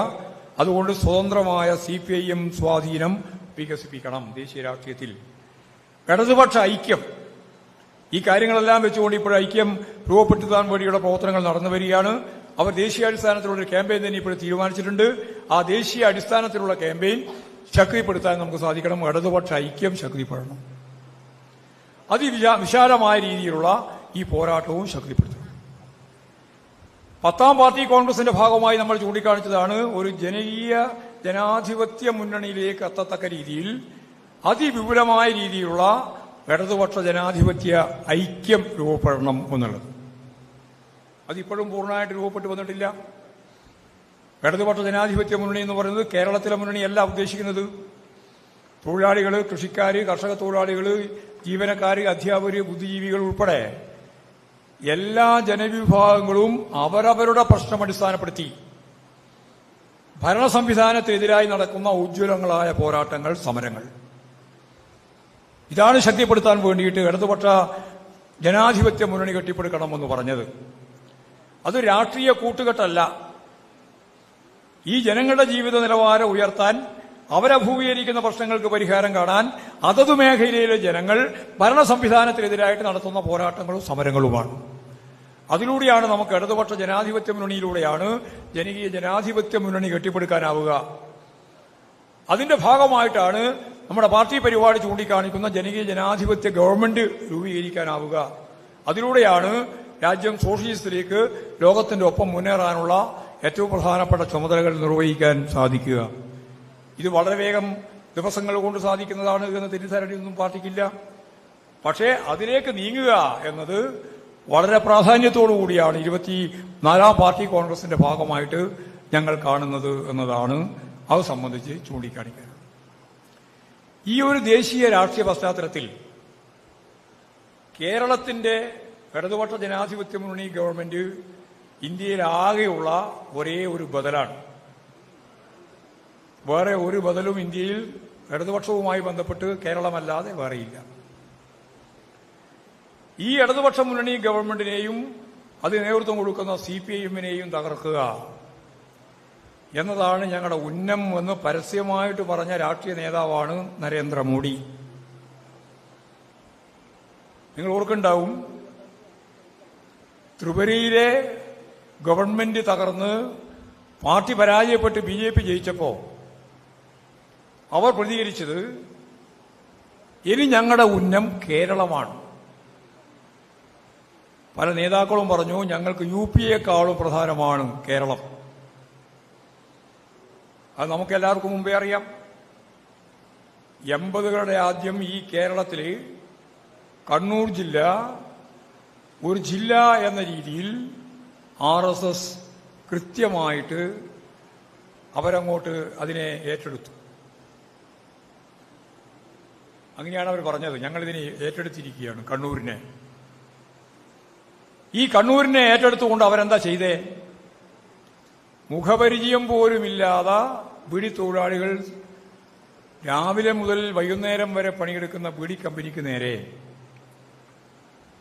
അതുകൊണ്ട് സ്വതന്ത്രമായ CPIM സ്വാധീനം വികസിപ്പിക്കണം ദേശീയ രാഷ്ട്രീയത്തിൽ. ഇടതുപക്ഷ ഐക്യം, ഈ കാര്യങ്ങളെല്ലാം വെച്ചുകൊണ്ട് ഇപ്പോൾ ഐക്യം രൂപപ്പെടുത്താൻ വേണ്ടിയുള്ള പ്രവർത്തനങ്ങൾ നടന്നു വരികയാണ്. അവർ ദേശീയ അടിസ്ഥാനത്തിലുള്ള ഒരു ക്യാമ്പയിൻ തന്നെ ഇപ്പോൾ തീരുമാനിച്ചിട്ടുണ്ട്. ആ ദേശീയ അടിസ്ഥാനത്തിലുള്ള ക്യാമ്പയിൻ ശക്തിപ്പെടുത്താൻ നമുക്ക് സാധിക്കണം. ഇടതുപക്ഷ ഐക്യം ശക്തിപ്പെടണം. അതിവിശാലമായ രീതിയിലുള്ള ഈ പോരാട്ടവും ശക്തിപ്പെടുത്തണം. 10-ാം പാർട്ടി കോൺഗ്രസിന്റെ ഭാഗമായി നമ്മൾ ചൂണ്ടിക്കാണിച്ചതാണ് ഒരു ജനാധിപത്യ മുന്നണിയിലേക്ക് എത്തത്തക്ക രീതിയിൽ അതിവിപുലമായ രീതിയിലുള്ള ഇടതുപക്ഷ ജനാധിപത്യ ഐക്യം രൂപപ്പെടണം എന്നുള്ളത്. അതിപ്പോഴും പൂർണ്ണമായിട്ട് രൂപപ്പെട്ടു വന്നിട്ടില്ല. ഇടതുപക്ഷ ജനാധിപത്യ മുന്നണി എന്ന് പറയുന്നത് കേരളത്തിലെ മുന്നണിയല്ല ഉദ്ദേശിക്കുന്നത്. തൊഴിലാളികൾ, കൃഷിക്കാർ, കർഷക തൊഴിലാളികൾ, ജീവനക്കാർ, അധ്യാപകർ, ബുദ്ധിജീവികൾ ഉൾപ്പെടെ എല്ലാ ജനവിഭാഗങ്ങളും അവരവരുടെ പ്രശ്നം അടിസ്ഥാനപ്പെടുത്തി ഭരണ സംവിധാനത്തിനെതിരായി നടക്കുന്ന ഉജ്ജ്വലങ്ങളായ പോരാട്ടങ്ങൾ, സമരങ്ങൾ, ഇതാണ് ശക്തിപ്പെടുത്താൻ വേണ്ടിയിട്ട് ഇടതുപക്ഷ ജനാധിപത്യ മുന്നണി കെട്ടിപ്പടുക്കണമെന്ന് പറഞ്ഞത്. അത് രാഷ്ട്രീയ കൂട്ടുകെട്ടല്ല. ഈ ജനങ്ങളുടെ ജീവിത നിലവാരം ഉയർത്താൻ, അവരഭിമുഖീകരിക്കുന്ന പ്രശ്നങ്ങൾക്ക് പരിഹാരം കാണാൻ അതത് മേഖലയിലെ ജനങ്ങൾ ഭരണ സംവിധാനത്തിനെതിരായിട്ട് നടത്തുന്ന പോരാട്ടങ്ങളും സമരങ്ങളുമാണ്. അതിലൂടെയാണ് നമുക്ക് ഇടതുപക്ഷ ജനാധിപത്യ മുന്നണിയിലൂടെയാണ് ജനകീയ ജനാധിപത്യ മുന്നണി കെട്ടിപ്പടുക്കാനാവുക. അതിന്റെ ഭാഗമായിട്ടാണ് നമ്മുടെ പാർട്ടി പരിപാടി ചൂണ്ടിക്കാണിക്കുന്ന ജനകീയ ജനാധിപത്യ ഗവൺമെന്റ് രൂപീകരിക്കാനാവുക. അതിലൂടെയാണ് രാജ്യം സോഷ്യലിസത്തിലേക്ക് ലോകത്തിന്റെ ഒപ്പം മുന്നേറാനുള്ള ഏറ്റവും പ്രധാനപ്പെട്ട ചുമതലകൾ നിർവഹിക്കാൻ സാധിക്കുക. ഇത് വളരെ വേഗം ദിവസങ്ങൾ കൊണ്ട് സാധിക്കുന്നതാണ് എന്ന് തെറ്റിദ്ധാരണയൊന്നും പാർട്ടിക്കില്ല. പക്ഷേ അതിലേക്ക് നീങ്ങുക എന്നത് വളരെ പ്രാധാന്യത്തോടു കൂടിയാണ് 24-ാം പാർട്ടി കോൺഗ്രസിന്റെ ഭാഗമായിട്ട് ഞങ്ങൾ കാണുന്നത് എന്നതാണ് അത് സംബന്ധിച്ച് ചൂണ്ടിക്കാണിക്കുന്നത്. ഈ ഒരു ദേശീയ രാഷ്ട്രീയ പശ്ചാത്തലത്തിൽ കേരളത്തിന്റെ ഇടതുപക്ഷ ജനാധിപത്യ മുന്നണി ഗവൺമെന്റ് ഇന്ത്യയിലാകെയുള്ള ഒരേ ഒരു ബദലാണ്. വേറെ ഒരു ബദലും ഇന്ത്യയിൽ ഇടതുപക്ഷവുമായി ബന്ധപ്പെട്ട് കേരളമല്ലാതെ വേറെയില്ല. ഈ ഇടതുപക്ഷ മുന്നണി ഗവൺമെന്റിനെയും അത് നേതൃത്വം കൊടുക്കുന്ന CPIM-നെയും തകർക്കുക, എന്നതാണ് ഞങ്ങളുടെ ഉന്നം എന്ന് പരസ്യമായിട്ട് പറഞ്ഞ രാഷ്ട്രീയ നേതാവാണ് നരേന്ദ്രമോദി. നിങ്ങൾ ഓർക്കുണ്ടാവും, ത്രിപുരയിലെ ഗവൺമെന്റ് തകർന്ന് പാർട്ടി പരാജയപ്പെട്ട് BJP ജയിച്ചപ്പോൾ അവർ പ്രതികരിച്ചത് ഇനി ഞങ്ങളുടെ ഉന്നം കേരളമാണ്. പല നേതാക്കളും പറഞ്ഞു ഞങ്ങൾക്ക് UP-യെക്കാളും പ്രധാനമാണ് കേരളം. അത് നമുക്കെല്ലാവർക്കും മുമ്പേ അറിയാം. 80കളുടെ ആദ്യം ഈ കേരളത്തിൽ കണ്ണൂർ ജില്ല ഒരു ജില്ല എന്ന രീതിയിൽ RSS കൃത്യമായിട്ട് അവരങ്ങോട്ട് അതിനെ ഏറ്റെടുത്തു. അങ്ങനെയാണ് അവർ പറഞ്ഞത്, ഞങ്ങളിതിനെ ഏറ്റെടുത്തിരിക്കുകയാണ് കണ്ണൂരിനെ. ഈ കണ്ണൂരിനെ ഏറ്റെടുത്തുകൊണ്ട് അവരെന്താ ചെയ്തേ? മുഖപരിചയം പോലുമില്ലാതെ ബീഡി തൊഴിലാളികൾ രാവിലെ മുതൽ വൈകുന്നേരം വരെ പണിയെടുക്കുന്ന ബീഡി കമ്പനിക്ക് നേരെ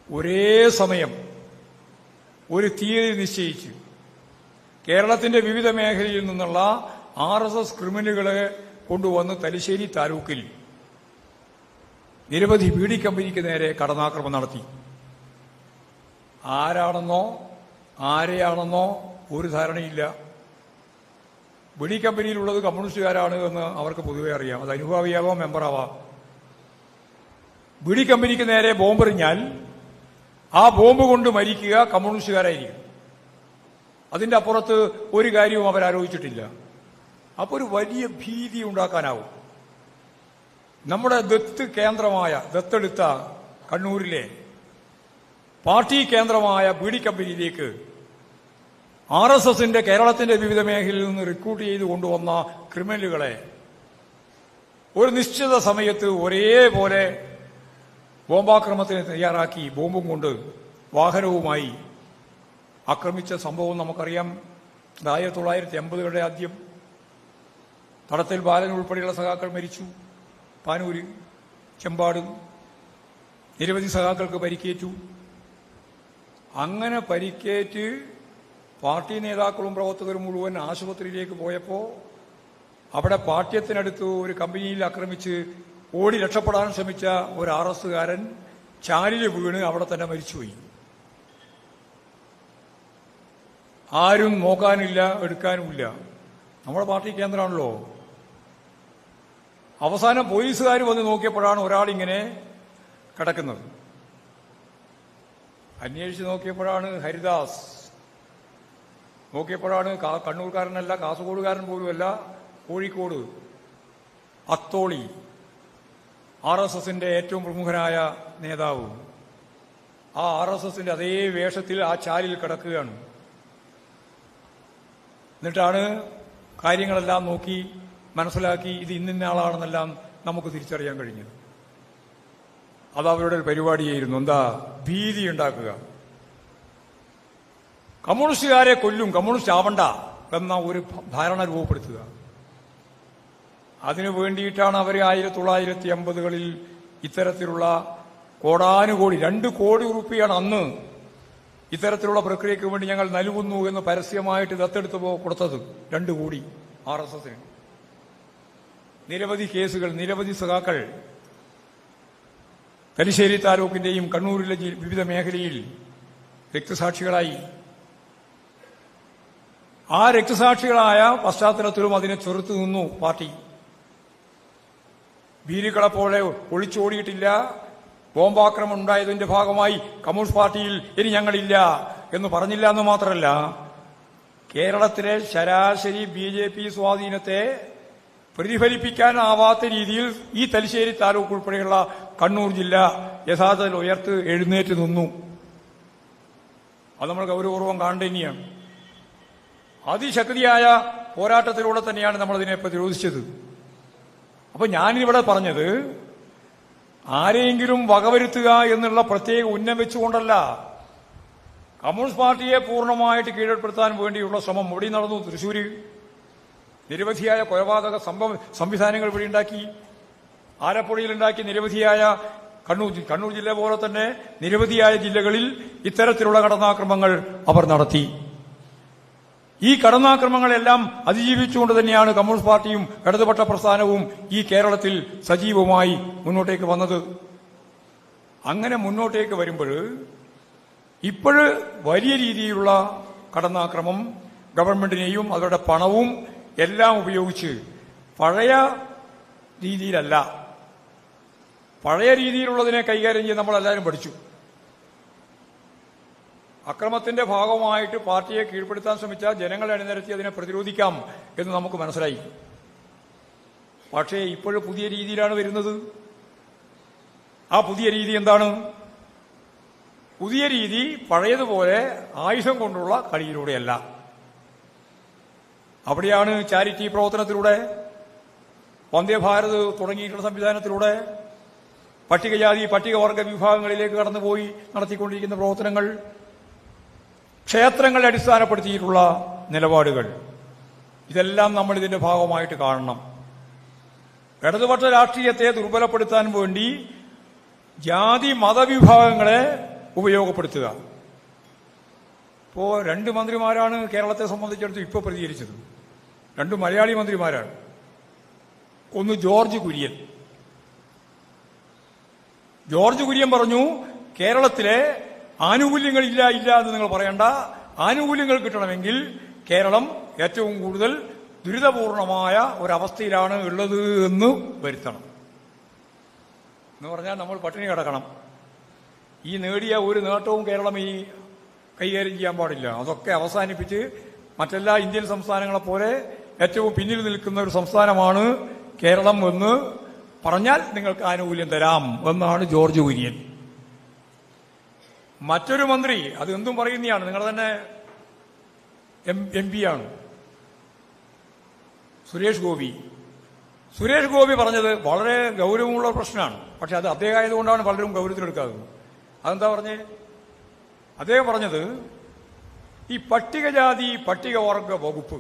ഒരേ സമയം ഒരു തീയതി നിശ്ചയിച്ച് കേരളത്തിന്റെ വിവിധ മേഖലയിൽ നിന്നുള്ള RSS ക്രിമിനലുകളെ കൊണ്ടുവന്ന് തലശ്ശേരി താലൂക്കിൽ നിരവധി ബീഡി കമ്പനിക്ക് നേരെ കടന്നാക്രമണം നടത്തി. ആരാണെന്നോ ആരെയാണെന്നോ ഒരു ധാരണയില്ല. ബീഡി കമ്പനിയിലുള്ളത് കമ്മ്യൂണിസ്റ്റുകാരാണ് എന്ന് അവർക്ക് പൊതുവെ അറിയാം. അത് അനുഭാവിയാവാം, മെമ്പറാവാം. ബീഡി കമ്പനിക്ക് നേരെ ബോംബെറിഞ്ഞാൽ ആ ബോംബ് കൊണ്ട് മരിക്കുക കമ്മ്യൂണിസ്റ്റുകാരായിരിക്കും. അതിന്റെ അപ്പുറത്ത് ഒരു കാര്യവും അവരാലോചിച്ചിട്ടില്ല. അപ്പോൾ ഒരു വലിയ ഭീതി ഉണ്ടാക്കാനാവും. നമ്മുടെ ദത്തെടുത്ത കണ്ണൂരിലെ പാർട്ടി കേന്ദ്രമായ ബീഡി കമ്പനിയിലേക്ക് RSSന്റെ കേരളത്തിന്റെ വിവിധ മേഖലയിൽ നിന്ന് റിക്രൂട്ട് ചെയ്ത് കൊണ്ടുവന്ന ക്രിമിനലുകളെ ഒരു നിശ്ചിത സമയത്ത് ഒരേപോലെ ബോംബാക്രമണത്തിന് തയ്യാറാക്കി ബോംബും കൊണ്ട് വാഹനവുമായി ആക്രമിച്ച സംഭവം നമുക്കറിയാം. 1980കളുടെ ആദ്യം തടത്തിൽ ബാലൻ ഉൾപ്പെടെയുള്ള സഖാക്കൾ മരിച്ചു. പാനൂര്, ചെമ്പാട് നിരവധി സഖാക്കൾക്ക് പരിക്കേറ്റു. അങ്ങനെ പരിക്കേറ്റ് പാർട്ടി നേതാക്കളും പ്രവർത്തകരും മുഴുവൻ ആശുപത്രിയിലേക്ക് പോയപ്പോൾ അവിടെ പാട്യത്തിനടുത്ത് ഒരു കമ്പനിയിൽ ആക്രമിച്ച് ഓടി രക്ഷപ്പെടാൻ ശ്രമിച്ച ഒരു RSസുകാരൻ ചാലിൽ വീണ് അവിടെ തന്നെ മരിച്ചുപോയി. ആരും നോക്കാനില്ല, എടുക്കാനുമില്ല. നമ്മുടെ പാർട്ടി കേന്ദ്രമാണല്ലോ. അവസാനം പോലീസുകാർ വന്ന് നോക്കിയപ്പോഴാണ് ഒരാളിങ്ങനെ കിടക്കുന്നത്. അന്വേഷിച്ച് നോക്കിയപ്പോഴാണ് ഹരിദാസ്. നോക്കിയപ്പോഴാണ് കണ്ണൂർക്കാരനല്ല, കാസർഗോഡുകാരൻ പോലുമല്ല, കോഴിക്കോട് അത്തോളി RSSന്റെ ഏറ്റവും പ്രമുഖനായ നേതാവ്. ആ RSSന്റെ അതേ വേഷത്തിൽ ആ ചാലിൽ കിടക്കുകയാണ്. എന്നിട്ടാണ് കാര്യങ്ങളെല്ലാം നോക്കി മനസ്സിലാക്കി ഇത് ഇന്ന ആളാണെന്നെല്ലാം നമുക്ക് തിരിച്ചറിയാൻ കഴിഞ്ഞത്. അത് അവരുടെ ഒരു പരിപാടിയായിരുന്നു. എന്താ? ഭീതി ഉണ്ടാക്കുക. കമ്മ്യൂണിസ്റ്റുകാരെ കൊല്ലും, കമ്മ്യൂണിസ്റ്റ് ആവണ്ട എന്ന ഒരു ധാരണ രൂപപ്പെടുത്തുക. അതിനു വേണ്ടിയിട്ടാണ് അവർ 1980കളിൽ ഇത്തരത്തിലുള്ള കോടാനുകോടി 2 കോടി രൂപയാണ് അന്ന് ഇത്തരത്തിലുള്ള പ്രക്രിയയ്ക്ക് വേണ്ടി ഞങ്ങൾ നൽകുന്നു എന്ന് പരസ്യമായിട്ട് ദത്തെടുത്ത് കൊടുത്തത്. 2 കോടി RSSന്. നിരവധി കേസുകൾ, നിരവധി സഖാക്കൾ തലശ്ശേരി താലൂക്കിന്റെയും കണ്ണൂരിലെ വിവിധ മേഖലയിൽ രക്തസാക്ഷികളായി. ആ രക്തസാക്ഷികളായ പശ്ചാത്തലത്തിലും അതിനെ ചെറുത്തു നിന്നു പാർട്ടി. ഭീരുക്കളെ പോലെ ഒളിച്ചോടിയിട്ടില്ല. ബോംബാക്രമണം ഉണ്ടായതിന്റെ ഭാഗമായി കമ്മ്യൂണിസ്റ്റ് പാർട്ടിയിൽ ഇനി ഞങ്ങളില്ല എന്ന് പറഞ്ഞില്ല എന്ന് മാത്രമല്ല, കേരളത്തിലെ ശരാശരി BJP സ്വാധീനത്തെ പ്രതിഫലിപ്പിക്കാനാവാത്ത രീതിയിൽ ഈ തലശ്ശേരി താലൂക്ക് ഉൾപ്പെടെയുള്ള കണ്ണൂർ ജില്ല യഥാർത്ഥത്തിൽ എഴുന്നേറ്റ് നിന്നു. അത് നമ്മൾ ഗൗരവപൂർവ്വം കാണേണ്ടതാണ്. അതിശക്തിയായ പോരാട്ടത്തിലൂടെ തന്നെയാണ് നമ്മളതിനെ പ്രതിരോധിച്ചത്. അപ്പൊ ഞാനിവിടെ പറഞ്ഞത് ആരെയെങ്കിലും വകവരുത്തുക എന്നുള്ള പ്രത്യേക ഉന്നം വെച്ചുകൊണ്ടല്ല. കമ്മ്യൂണിസ്റ്റ് പാർട്ടിയെ പൂർണ്ണമായിട്ട് കീഴ്പ്പെടുത്താൻ വേണ്ടിയുള്ള ശ്രമം ഇവിടെ നടന്നു. തൃശ്ശൂര് നിരവധിയായ കൊലപാതക സംവിധാനങ്ങൾ ഇവിടെ ഉണ്ടാക്കി. ആലപ്പുഴയിലുണ്ടാക്കി. നിരവധിയായ കണ്ണൂർ ജില്ല പോലെ തന്നെ നിരവധിയായ ജില്ലകളിൽ ഇത്തരത്തിലുള്ള കടന്നാക്രമങ്ങൾ അവർ നടത്തി. ഈ കടന്നാക്രമങ്ങളെല്ലാം അതിജീവിച്ചുകൊണ്ട് തന്നെയാണ് കമ്മ്യൂണിസ്റ്റ് പാർട്ടിയും ഇടതുപക്ഷ പ്രസ്ഥാനവും ഈ കേരളത്തിൽ സജീവമായി മുന്നോട്ടേക്ക് വന്നത്. അങ്ങനെ മുന്നോട്ടേക്ക് വരുമ്പോൾ ഇപ്പോഴ് വലിയ രീതിയിലുള്ള കടന്നാക്രമം ഗവൺമെന്റിനെയും അവരുടെ പണവും എല്ലാം ഉപയോഗിച്ച് പഴയ രീതിയിലല്ല, പഴയ രീതിയിലുള്ളതിനെ കൈകാര്യം ചെയ്യാൻ നമ്മളെല്ലാവരും പഠിച്ചു. അക്രമത്തിന്റെ ഭാഗമായിട്ട് പാർട്ടിയെ കീഴ്പ്പെടുത്താൻ ശ്രമിച്ചാൽ ജനങ്ങളെ അണിനിരത്തി അതിനെ പ്രതിരോധിക്കാം എന്ന് നമുക്ക് മനസ്സിലായി. പക്ഷേ ഇപ്പോഴും പുതിയ രീതിയിലാണ് വരുന്നത്. ആ പുതിയ രീതി എന്താണ്? പുതിയ രീതി പഴയതുപോലെ ആയുധം കൊണ്ടുള്ള കളിയിലൂടെയല്ല. അവിടെയാണ് ചാരിറ്റി പ്രവർത്തനത്തിലൂടെ, വന്ദേഭാരത് തുടങ്ങിയിട്ടുള്ള സംവിധാനത്തിലൂടെ പട്ടികജാതി പട്ടികവർഗ വിഭാഗങ്ങളിലേക്ക് കടന്നുപോയി നടത്തിക്കൊണ്ടിരിക്കുന്ന പ്രവർത്തനങ്ങൾ, ക്ഷേത്രങ്ങളെ അടിസ്ഥാനപ്പെടുത്തിയിട്ടുള്ള നിലപാടുകൾ, ഇതെല്ലാം നമ്മൾ ഇതിന്റെ ഭാഗമായിട്ട് കാണണം. ഇടതുപക്ഷ രാഷ്ട്രീയത്തെ ദുർബലപ്പെടുത്താൻ വേണ്ടി ജാതി മതവിഭാഗങ്ങളെ ഉപയോഗപ്പെടുത്തുക. ഇപ്പോ 2 മന്ത്രിമാരാണ് കേരളത്തെ സംബന്ധിച്ചിടത്തോളം ഇപ്പോൾ പ്രതികരിച്ചത്. 2 മലയാളി മന്ത്രിമാരാണ്. ഒന്ന് ജോർജ് കുര്യൻ. ജോർജ് കുര്യൻ പറഞ്ഞു, കേരളത്തിലെ ആനുകൂല്യങ്ങളില്ല എന്ന് നിങ്ങൾ പറയണ്ട, ആനുകൂല്യങ്ങൾ കിട്ടണമെങ്കിൽ കേരളം ഏറ്റവും കൂടുതൽ ദുരിതപൂർണമായ ഒരവസ്ഥയിലാണ് ഉള്ളത് എന്ന് വരുത്തണം. എന്ന് പറഞ്ഞാൽ നമ്മൾ പട്ടിണി കിടക്കണം. ഈ നേടിയ ഒരു നേട്ടവും കേരളം ഈ കൈകാര്യം ചെയ്യാൻ പാടില്ല. അതൊക്കെ അവസാനിപ്പിച്ച് മറ്റെല്ലാ ഇന്ത്യൻ സംസ്ഥാനങ്ങളെപ്പോലെ ഏറ്റവും പിന്നിൽ നിൽക്കുന്ന ഒരു സംസ്ഥാനമാണ് കേരളം എന്ന് പറഞ്ഞാൽ നിങ്ങൾക്ക് ആനുകൂല്യം തരാം എന്നാണ് ജോർജ് കുര്യൻ. മറ്റൊരു മന്ത്രി, അത് എന്തും പറയുന്നതാണ്, നിങ്ങൾ തന്നെ MP ആണ്, സുരേഷ് ഗോപി. സുരേഷ് ഗോപി പറഞ്ഞത് വളരെ ഗൗരവമുള്ള പ്രശ്നമാണ്. പക്ഷെ അത് അദ്ദേഹം ആയതുകൊണ്ടാണ് പലരും ഗൗരവത്തിലെടുക്കാറുള്ളത്. അതെന്താ പറഞ്ഞേ? അദ്ദേഹം പറഞ്ഞത്, ഈ പട്ടികജാതി പട്ടികവർഗ വകുപ്പ്,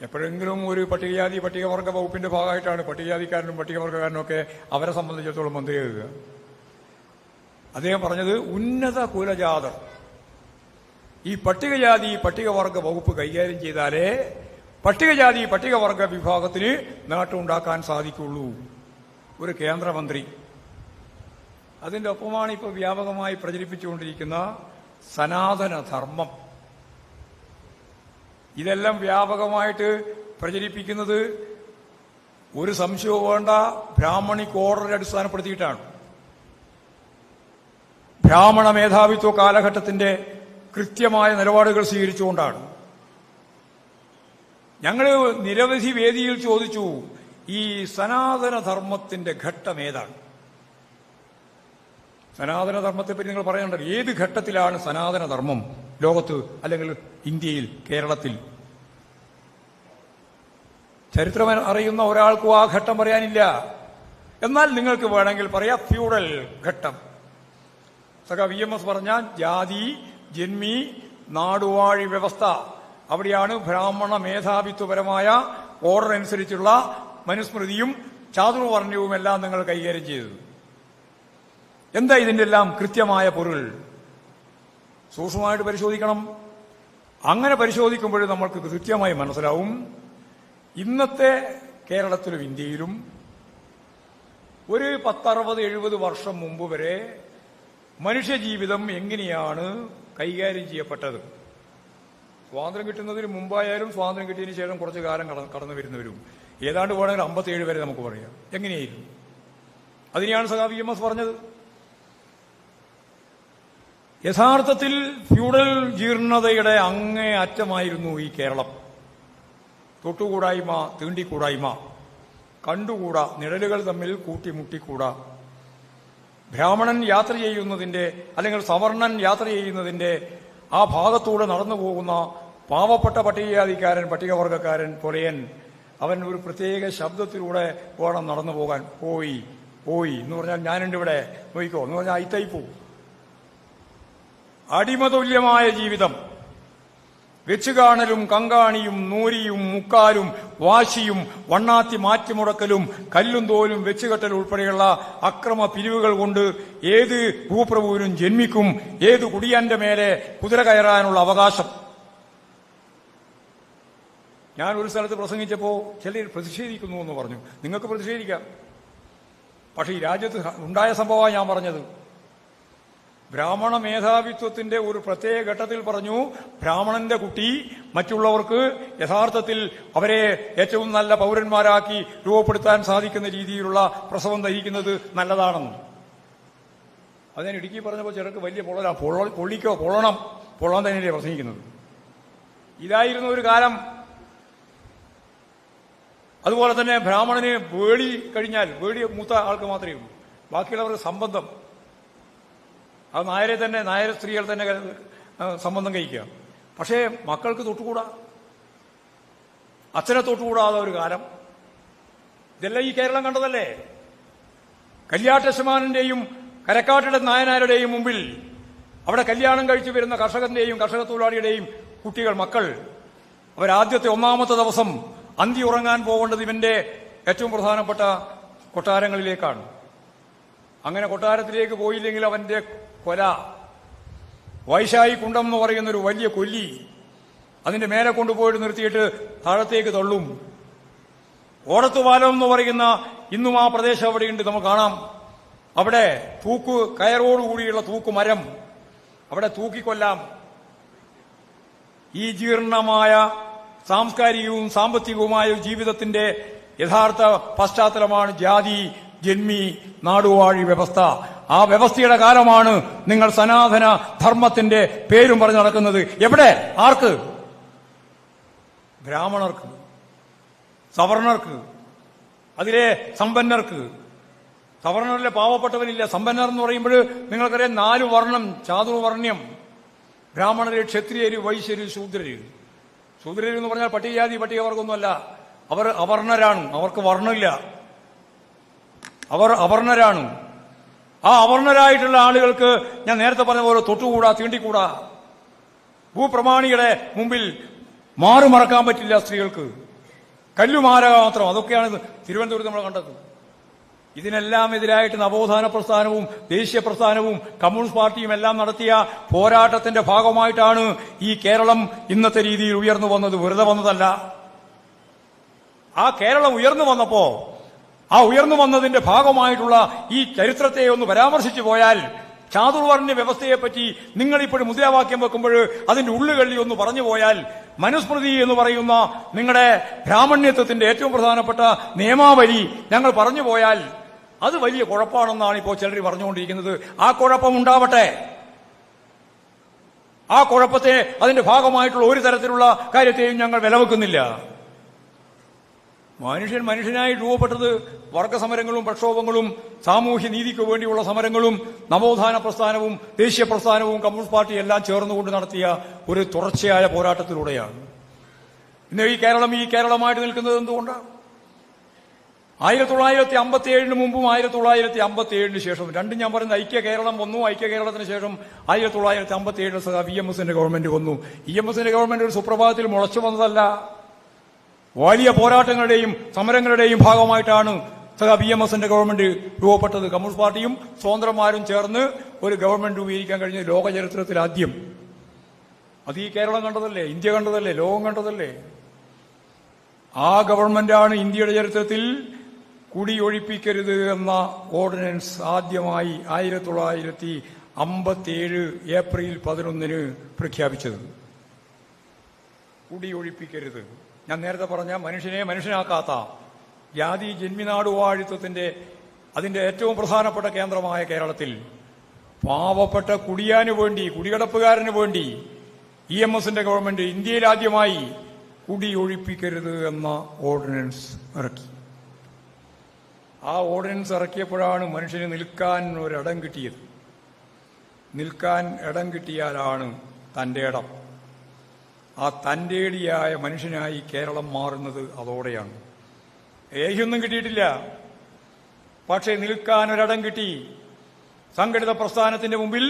എപ്പോഴെങ്കിലും ഒരു പട്ടികജാതി പട്ടികവർഗ വകുപ്പിന്റെ ഭാഗമായിട്ടാണ് പട്ടികജാതിക്കാരനും പട്ടികവർഗക്കാരനും ഒക്കെ അവരെ സംബന്ധിച്ചിടത്തോളം മന്ത്രിയാകുക. അദ്ദേഹം പറഞ്ഞത്, ഉന്നത കുലജാതർ ഈ പട്ടികജാതി പട്ടികവർഗ വകുപ്പ് കൈകാര്യം ചെയ്താലേ പട്ടികജാതി പട്ടികവർഗ വിഭാഗത്തിന് നേട്ടമുണ്ടാക്കാൻ സാധിക്കുള്ളൂ. ഒരു കേന്ദ്രമന്ത്രി. അതിന്റെ ഒപ്പമാണ് ഇപ്പോൾ വ്യാപകമായി പ്രചരിപ്പിച്ചുകൊണ്ടിരിക്കുന്ന സനാതനധർമ്മം. ഇതെല്ലാം വ്യാപകമായിട്ട് പ്രചരിപ്പിക്കുന്നത് ഒരു സംശയവും വേണ്ട, ബ്രാഹ്മണിക് ഓർഡറെ അടിസ്ഥാനപ്പെടുത്തിയിട്ടാണ്. ബ്രാഹ്മണ മേധാവിത്വ കാലഘട്ടത്തിന്റെ കൃത്യമായ നിലപാടുകൾ സ്വീകരിച്ചുകൊണ്ടാണ്. ഞങ്ങൾ നിരവധി വേദിയിൽ ചോദിച്ചു, ഈ സനാതനധർമ്മത്തിന്റെ ഘട്ടം ഏതാണ്? സനാതനധർമ്മത്തെപ്പറ്റി നിങ്ങൾ പറയേണ്ടത്, ഏത് ഘട്ടത്തിലാണ് സനാതനധർമ്മം ലോകത്ത്, അല്ലെങ്കിൽ ഇന്ത്യയിൽ, കേരളത്തിൽ? ചരിത്രം അറിയുന്ന ഒരാൾക്കും ആ ഘട്ടം പറയാനില്ല. എന്നാൽ നിങ്ങൾക്ക് വേണമെങ്കിൽ പറയാം ഫ്യൂഡൽ ഘട്ടം. VMS പറഞ്ഞ ജാതി ജന്മി നാടുവാഴി വ്യവസ്ഥ, അവിടെയാണ് ബ്രാഹ്മണ മേധാവിത്വപരമായ ഓർഡർ അനുസരിച്ചുള്ള മനുസ്മൃതിയും ചാതുർവർണ്ണയവും എല്ലാം നിങ്ങൾ കൈകാര്യം ചെയ്തത്. എന്താ ഇതിന്റെ എല്ലാം കൃത്യമായ പൊരുൾ? സൂക്ഷ്മമായിട്ട് പരിശോധിക്കണം. അങ്ങനെ പരിശോധിക്കുമ്പോൾ നമ്മൾക്ക് കൃത്യമായി മനസ്സിലാവും, ഇന്നത്തെ കേരളത്തിലും ഇന്ത്യയിലും ഒരു 10-60-70 വർഷം മുമ്പ് വരെ മനുഷ്യജീവിതം എങ്ങനെയാണ് കൈകാര്യം ചെയ്യപ്പെട്ടത്. സ്വാതന്ത്ര്യം കിട്ടുന്നതിന് മുമ്പായാലും സ്വാതന്ത്ര്യം കിട്ടിയതിനു ശേഷം കുറച്ചു കാലം കടന്നു വരുന്നവരും ഏതാണ്ട് വേണമെങ്കിൽ 57 വരെ നമുക്ക് പറയാം. എങ്ങനെയായിരുന്നു? അതിനെയാണ് VMS പറഞ്ഞത്. യഥാർത്ഥത്തിൽ ഫ്യൂഡൽ ജീർണതയുടെ അങ്ങേ അറ്റമായിരുന്നു ഈ കേരളം. തൊട്ടുകൂടായ്മ, തീണ്ടിക്കൂടായ്മ, കണ്ടുകൂടാ, നിഴലുകൾ തമ്മിൽ കൂട്ടിമുട്ടിക്കൂടാ. ബ്രാഹ്മണൻ യാത്ര ചെയ്യുന്നതിന്റെ, അല്ലെങ്കിൽ സവർണൻ യാത്ര ചെയ്യുന്നതിന്റെ ആ ഭാഗത്തൂടെ നടന്നു പോകുന്ന പാവപ്പെട്ട പട്ടികജാതിക്കാരൻ, പട്ടികവർഗക്കാരൻ, പൊലയൻ, അവൻ ഒരു പ്രത്യേക ശബ്ദത്തിലൂടെ വേണം നടന്നു പോകാൻ. പോയി പോയി എന്ന് പറഞ്ഞാൽ ഞാനുണ്ട് ഇവിടെ, നോയിക്കോ എന്ന് പറഞ്ഞാൽ അയിത്തായി പോവും. അടിമതുല്യമായ ജീവിതം, വെച്ചുകാണലും കങ്കാണിയും നൂരിയും മുക്കാലും വാശിയും വണ്ണാത്തി മാറ്റിമുടക്കലും കല്ലും തോലും വെച്ചുകെട്ടൽ ഉൾപ്പെടെയുള്ള അക്രമ പിരിവുകൾ കൊണ്ട് ഏത് ഭൂപ്രഭുവിനും ജന്മിക്കും ഏത് കുടിയാന്റെ മേലെ കുതിര കയറാനുള്ള അവകാശം. ഞാൻ ഒരു സ്ഥലത്ത് പ്രസംഗിച്ചപ്പോൾ ചിലർ പ്രതിഷേധിക്കുന്നു എന്ന് പറഞ്ഞു. നിങ്ങൾക്ക് പ്രതിഷേധിക്കാം, പക്ഷേ ഈ രാജ്യത്ത് ഉണ്ടായ സംഭവമാണ് ഞാൻ പറഞ്ഞത്. ബ്രാഹ്മണ മേധാവിത്വത്തിന്റെ ഒരു പ്രത്യേക ഘട്ടത്തിൽ പറഞ്ഞു, ബ്രാഹ്മണന്റെ കുട്ടി മറ്റുള്ളവർക്ക് യഥാർത്ഥത്തിൽ അവരെ ഏറ്റവും നല്ല പൗരന്മാരാക്കി രൂപപ്പെടുത്താൻ സാധിക്കുന്ന രീതിയിലുള്ള പ്രസവം ധരിക്കുന്നത് നല്ലതാണെന്ന്. അത് ഞാൻ ഇടുക്കി പറഞ്ഞപ്പോൾ ചിലർക്ക് വലിയ പൊള്ളാൻ തന്നെയല്ലേ പ്രസംഗിക്കുന്നത്. ഇതായിരുന്നു ഒരു കാലം. അതുപോലെ തന്നെ ബ്രാഹ്മണന് വേളി കഴിഞ്ഞാൽ വേളി മൂത്ത ആൾക്ക് മാത്രമേ ഉള്ളൂ, ബാക്കിയുള്ളവർക്ക് സംബന്ധം. അത് നായർ സ്ത്രീകൾ തന്നെ സംബന്ധം കഴിക്കുക. പക്ഷേ മക്കൾക്ക് തൊട്ടുകൂടാ, അച്ഛനെ തൊട്ടുകൂടാതെ ഒരു കാലം. ഇതെല്ലാം ഈ കേരളം കണ്ടതല്ലേ. കല്യാട്ടശമാനന്റെയും കരക്കാട്ടിട നായനാരുടെയും മുമ്പിൽ അവിടെ കല്യാണം കഴിച്ചു വരുന്ന കർഷകന്റെയും കർഷക തൊഴിലാളിയുടെയും കുട്ടികൾ, മക്കൾ, അവരാദ്യത്തെ ഒന്നാമത്തെ ദിവസം അന്തി ഉറങ്ങാൻ പോകേണ്ടത് ഇവന്റെ ഏറ്റവും പ്രധാനപ്പെട്ട കൊട്ടാരങ്ങളിലേക്കാണ്. അങ്ങനെ കൊട്ടാരത്തിലേക്ക് പോയില്ലെങ്കിൽ അവന്റെ കൊല, വൈശായി കുണ്ടം എന്ന് പറയുന്ന ഒരു വലിയ കൊല്ലി, അതിന്റെ മേലെ കൊണ്ടുപോയിട്ട് നിർത്തിയിട്ട് താഴത്തേക്ക് തള്ളും. ഓടത്തുപാലം എന്ന് പറയുന്ന ഇന്നും ആ പ്രദേശം അവിടെയുണ്ട്, നമുക്ക് കാണാം. അവിടെ കയറോടുകൂടിയുള്ള തൂക്കുമരം, അവിടെ തൂക്കിക്കൊല്ലാം. ഈ ജീർണമായ സാംസ്കാരികവും സാമ്പത്തികവുമായ ജീവിതത്തിന്റെ യഥാർത്ഥ പശ്ചാത്തലമാണ് ജാതി ജന്മി നാടുവാഴി വ്യവസ്ഥ. ആ വ്യവസ്ഥയുടെ കാലമാണ് നിങ്ങൾ സനാതന ധർമ്മത്തിന്റെ പേരും പറഞ്ഞു നടക്കുന്നത്. എവിടെ? ആർക്ക്? ബ്രാഹ്മണർക്ക്, സവർണർക്ക്, അതിലെ സമ്പന്നർക്ക്. സവർണറിലെ പാവപ്പെട്ടവനില്ല. സമ്പന്നർ എന്ന് പറയുമ്പോൾ നിങ്ങൾക്കറിയാം 4 വർണ്ണം, ചാതുർവർണ്ണ്യം. ബ്രാഹ്മണര്, ക്ഷത്രിയര്, വൈശ്യര്, ശൂദ്രര്. ശൂദ്രര് എന്ന് പറഞ്ഞാൽ പട്ടികജാതി പട്ടികവർഗമൊന്നുമല്ല, അവർ അവർണരാണ്. അവർക്ക് വർണ്ണമില്ല, അവർ അവർണരാണ്. ആ അവർണരായിട്ടുള്ള ആളുകൾക്ക് ഞാൻ നേരത്തെ പറഞ്ഞ പോലെ തൊട്ടുകൂടാ, തീണ്ടിക്കൂടാ. ഭൂപ്രമാണിയുടെ മുമ്പിൽ മാറുമറക്കാൻ പറ്റില്ല സ്ത്രീകൾക്ക്. കല്ലുമാല മാത്രം. അതൊക്കെയാണ് തിരുവനന്തപുരത്ത് നമ്മൾ കണ്ടത്. ഇതിനെല്ലാം എതിരായിട്ട് നവോത്ഥാന പ്രസ്ഥാനവും ദേശീയ പ്രസ്ഥാനവും കമ്മ്യൂണിസ്റ്റ് പാർട്ടിയും എല്ലാം നടത്തിയ പോരാട്ടത്തിന്റെ ഭാഗമായിട്ടാണ് ഈ കേരളം ഇന്നത്തെ രീതിയിൽ ഉയർന്നു വന്നത്. വെറുതെ വന്നതല്ല. ആ കേരളം ഉയർന്നു വന്നപ്പോ ആ ഉയർന്നു വന്നതിന്റെ ഭാഗമായിട്ടുള്ള ഈ ചരിത്രത്തെ ഒന്ന് പരാമർശിച്ചു പോയാൽ, ചാതുർവർണ്ണ്യ വ്യവസ്ഥയെപ്പറ്റി നിങ്ങളിപ്പോഴും മുദ്രാവാക്യം വെക്കുമ്പോൾ അതിന്റെ ഉള്ളുകള്ളി ഒന്ന് പറഞ്ഞു പോയാൽ, മനുസ്മൃതി എന്ന് പറയുന്ന നിങ്ങളുടെ ബ്രാഹ്മണ്യത്വത്തിന്റെ ഏറ്റവും പ്രധാനപ്പെട്ട നിയമാവലി ഞങ്ങൾ പറഞ്ഞു പോയാൽ അത് വലിയ കുഴപ്പമാണെന്നാണ് ഇപ്പോൾ ചിലർ പറഞ്ഞുകൊണ്ടിരിക്കുന്നത്. ആ കുഴപ്പം ഉണ്ടാവട്ടെ. ആ കുഴപ്പത്തെ അതിന്റെ ഭാഗമായിട്ടുള്ള ഒരു തരത്തിലുള്ള കാര്യത്തെയും ഞങ്ങൾ വിലവെക്കുന്നില്ല. മനുഷ്യനായി രൂപപ്പെട്ടത് വർഗസമരങ്ങളും പ്രക്ഷോഭങ്ങളും സാമൂഹ്യ നീതിക്ക് വേണ്ടിയുള്ള സമരങ്ങളും നവോത്ഥാന പ്രസ്ഥാനവും ദേശീയ പ്രസ്ഥാനവും കമ്മ്യൂണിസ്റ്റ് പാർട്ടി എല്ലാം ചേർന്നുകൊണ്ട് നടത്തിയ ഒരു തുടർച്ചയായ പോരാട്ടത്തിലൂടെയാണ്. ഇന്ന് ഈ കേരളമായിട്ട് നിൽക്കുന്നത് എന്തുകൊണ്ടാണ്? 1957 മുമ്പും 1957 ശേഷം, രണ്ടും ഞാൻ പറയുന്നത് ഐക്യ കേരളം വന്നു. ഐക്യ കേരളത്തിന് ശേഷം 1957 VMSന്റെ ഗവൺമെന്റ് വന്നു. EMSന്റെ ഗവൺമെന്റ് ഒരു സുപ്രഭാതത്തിൽ മുളച്ചു വന്നതല്ല. വലിയ പോരാട്ടങ്ങളുടെയും സമരങ്ങളുടെയും ഭാഗമായിട്ടാണ് VMSന്റെ ഗവൺമെന്റ് രൂപപ്പെട്ടത്. കമ്മ്യൂണിസ്റ്റ് പാർട്ടിയും സ്വതന്ത്രന്മാരും ചേർന്ന് ഒരു ഗവൺമെന്റ് രൂപീകരിക്കാൻ കഴിഞ്ഞ ലോക ചരിത്രത്തിൽ ആദ്യം. അത് ഈ കേരളം കണ്ടതല്ലേ, ഇന്ത്യ കണ്ടതല്ലേ, ലോകം കണ്ടതല്ലേ. ആ ഗവൺമെന്റാണ് ഇന്ത്യയുടെ ചരിത്രത്തിൽ കുടിയൊഴിപ്പിക്കരുത് എന്ന ഓർഡിനൻസ് ആദ്യമായി 1957 ഏപ്രിൽ 11 പ്രഖ്യാപിച്ചത്. കുടിയൊഴിപ്പിക്കരുത്. ഞാൻ നേരത്തെ പറഞ്ഞ മനുഷ്യനെ മനുഷ്യനാക്കാത്ത ജാതി ജന്മിനാടുവാഴിത്വത്തിന്റെ അതിന്റെ ഏറ്റവും പ്രധാനപ്പെട്ട കേന്ദ്രമായ കേരളത്തിൽ പാവപ്പെട്ട കുടിയാനു വേണ്ടി, കുടികടപ്പുകാരന് വേണ്ടി EMSന്റെ ഗവൺമെന്റ് ഇന്ത്യയിൽ ആദ്യമായി കുടിയൊഴിപ്പിക്കരുത് എന്ന ഓർഡിനൻസ് ഇറക്കി. ആ ഓർഡിനൻസ് ഇറക്കിയപ്പോഴാണ് മനുഷ്യന് നിൽക്കാൻ ഒരിടം കിട്ടിയത്. നിൽക്കാൻ ഇടം കിട്ടിയാലാണ് തന്റെ ഇടം. ആ തന്റേടിയായ മനുഷ്യനായി കേരളം മാറുന്നത് അതോടെയാണ്. ഏതൊന്നും കിട്ടിയിട്ടില്ല, പക്ഷേ നിൽക്കാൻ ഒരിടം കിട്ടി. സംഘടിത പ്രസ്ഥാനത്തിന്റെ മുമ്പിൽ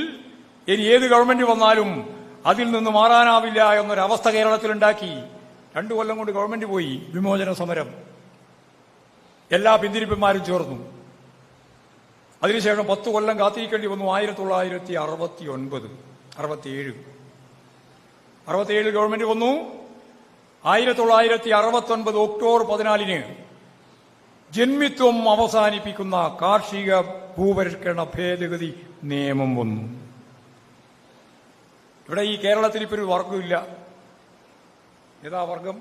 ഇനി ഏത് ഗവൺമെന്റ് വന്നാലും അതിൽ നിന്ന് മാറാനാവില്ല എന്നൊരവസ്ഥ കേരളത്തിലുണ്ടാക്കി. 2 കൊല്ലം കൊണ്ട് ഗവൺമെന്റ് പോയി. വിമോചന സമരം, എല്ലാ പിന്തിരിപ്പന്മാരും ചേർന്നു. അതിനുശേഷം 10 കൊല്ലം കാത്തിരിക്കേണ്ടി വന്നു. 1967 ഗവൺമെന്റ് വന്നു. 1969 ഒക്ടോബർ 14 ജന്മിത്വം അവസാനിപ്പിക്കുന്ന കാർഷിക ഭൂപരിഷ്കരണ ഭേദഗതി നിയമം വന്നു. ഇവിടെ ഈ കേരളത്തിൽ ഇപ്പോൾ ഒരു വർഗമില്ല. ഏതാ വർഗം?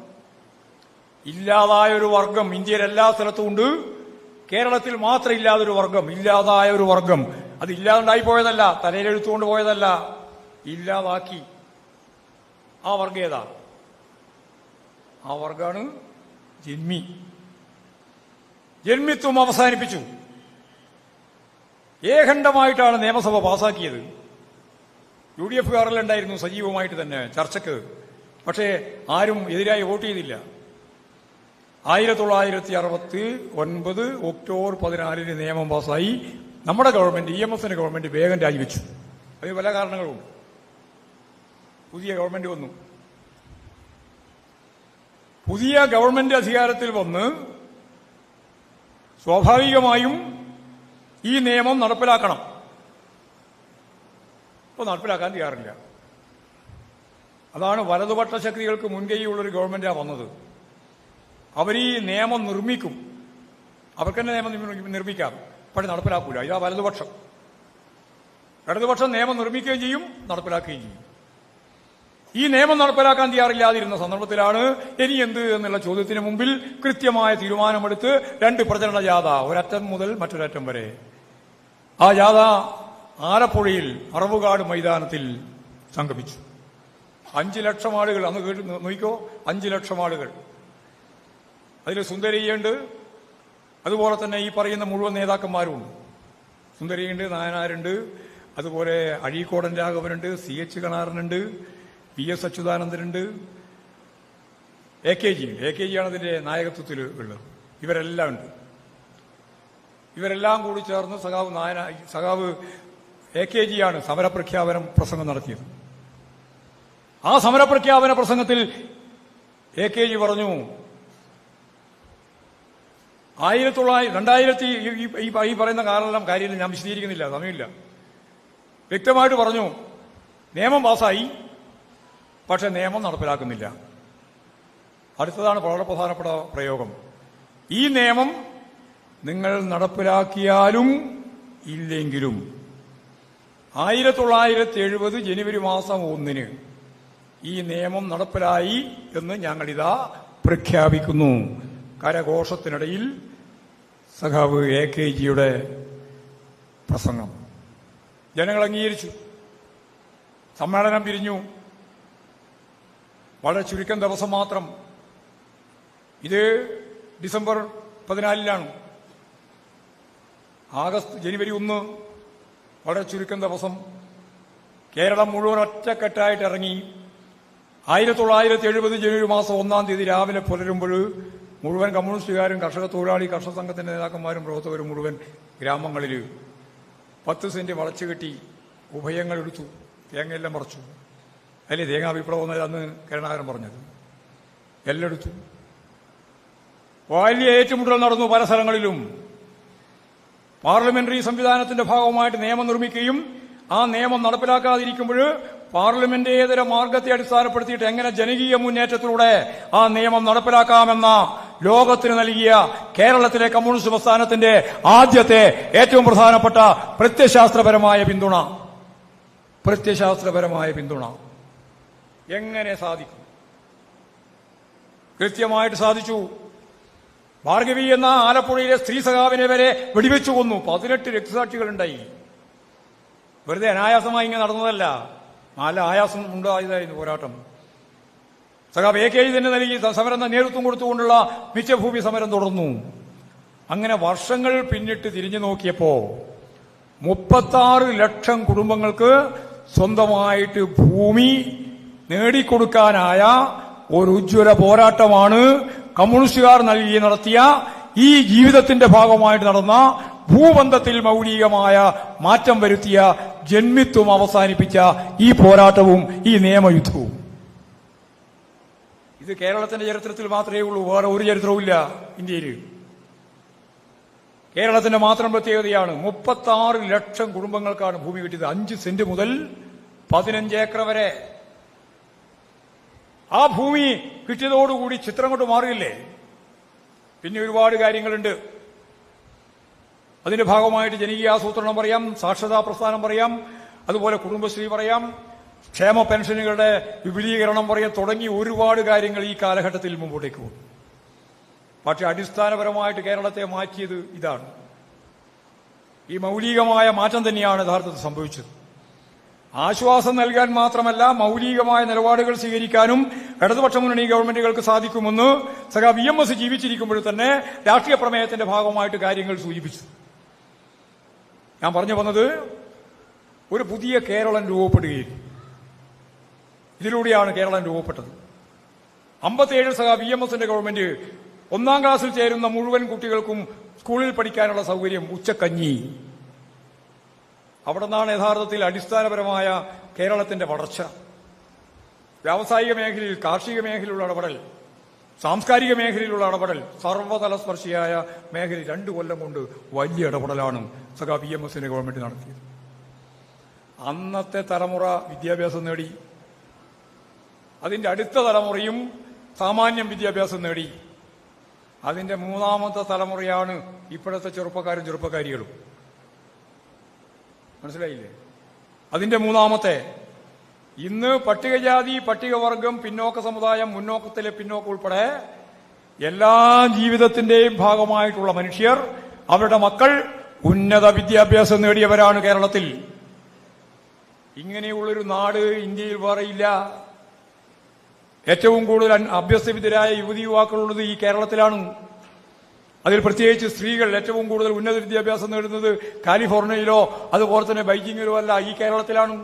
ഇല്ലാതായ ഒരു വർഗം ഇന്ത്യയിൽ എല്ലാ സ്ഥലത്തും ഉണ്ട്. കേരളത്തിൽ മാത്രം ഇല്ലാതൊരു വർഗം, ഇല്ലാതായ ഒരു വർഗം. അത് ഇല്ലാതുണ്ടായി പോയതല്ല, തലയിലെടുത്തുകൊണ്ട് പോയതല്ല, ഇല്ലാതാക്കി. ആ വർഗം ഏതാ? ആ വർഗമാണ് ജന്മി. ജന്മിത്വം അവസാനിപ്പിച്ചു. ഏകണ്ഠമായിട്ടാണ് നിയമസഭ പാസാക്കിയത്. UDF കാറിലുണ്ടായിരുന്നു സജീവമായിട്ട് തന്നെ ചർച്ചയ്ക്ക്. പക്ഷേ ആരും എതിരായി വോട്ട് ചെയ്തില്ല. 1969 ഒക്ടോബർ 14 നിയമം പാസായി. നമ്മുടെ ഗവൺമെന്റ്, EMSന്റെ ഗവൺമെന്റ് വേഗം രാജിവെച്ചു. അതിന് പല കാരണങ്ങളുണ്ട്. പുതിയ ഗവൺമെന്റ് വന്നു. പുതിയ ഗവൺമെന്റ് അധികാരത്തിൽ വന്ന് സ്വാഭാവികമായും ഈ നിയമം നടപ്പിലാക്കണം. ഇപ്പോൾ നടപ്പിലാക്കാൻ തയ്യാറില്ല. അതാണ് വലതുപക്ഷ ശക്തികൾക്ക് മുൻകൈയുള്ളൊരു ഗവൺമെന്റാണ് വന്നത്. അവർ ഈ നിയമം നിർമ്മിക്കും, അവർക്ക് തന്നെ നിയമം നിർമ്മിക്കാം, പക്ഷെ നടപ്പിലാക്കൂല. ഇതാ വലതുപക്ഷം. ഇടതുപക്ഷം നിയമം നിർമ്മിക്കുകയും ചെയ്യും, നടപ്പിലാക്കുകയും ചെയ്യും. ഈ നിയമം നടപ്പിലാക്കാൻ തയ്യാറില്ലാതിരുന്ന സന്ദർഭത്തിലാണ് ഇനി എന്ത് എന്നുള്ള ചോദ്യത്തിന് മുമ്പിൽ കൃത്യമായ തീരുമാനമെടുത്ത് 2 പ്രചരണ ജാഥ, ഒരറ്റം മുതൽ മറ്റൊരറ്റം വരെ. ആ ജാഥ ആലപ്പുഴയിൽ അറവുകാട് മൈതാനത്തിൽ സംഗമിച്ചു. 5 ലക്ഷം ആളുകൾ, അന്ന് കേട്ട് നോക്കിക്കോ, 5 ലക്ഷം ആളുകൾ. അതിൽ സുന്ദരിയുണ്ട്, അതുപോലെ തന്നെ ഈ പറയുന്ന മുഴുവൻ നേതാക്കന്മാരുമുണ്ട്. സുന്ദരിയുണ്ട്, നായനാരുണ്ട്, അതുപോലെ അഴീക്കോടൻ രാഘവനുണ്ട്, CH കണാരനുണ്ട്, PS അച്യുതാനന്ദനുണ്ട്, AKG ആണ് അതിന്റെ നായകത്വത്തിൽ ഉള്ളത്. ഇവരെല്ലാം ഉണ്ട്. ഇവരെല്ലാം കൂടി ചേർന്ന് സഖാവ് AKG ആണ് സമരപ്രഖ്യാപനം പ്രസംഗം നടത്തിയത്. ആ സമരപ്രഖ്യാപന പ്രസംഗത്തിൽ AKG പറഞ്ഞു, 2000 ഈ പറയുന്ന കാര്യം ഞാൻ വിശദീകരിക്കുന്നില്ല, സമയമില്ല. വ്യക്തമായിട്ട് പറഞ്ഞു, നിയമം പാസായി, പക്ഷെ നിയമം നടപ്പിലാക്കുന്നില്ല. അടുത്തതാണ് വളരെ പ്രധാനപ്പെട്ട പ്രയോഗം. ഈ നിയമം നിങ്ങൾ നടപ്പിലാക്കിയാലും ഇല്ലെങ്കിലും 1970 ജനുവരി മാസം 1 ഈ നിയമം നടപ്പിലായി എന്ന് ഞങ്ങളിതാ പ്രഖ്യാപിക്കുന്നു. കരഘോഷത്തിനിടയിൽ സഖാവ് AKGയുടെ പ്രസംഗം ജനങ്ങൾ അംഗീകരിച്ചു. സമ്മേളനം പിരിഞ്ഞു. വളരെ ചുരുക്കം ദിവസം മാത്രം. ഇത് ഡിസംബർ 14 ജനുവരി 1 വളരെ ചുരുക്കം ദിവസം കേരളം മുഴുവൻ ഒറ്റക്കെട്ടായിട്ട് ഇറങ്ങി. 1970 ജനുവരി മാസം 1 രാവിലെ പുലരുമ്പോൾ മുഴുവൻ കമ്മ്യൂണിസ്റ്റുകാരും കർഷക സംഘത്തിന്റെ നേതാക്കന്മാരും പ്രവർത്തകരും മുഴുവൻ ഗ്രാമങ്ങളിൽ 10 സെന്റ് വളച്ചു കെട്ടി ഉഭയങ്ങൾ എടുത്തു, തേങ്ങയെല്ലാം മറച്ചു. അല്ലേ തേങ്ങാ വിപ്ലവം അന്ന് കരുണാകരൻ പറഞ്ഞത്. എല്ലാം എടുത്തു. വലിയ ഏറ്റുമുട്ടൽ നടന്നു പല സ്ഥലങ്ങളിലും. പാർലമെന്ററി സംവിധാനത്തിന്റെ ഭാഗമായിട്ട് നിയമം നിർമ്മിക്കുകയും ആ നിയമം നടപ്പിലാക്കാതിരിക്കുമ്പോൾ പാർലമെന്റേതര മാർഗത്തെ അടിസ്ഥാനപ്പെടുത്തിയിട്ട് എങ്ങനെ ജനകീയ മുന്നേറ്റത്തിലൂടെ ആ നിയമം നടപ്പിലാക്കാമെന്ന ലോകത്തിന് നൽകിയ കേരളത്തിലെ കമ്മ്യൂണിസ്റ്റ് പ്രസ്ഥാനത്തിന്റെ ആദ്യത്തെ ഏറ്റവും പ്രധാനപ്പെട്ട പ്രത്യയശാസ്ത്രപരമായ പിന്തുണ എങ്ങനെ സാധിക്കും? കൃത്യമായിട്ട് സാധിച്ചു. ഭാർഗവി എന്ന ആലപ്പുഴയിലെ സ്ത്രീ സഖാവിനെ വരെ വെടിവെച്ചു കൊന്നു. 18 രക്തസാക്ഷികളുണ്ടായി. വെറുതെ അനായാസമായി ഇങ്ങനെ നടന്നതല്ല, നല്ല ആയാസം ഉണ്ടായതായിരുന്നു പോരാട്ടം. സഖാവ് AKG തന്നെ നൽകി സമരം നേതൃത്വം കൊടുത്തുകൊണ്ടുള്ള മിച്ചഭൂമി സമരം തുടർന്നു. അങ്ങനെ വർഷങ്ങൾ പിന്നിട്ട് തിരിഞ്ഞു നോക്കിയപ്പോ 36 ലക്ഷം കുടുംബങ്ങൾക്ക് സ്വന്തമായിട്ട് ഭൂമി നേടിക്കൊടുക്കാനായ ഒരു ഉജ്ജ്വല പോരാട്ടമാണ് കമ്മ്യൂണിസ്റ്റുകാർ നടത്തിയ ഈ ജീവിതത്തിന്റെ ഭാഗമായിട്ട് നടന്ന ഭൂബന്ധത്തിൽ മൗലികമായ മാറ്റം വരുത്തിയ ജന്മിത്വം അവസാനിപ്പിച്ച ഈ പോരാട്ടവും ഈ നിയമയുദ്ധവും. ഇത് കേരളത്തിന്റെ ചരിത്രത്തിൽ മാത്രമേ ഉള്ളൂ, വേറെ ഒരു ചരിത്രവുമില്ല ഇന്ത്യയിൽ. കേരളത്തിന്റെ മാത്രം പ്രത്യേകതയാണ്. 36 ലക്ഷം കുടുംബങ്ങൾക്കാണ് ഭൂമി കിട്ടിയത്. 5 സെന്റ് മുതൽ 15 ഏക്കർ വരെ. ആ ഭൂമി കിട്ടിയതോടുകൂടി ചിത്രം കൊണ്ട് മാറിയില്ലേ? പിന്നെ ഒരുപാട് കാര്യങ്ങളുണ്ട്. അതിന്റെ ഭാഗമായിട്ട് ജനകീയാസൂത്രണം പറയാം, സാക്ഷരതാ പ്രസ്ഥാനം പറയാം, അതുപോലെ കുടുംബശ്രീ പറയാം, ക്ഷേമ പെൻഷനുകളുടെ വിപുലീകരണം പറയാം, തുടങ്ങി ഒരുപാട് കാര്യങ്ങൾ ഈ കാലഘട്ടത്തിൽ മുമ്പോട്ടേക്ക് പോകും. പക്ഷെ അടിസ്ഥാനപരമായിട്ട് കേരളത്തെ മാറ്റിയത് ഇതാണ്. ഈ മൗലികമായ മാറ്റം തന്നെയാണ് യഥാർത്ഥത്തിൽ സംഭവിച്ചത്. ആശ്വാസം നൽകാൻ മാത്രമല്ല, മൗലികമായ നിലപാടുകൾ സ്വീകരിക്കാനും ഇടതുപക്ഷ മുന്നണി ഗവൺമെന്റുകൾക്ക് സാധിക്കുമെന്ന് സഖാ VMS ജീവിച്ചിരിക്കുമ്പോൾ തന്നെ രാഷ്ട്രീയ പ്രമേയത്തിന്റെ ഭാഗമായിട്ട് കാര്യങ്ങൾ സൂചിപ്പിച്ചു. ഞാൻ പറഞ്ഞു വന്നത്, ഒരു പുതിയ കേരളം രൂപപ്പെടുകയും ഇതിലൂടെയാണ് കേരളം രൂപപ്പെട്ടത്. 57 സഖാ VMSന്റെ ഗവൺമെന്റ് 1ാം ക്ലാസ്സിൽ ചേരുന്ന മുഴുവൻ കുട്ടികൾക്കും സ്കൂളിൽ പഠിക്കാനുള്ള സൗകര്യം, ഉച്ചക്കഞ്ഞി. അവിടെ നിന്നാണ് യഥാർത്ഥത്തിൽ അടിസ്ഥാനപരമായ കേരളത്തിന്റെ വളർച്ച. വ്യാവസായിക മേഖലയിൽ, കാർഷിക മേഖലയിലുള്ള ഇടപെടൽ, സാംസ്കാരിക മേഖലയിലുള്ള ഇടപെടൽ, സർവ്വതലസ്പർശിയായ മേഖല 2 കൊല്ലം കൊണ്ട് വലിയ ഇടപെടലാണ് സഖാ VMSന്റെ ഗവൺമെന്റ് നടത്തിയത്. അന്നത്തെ തലമുറ വിദ്യാഭ്യാസം നേടി. അതിന്റെ അടുത്ത തലമുറയും സാമാന്യം വിദ്യാഭ്യാസം നേടി. അതിന്റെ 3ാമത്തെ തലമുറയാണ് ഇപ്പോഴത്തെ ചെറുപ്പക്കാരും ചെറുപ്പക്കാരികളും. മനസ്സിലായില്ലേ? അതിന്റെ 3ാമത്തെ. ഇന്ന് പട്ടികജാതി, പട്ടികവർഗം, പിന്നോക്ക സമുദായം, മുന്നോക്കത്തിലെ പിന്നോക്കം ഉൾപ്പെടെ എല്ലാ ജീവിതത്തിന്റെയും ഭാഗമായിട്ടുള്ള മനുഷ്യർ, അവരുടെ മക്കൾ ഉന്നത വിദ്യാഭ്യാസം നേടിയവരാണ് കേരളത്തിൽ. ഇങ്ങനെയുള്ളൊരു നാട് ഇന്ത്യയിൽ വേറെയില്ല. ഏറ്റവും കൂടുതൽ അഭ്യസ്തവിദ്യരായ യുവതി യുവാക്കളുള്ളത് ഈ കേരളത്തിലാണ്. അതിൽ പ്രത്യേകിച്ച് സ്ത്രീകൾ ഏറ്റവും കൂടുതൽ ഉന്നത വിദ്യാഭ്യാസം നേടുന്നത് കാലിഫോർണിയയിലോ അതുപോലെ തന്നെ ബൈജിങ്ങിലോ അല്ല, ഈ കേരളത്തിലാണ്.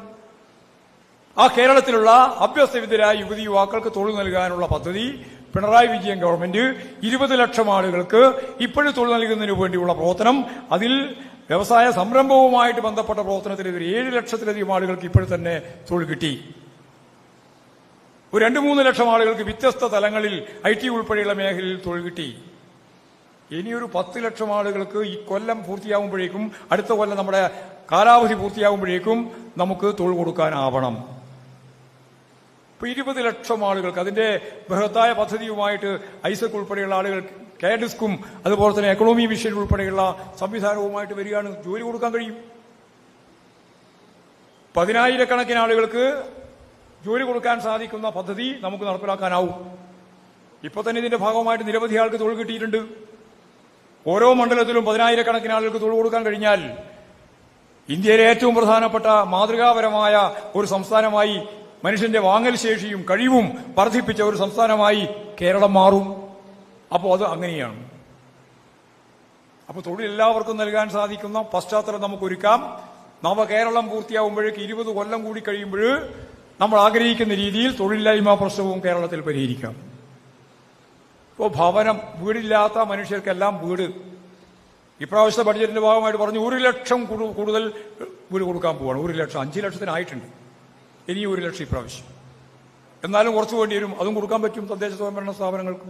ആ കേരളത്തിലുള്ള അഭ്യസ്തവിദ്യരായ യുവതി യുവാക്കൾക്ക് തൊഴിൽ നൽകാനുള്ള പദ്ധതി പിണറായി വിജയൻ ഗവൺമെന്റ് 20 ലക്ഷം ആളുകൾക്ക് ഇപ്പോഴും തൊഴിൽ നൽകുന്നതിന് വേണ്ടിയുള്ള പ്രവർത്തനം, അതിൽ വ്യവസായ സംരംഭവുമായിട്ട് ബന്ധപ്പെട്ട പ്രവർത്തനത്തിനെതിരെ 7 ലക്ഷത്തിലധികം ആളുകൾക്ക് ഇപ്പോഴും തന്നെ തൊഴിൽ കിട്ടി. ഒരു 2-3 ലക്ഷം ആളുകൾക്ക് വ്യത്യസ്ത തലങ്ങളിൽ IT ഉൾപ്പെടെയുള്ള മേഖലയിൽ തൊഴിൽ കിട്ടി. ഇനിയൊരു 10 ലക്ഷം ആളുകൾക്ക് ഈ കൊല്ലം പൂർത്തിയാകുമ്പോഴേക്കും, അടുത്ത കൊല്ലം നമ്മുടെ കാലാവധി പൂർത്തിയാകുമ്പോഴേക്കും നമുക്ക് തൊഴിൽ കൊടുക്കാനാവണം. ഇപ്പൊ 20 ലക്ഷം ആളുകൾക്ക് അതിന്റെ ബൃഹത്തായ പദ്ധതിയുമായിട്ട് ഐസക് ഉൾപ്പെടെയുള്ള ആളുകൾ, KDISCും അതുപോലെ തന്നെ എക്കണോമി മിഷൻ ഉൾപ്പെടെയുള്ള സംവിധാനവുമായിട്ട് വരികയാണ്. ജോലി കൊടുക്കാൻ കഴിയും. 10,000-കണക്കിന് ആളുകൾക്ക് ജോലി കൊടുക്കാൻ സാധിക്കുന്ന പദ്ധതി നമുക്ക് നടപ്പിലാക്കാനാവും. ഇപ്പൊ തന്നെ ഇതിന്റെ ഭാഗമായിട്ട് നിരവധി ആൾക്ക് തൊഴിൽ കിട്ടിയിട്ടുണ്ട്. ഓരോ മണ്ഡലത്തിലും 10,000-കണക്കിന് ആളുകൾക്ക് തൊഴിൽ കൊടുക്കാൻ കഴിഞ്ഞാൽ ഇന്ത്യയിലെ ഏറ്റവും പ്രധാനപ്പെട്ട മാതൃകാപരമായ ഒരു സംസ്ഥാനമായി, മനുഷ്യന്റെ വാങ്ങൽ ശേഷിയും കഴിവും വർദ്ധിപ്പിച്ച ഒരു സംസ്ഥാനമായി കേരളം മാറും. അപ്പോൾ അത് അങ്ങനെയാണ്. അപ്പോൾ തൊഴിൽ എല്ലാവർക്കും നൽകാൻ സാധിക്കുന്ന പശ്ചാത്തലം നമുക്കൊരുക്കാം. നവകേരളം പൂർത്തിയാകുമ്പോഴേക്ക് 20 കൊല്ലം കൂടി കഴിയുമ്പോൾ നമ്മൾ ആഗ്രഹിക്കുന്ന രീതിയിൽ തൊഴിലില്ലായ്മ പ്രശ്നവും കേരളത്തിൽ പരിഹരിക്കാം. ഇപ്പോൾ ഭവനം, വീടില്ലാത്ത മനുഷ്യർക്കെല്ലാം വീട്. ഇപ്രാവശ്യത്തെ ബഡ്ജറ്റിന്റെ ഭാഗമായിട്ട് പറഞ്ഞു 1 ലക്ഷം കൂടുതൽ വീട് കൊടുക്കാൻ പോവാണ്. 1 ലക്ഷം, 5 ലക്ഷത്തിനായിട്ടുണ്ട്. ഇനി 1 ലക്ഷം ഇപ്രാവശ്യം. എന്നാലും കുറച്ച് വേണ്ടി വരും. അതും കൊടുക്കാൻ പറ്റും തദ്ദേശ സ്വയംഭരണ സ്ഥാപനങ്ങൾക്ക്.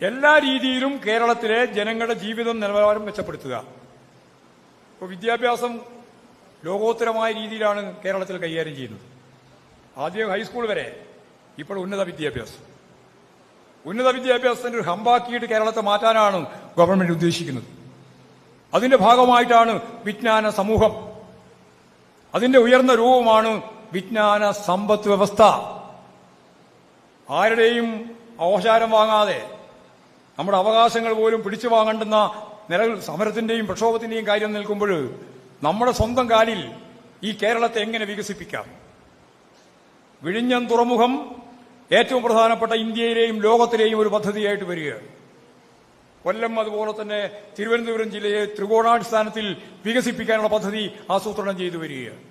എല്ലാ രീതിയിലും കേരളത്തിലെ ജനങ്ങളുടെ ജീവിതം നിലവാരം മെച്ചപ്പെടുത്തുക. ഇപ്പോൾ വിദ്യാഭ്യാസം ലോകോത്തരമായ രീതിയിലാണ് കേരളത്തിൽ കൈകാര്യം ചെയ്യുന്നത്. ആദ്യം ഹൈസ്കൂൾ വരെ, ഇപ്പോൾ ഉന്നത വിദ്യാഭ്യാസം. ഉന്നത വിദ്യാഭ്യാസത്തിന്റെ ഒരു ഹമ്പാക്കിയിട്ട് കേരളത്തെ മാറ്റാനാണ് ഗവൺമെന്റ് ഉദ്ദേശിക്കുന്നത്. അതിന്റെ ഭാഗമായിട്ടാണ് വിജ്ഞാന സമൂഹം. അതിന്റെ ഉയർന്ന രൂപമാണ് വിജ്ഞാന സമ്പദ് വ്യവസ്ഥ. ആരുടെയും അവകാശം വാങ്ങാതെ, നമ്മുടെ അവകാശങ്ങൾ പോലും പിടിച്ചു വാങ്ങേണ്ടുന്ന നിലവിൽ സമരത്തിന്റെയും പ്രക്ഷോഭത്തിന്റെയും കാര്യം നിൽക്കുമ്പോൾ നമ്മുടെ സ്വന്തം കാലിൽ ഈ കേരളത്തെ എങ്ങനെ വികസിപ്പിക്കാം? വിഴിഞ്ഞം തുറമുഖം ഏറ്റവും പ്രധാനപ്പെട്ട ഇന്ത്യയിലെയും ലോകത്തിലെയും ഒരു പദ്ധതിയായിട്ട് വരികയാണ്. കൊല്ലം അതുപോലെ തന്നെ തിരുവനന്തപുരം ജില്ലയെ ത്രികോണാടിസ്ഥാനത്തിൽ വികസിപ്പിക്കാനുള്ള പദ്ധതി ആസൂത്രണം ചെയ്തു വരികയാണ്.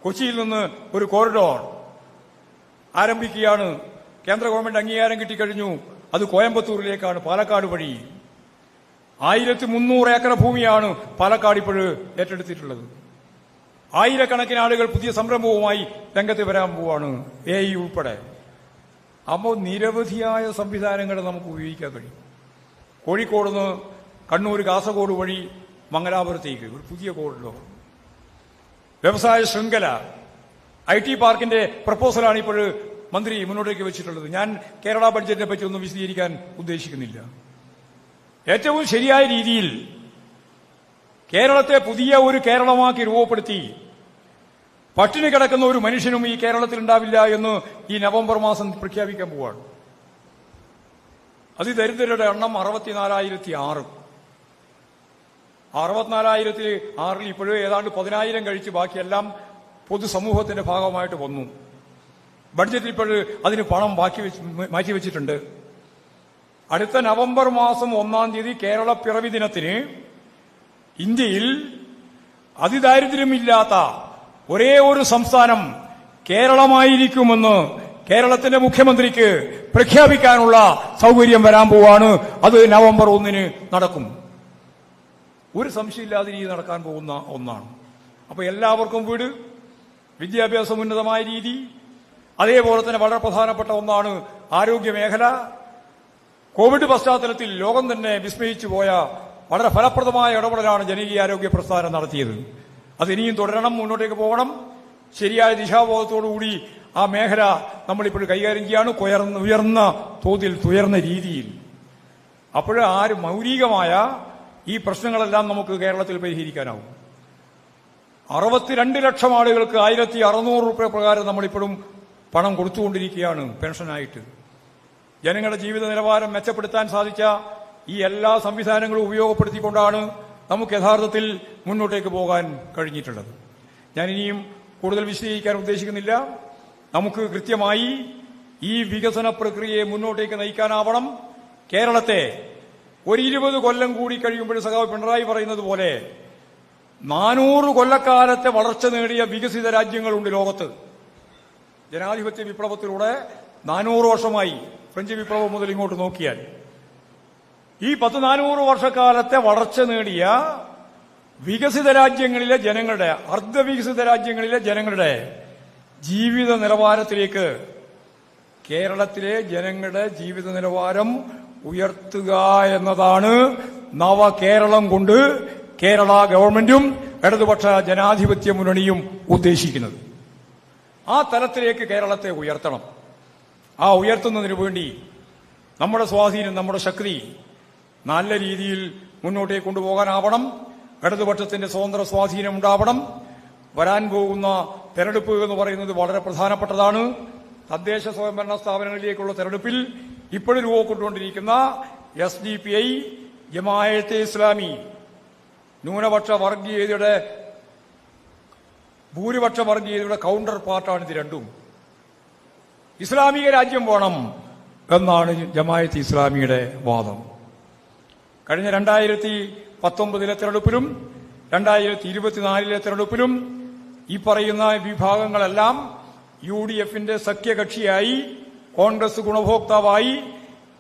കൊച്ചിയിൽ നിന്ന് ഒരു കോറിഡോർ ആരംഭിക്കുകയാണ്. കേന്ദ്ര ഗവൺമെന്റ് അംഗീകാരം കിട്ടിക്കഴിഞ്ഞു. അത് കോയമ്പത്തൂരിലേക്കാണ്, പാലക്കാട് വഴി. 1300 ഏക്കർ ഭൂമിയാണ് പാലക്കാട് ഇപ്പോൾ ഏറ്റെടുത്തിട്ടുള്ളത്. ആയിരക്കണക്കിന് ആളുകൾ പുതിയ സംരംഭവുമായി രംഗത്ത് വരാൻ പോവാണ്, AI ഉൾപ്പെടെ. അപ്പോൾ നിരവധിയായ സംവിധാനങ്ങൾ നമുക്ക് ഉപയോഗിക്കാൻ കഴിയും. കോഴിക്കോട് നിന്ന് കണ്ണൂർ, കാസർഗോഡ് വഴി മംഗലാപുരത്തേക്ക് ഒരു പുതിയ കോറിഡോർ. വ്യവസായ ശൃംഖല, IT പാർക്കിന്റെ പ്രപ്പോസലാണ് ഇപ്പോൾ മന്ത്രി മുന്നോട്ടേക്ക് വെച്ചിട്ടുള്ളത്. ഞാൻ കേരള ബഡ്ജറ്റിനെ പറ്റി ഒന്നും വിശദീകരിക്കാൻ ഉദ്ദേശിക്കുന്നില്ല. ഏറ്റവും ശരിയായ രീതിയിൽ കേരളത്തെ പുതിയ ഒരു കേരളമാക്കി രൂപപ്പെടുത്തി പട്ടിണി കിടക്കുന്ന ഒരു മനുഷ്യനും ഈ കേരളത്തിൽ ഉണ്ടാവില്ല എന്ന് ഈ നവംബർ മാസം പ്രഖ്യാപിക്കാൻ പോവാണ്. അതിദരിദ്രരുടെ എണ്ണം 64,006. 64,006 ഇപ്പോഴും ഏതാണ്ട് 10,000 കഴിച്ച് ബാക്കിയെല്ലാം പൊതുസമൂഹത്തിന്റെ ഭാഗമായിട്ട് വന്നു. ബഡ്ജറ്റിൽ ഇപ്പോഴും അതിന് പണം മാറ്റിവെച്ചിട്ടുണ്ട്. അടുത്ത നവംബർ മാസം 1-ാം തീയതി കേരള പിറവി ദിനത്തിന് ഇന്ത്യയിൽ അതിദാരിദ്ര്യമില്ലാത്ത ഒരേ ഒരു സംസ്ഥാനം കേരളമായിരിക്കുമെന്ന് കേരളത്തിന്റെ മുഖ്യമന്ത്രിക്ക് പ്രഖ്യാപിക്കാനുള്ള സൗകര്യം വരാൻ പോവാണ്. അത് നവംബർ 1-ന് നടക്കും. ഒരു സംശയമില്ലാതെ രീതി നടക്കാൻ പോകുന്ന ഒന്നാണ്. അപ്പൊ എല്ലാവർക്കും വീട്, വിദ്യാഭ്യാസം ഉന്നതമായ രീതി, അതേപോലെ തന്നെ വളരെ പ്രധാനപ്പെട്ട ഒന്നാണ് ആരോഗ്യ മേഖല. കോവിഡ് പശ്ചാത്തലത്തിൽ ലോകം തന്നെ വിസ്മയിച്ചു പോയ വളരെ ഫലപ്രദമായ ഇടപെടലാണ് ജനകീയാരോഗ്യ പ്രസ്ഥാനം നടത്തിയത്. അത് ഇനിയും തുടരണം, മുന്നോട്ടേക്ക് പോകണം. ശരിയായ ദിശാബോധത്തോടുകൂടി ആ മേഖല നമ്മളിപ്പോൾ കൈകാര്യം ചെയ്യാണ്, ഉയർന്ന തോതിൽ, ഉയർന്ന രീതിയിൽ. അപ്പോഴ് മൗലികമായ ഈ പ്രശ്നങ്ങളെല്ലാം നമുക്ക് കേരളത്തിൽ പരിഹരിക്കാനാവും. 62 ലക്ഷം ആളുകൾക്ക് 1,600 രൂപ പ്രകാരം നമ്മളിപ്പോഴും പണം കൊടുത്തുകൊണ്ടിരിക്കുകയാണ് പെൻഷനായിട്ട്. ജനങ്ങളുടെ ജീവിത നിലവാരം മെച്ചപ്പെടുത്താൻ സാധിച്ച ഈ എല്ലാ സംവിധാനങ്ങളും ഉപയോഗപ്പെടുത്തിക്കൊണ്ടാണ് നമുക്ക് യഥാർത്ഥത്തിൽ മുന്നോട്ടേക്ക് പോകാൻ കഴിഞ്ഞിട്ടുള്ളത്. ഞാൻ ഇനിയും കൂടുതൽ വിശദീകരിക്കാൻ ഉദ്ദേശിക്കുന്നില്ല. നമുക്ക് കൃത്യമായി ഈ വികസന പ്രക്രിയയെ മുന്നോട്ടേക്ക് നയിക്കാനാവണം. കേരളത്തെ ഒരു 20 കൊല്ലം കൂടി കഴിയുമ്പോൾ സഖാവ് പിണറായി പറയുന്നത് പോലെ 400 കൊല്ലക്കാലത്തെ വളർച്ച നേടിയ വികസിത രാജ്യങ്ങളുണ്ട് ലോകത്ത്. ജനാധിപത്യ വിപ്ലവത്തിലൂടെ 400 വർഷമായി, ഫ്രഞ്ച് വിപ്ലവം മുതൽ ഇങ്ങോട്ട് നോക്കിയാൽ ഈ 400 വർഷക്കാലത്തെ വളർച്ച നേടിയ വികസിത രാജ്യങ്ങളിലെ ജനങ്ങളുടെ, അർദ്ധവികസിത രാജ്യങ്ങളിലെ ജനങ്ങളുടെ ജീവിത നിലവാരത്തിലേക്ക് കേരളത്തിലെ ജനങ്ങളുടെ ജീവിത നിലവാരം ഉയർത്തുക എന്നതാണ് നവകേരളം കൊണ്ട് കേരള ഗവൺമെന്റും ഇടതുപക്ഷ ജനാധിപത്യ മുന്നണിയും ഉദ്ദേശിക്കുന്നത്. ആ തലത്തിലേക്ക് കേരളത്തെ ഉയർത്തണം. ആ ഉയർത്തുന്നതിനു വേണ്ടി നമ്മുടെ സ്വാധീനം, നമ്മുടെ ശക്തി നല്ല രീതിയിൽ മുന്നോട്ടേക്ക് കൊണ്ടുപോകാനാവണം. ഇടതുപക്ഷത്തിന്റെ സ്വതന്ത്ര സ്വാധീനം ഉണ്ടാവണം. വരാൻ പോകുന്ന തെരഞ്ഞെടുപ്പ് എന്ന് പറയുന്നത് വളരെ പ്രധാനപ്പെട്ടതാണ്. തദ്ദേശ സ്വയംഭരണ സ്ഥാപനങ്ങളിലേക്കുള്ള തെരഞ്ഞെടുപ്പിൽ ഇപ്പോഴും രൂപപ്പെട്ടുകൊണ്ടിരിക്കുന്ന SDPI, ജമാഅത്തെ ഇസ്ലാമി, ന്യൂനപക്ഷ വർഗീയതയുടെ, ഭൂരിപക്ഷ വർഗീയതയുടെ കൗണ്ടർ പാർട്ടാണ് ഇത് രണ്ടും. ഇസ്ലാമിക രാജ്യം വേണം എന്നാണ് ജമാഅത്തെ ഇസ്ലാമിയുടെ വാദം. കഴിഞ്ഞ 2019 തെരഞ്ഞെടുപ്പിലും 2024 തെരഞ്ഞെടുപ്പിലും ഈ പറയുന്ന വിഭാഗങ്ങളെല്ലാം UDFന്റെ സഖ്യകക്ഷിയായി, കോൺഗ്രസ് ഗുണഭോക്താവായി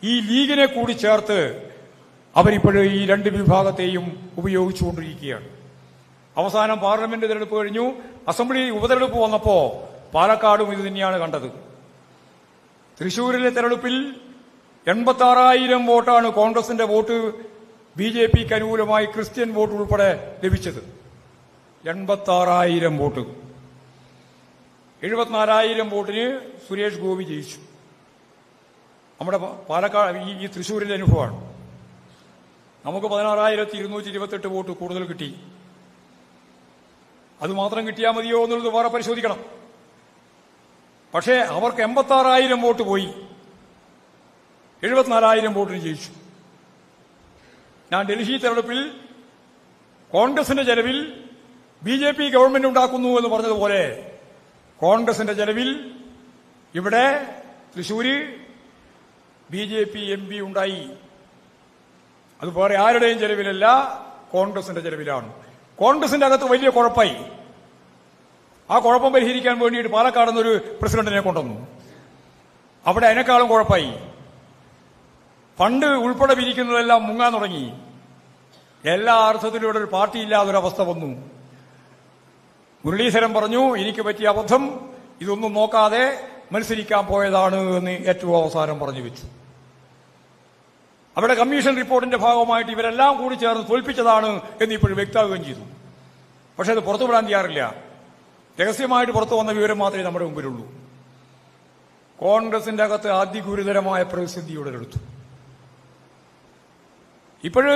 ഈ ലീഗിനെ കൂടി ചേർത്ത് അവരിപ്പോഴും ഈ 2 വിഭാഗത്തെയും ഉപയോഗിച്ചുകൊണ്ടിരിക്കുകയാണ്. അവസാനം പാർലമെന്റ് തെരഞ്ഞെടുപ്പ് കഴിഞ്ഞു, അസംബ്ലി ഉപതെരഞ്ഞെടുപ്പ് വന്നപ്പോ പാലക്കാടും ഇത് തന്നെയാണ് കണ്ടത്. തൃശൂരിലെ തെരഞ്ഞെടുപ്പിൽ 86,000 വോട്ടാണ് കോൺഗ്രസിന്റെ വോട്ട് BJPക്ക് അനുകൂലമായി ക്രിസ്ത്യൻ വോട്ട് ഉൾപ്പെടെ ലഭിച്ചത്. 86,000 വോട്ട്. 74,000 വോട്ടിന് സുരേഷ് ഗോപി ജയിച്ചു. നമ്മുടെ പാലക്കാട് ഈ തൃശൂരിലെ അനുഭവമാണ്. നമുക്ക് 16,228 വോട്ട് കൂടുതൽ കിട്ടി. അതുമാത്രം കിട്ടിയാൽ മതിയോ എന്നുള്ളത് വേറെ പരിശോധിക്കണം. പക്ഷേ അവർക്ക് 86,000 വോട്ട് പോയി, 74,000 വോട്ടിന് ജയിച്ചു. ഞാൻ ഡൽഹി തെരഞ്ഞെടുപ്പിൽ കോൺഗ്രസിന്റെ ചെലവിൽ BJP ഗവൺമെന്റ് ഉണ്ടാക്കുന്നു എന്ന് പറഞ്ഞതുപോലെ കോൺഗ്രസിന്റെ ചെലവിൽ ഇവിടെ തൃശൂര് BJP MP ഉണ്ടായി. അത് വേറെ ആരുടെയും ചെലവിലല്ല, കോൺഗ്രസിന്റെ ചെലവിലാണ്. കോൺഗ്രസിന്റെ അകത്ത് വലിയ കുഴപ്പമായി. ആ കുഴപ്പം പരിഹരിക്കാൻ വേണ്ടിയിട്ട് പാലക്കാട് നിന്നൊരു പ്രസിഡന്റിനെ കൊണ്ടുവന്നു. അവിടെ അതിനേക്കാളും കുഴപ്പമായി. ഫണ്ട് ഉൾപ്പെടെ പിരിക്കുന്നതെല്ലാം മുങ്ങാൻ തുടങ്ങി. എല്ലാ അർത്ഥത്തിലും ഇവിടെ ഒരു പാർട്ടിയില്ലാതൊരവസ്ഥ വന്നു. മുരളീധരൻ പറഞ്ഞു, എനിക്ക് പറ്റിയ അബദ്ധം, ഇതൊന്നും നോക്കാതെ മത്സരിക്കാൻ പോയതാണ് എന്ന് ഏറ്റവും അവസാനം പറഞ്ഞു വെച്ചു. അവിടെ കമ്മീഷൻ റിപ്പോർട്ടിന്റെ ഭാഗമായിട്ട് ഇവരെല്ലാം കൂടി ചേർന്ന് തോൽപ്പിച്ചതാണ് എന്ന് ഇപ്പോഴും വ്യക്തമാവുകയും ചെയ്തു. പക്ഷെ അത് പുറത്തുവിടാൻ തയ്യാറില്ല. രഹസ്യമായിട്ട് പുറത്തു വന്ന വിവരം മാത്രമേ നമ്മുടെ മുമ്പിലുള്ളൂ. കോൺഗ്രസിന്റെ അകത്ത് അതിഗുരുതരമായ പ്രതിസന്ധി ഉടലെടുത്തു. ഇപ്പോഴ്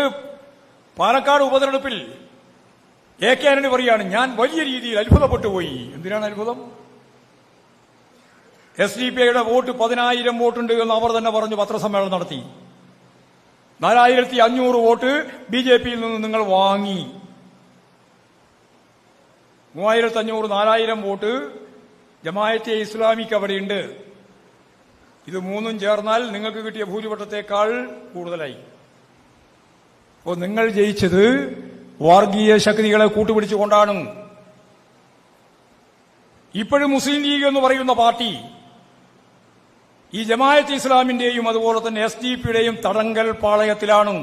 പാലക്കാട് ഉപതെരഞ്ഞെടുപ്പിൽ എ കെ ആന്റണി പറയാണ്, ഞാൻ വലിയ രീതിയിൽ അത്ഭുതപ്പെട്ടു പോയി. എന്തിനാണ് അത്ഭുതം? SDPIയുടെ വോട്ട് 10,000 വോട്ടുണ്ട് എന്ന് അവർ തന്നെ പറഞ്ഞു പത്രസമ്മേളനം നടത്തി. 4,500 വോട്ട് BJPയിൽ നിന്ന് നിങ്ങൾ വാങ്ങി. 3,500 4,000 വോട്ട് ജമാഅത്തെ ഇസ്ലാമിക്ക് അവിടെയുണ്ട്. ഇത് മൂന്നും ചേർന്നാൽ നിങ്ങൾക്ക് കിട്ടിയ ഭൂരിപക്ഷത്തേക്കാൾ കൂടുതലായി. അപ്പോൾ നിങ്ങൾ ജയിച്ചത് വർഗീയ ശക്തികളെ കൂട്ടുപിടിച്ചുകൊണ്ടാണ്. ഇപ്പോഴും മുസ്ലിം ലീഗ് എന്ന് പറയുന്ന പാർട്ടി ഈ ജമാഅത്തെ ഇസ്ലാമിന്റെയും അതുപോലെ തന്നെ SDPയുടെയും തടങ്കൽ പാളയത്തിലാണ്.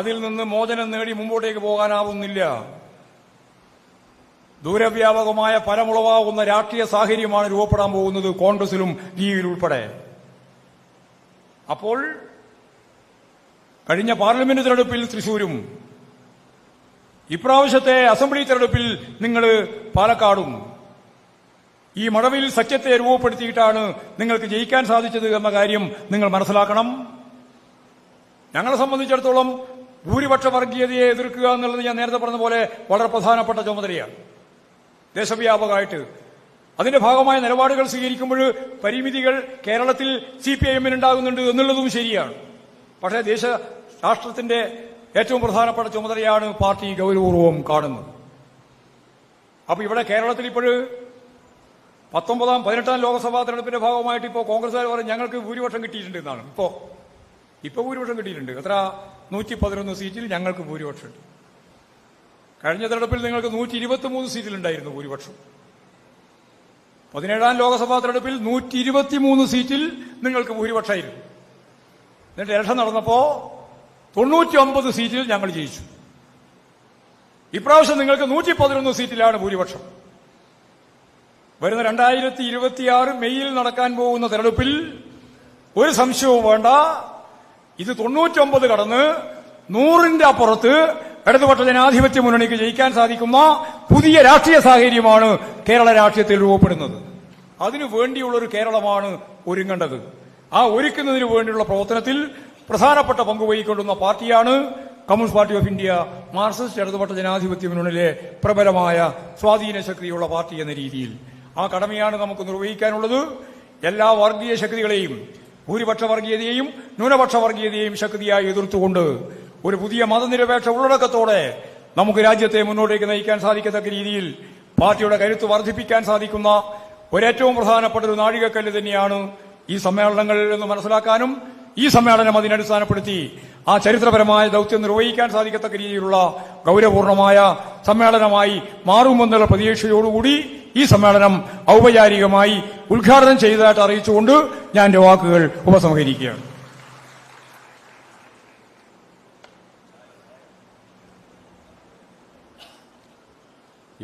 അതിൽ നിന്ന് മോചനം നേടി മുമ്പോട്ടേക്ക് പോകാനാവുന്നില്ല. ദൂരവ്യാപകമായ ഫലമുളവാകുന്ന രാഷ്ട്രീയ സാഹചര്യമാണ് രൂപപ്പെടാൻ പോകുന്നത് കോൺഗ്രസിലും ലീഗിലും ഉൾപ്പെടെ. അപ്പോൾ കഴിഞ്ഞ പാർലമെന്റ് തെരഞ്ഞെടുപ്പിൽ തൃശൂരും ഇപ്രാവശ്യത്തെ അസംബ്ലി തെരഞ്ഞെടുപ്പിൽ നിങ്ങൾ പാലക്കാടും ഈ മഴവിൽ സഖ്യത്തെ രൂപപ്പെടുത്തിയിട്ടാണ് നിങ്ങൾക്ക് ജയിക്കാൻ സാധിച്ചത് എന്ന കാര്യം നിങ്ങൾ മനസ്സിലാക്കണം. ഞങ്ങളെ സംബന്ധിച്ചിടത്തോളം ഭൂരിപക്ഷ വർഗീയതയെ എതിർക്കുക എന്നുള്ളത് ഞാൻ നേരത്തെ പറഞ്ഞ പോലെ വളരെ പ്രധാനപ്പെട്ട ചുമതലയാണ്. ദേശവ്യാപകമായിട്ട് അതിന്റെ ഭാഗമായ നിലപാടുകൾ സ്വീകരിക്കുമ്പോൾ പരിമിതികൾ കേരളത്തിൽ CPIM-ന് ഉണ്ടാകുന്നുണ്ട് എന്നുള്ളതും ശരിയാണ്. പക്ഷേ രാഷ്ട്രത്തിന്റെ ഏറ്റവും പ്രധാനപ്പെട്ട ചുമതലയാണ് പാർട്ടി ഗൗരവപൂർവ്വം കാണുന്നത്. അപ്പൊ ഇവിടെ കേരളത്തിൽ ഇപ്പോഴ് 18ാം ലോക്സഭാ തെരഞ്ഞെടുപ്പിന്റെ ഭാഗമായിട്ട് ഇപ്പോൾ കോൺഗ്രസ്സുകാർ പറയും ഞങ്ങൾക്ക് ഭൂരിപക്ഷം കിട്ടിയിട്ടുണ്ട് എന്നാണ്. ഇപ്പൊ ഭൂരിപക്ഷം കിട്ടിയിട്ടുണ്ട്. എത്ര? 111 സീറ്റിൽ ഞങ്ങൾക്ക് ഭൂരിപക്ഷമുണ്ട്. കഴിഞ്ഞ തെരഞ്ഞെടുപ്പിൽ നിങ്ങൾക്ക് 123 സീറ്റിലുണ്ടായിരുന്നു ഭൂരിപക്ഷം. 17ാം ലോക്സഭാ തെരഞ്ഞെടുപ്പിൽ 123 സീറ്റിൽ നിങ്ങൾക്ക് ഭൂരിപക്ഷമായിരുന്നു. എന്നിട്ട് ഇലക്ഷൻ നടന്നപ്പോ 99 സീറ്റിൽ ഞങ്ങൾ ജയിച്ചു. ഇപ്രാവശ്യം നിങ്ങൾക്ക് 111 സീറ്റിലാണ് ഭൂരിപക്ഷം. വരുന്ന 2026 മെയ്യിൽ നടക്കാൻ പോകുന്ന തെരഞ്ഞെടുപ്പിൽ ഒരു സംശയവും വേണ്ട, ഇത് 99 കടന്ന് 100ന്റെ അപ്പുറത്ത് ഇടതുപക്ഷ ജനാധിപത്യ മുന്നണിക്ക് ജയിക്കാൻ സാധിക്കുന്ന പുതിയ രാഷ്ട്രീയ സാഹചര്യമാണ് കേരള രാഷ്ട്രീയത്തിൽ രൂപപ്പെടുന്നത്. അതിനു വേണ്ടിയുള്ളൊരു കേരളമാണ് ഒരുങ്ങേണ്ടത്. ആ ഒരുക്കുന്നതിന് വേണ്ടിയുള്ള പ്രവർത്തനത്തിൽ പ്രധാനപ്പെട്ട പങ്കുവഹിക്കൊണ്ടുന്ന പാർട്ടിയാണ് communist party of India, Marxist ഇടതുപക്ഷ ജനാധിപത്യ മുന്നണിയിലെ പ്രബലമായ സ്വാധീന ശക്തിയുള്ള പാർട്ടി എന്ന രീതിയിൽ. ആ കടമയാണ് നമുക്ക് നിർവഹിക്കാനുള്ളത്. എല്ലാ വർഗീയ ശക്തികളെയും, ഭൂരിപക്ഷ വർഗീയതയെയും ന്യൂനപക്ഷ വർഗീയതയെയും ശക്തിയായി എതിർത്തുകൊണ്ട് ഒരു പുതിയ മതനിരപേക്ഷ ഉള്ളടക്കത്തോടെ നമുക്ക് രാജ്യത്തെ മുന്നോട്ടേക്ക് നയിക്കാൻ സാധിക്കത്തക്ക രീതിയിൽ പാർട്ടിയുടെ കരുത്ത് വർദ്ധിപ്പിക്കാൻ സാധിക്കുന്ന ഒരേറ്റവും പ്രധാനപ്പെട്ട ഒരു നാഴികക്കല്ല് തന്നെയാണ് ഈ സമ്മേളനങ്ങൾ എന്ന് മനസ്സിലാക്കാനും ഈ സമ്മേളനം അതിനടിസ്ഥാനപ്പെടുത്തി ആ ചരിത്രപരമായ ദൌത്യം നിർവഹിക്കാൻ സാധിക്കത്തക്ക രീതിയിലുള്ള ഗൌരവപൂർണമായ സമ്മേളനമായി മാറുമെന്നുള്ള പ്രതീക്ഷയോടുകൂടി ഈ സമ്മേളനം ഔപചാരികമായി ഉദ്ഘാടനം ചെയ്തതായിട്ട് അറിയിച്ചുകൊണ്ട് ഞാൻ എന്റെ വാക്കുകൾ ഉപസംഹരിക്കുകയാണ്.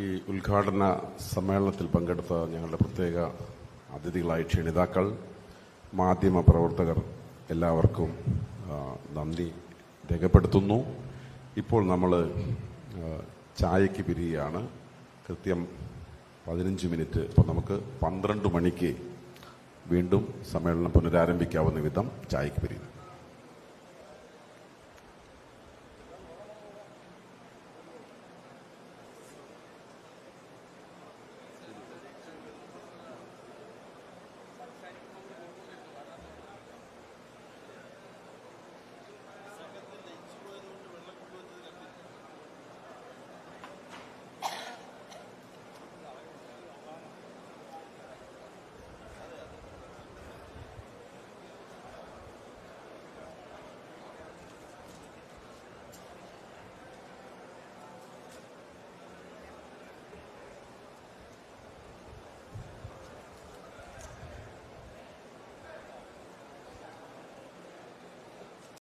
ഈ ഉദ്ഘാടന സമ്മേളനത്തിൽ പങ്കെടുത്ത ഞങ്ങളുടെ പ്രത്യേക അതിഥികളായ ക്ഷണിതാക്കൾ, മാധ്യമ പ്രവർത്തകർ എല്ലാവർക്കും നന്ദി രേഖപ്പെടുത്തുന്നു. ഇപ്പോൾ നമ്മൾ ചായയ്ക്ക് പിരിയുകയാണ്. കൃത്യം 15 മിനിറ്റ്. അപ്പോൾ നമുക്ക് 12 മണിക്ക് വീണ്ടും സമ്മേളനം പുനരാരംഭിക്കാവുന്ന വിധം ചായയ്ക്ക് പിരിയുന്നു.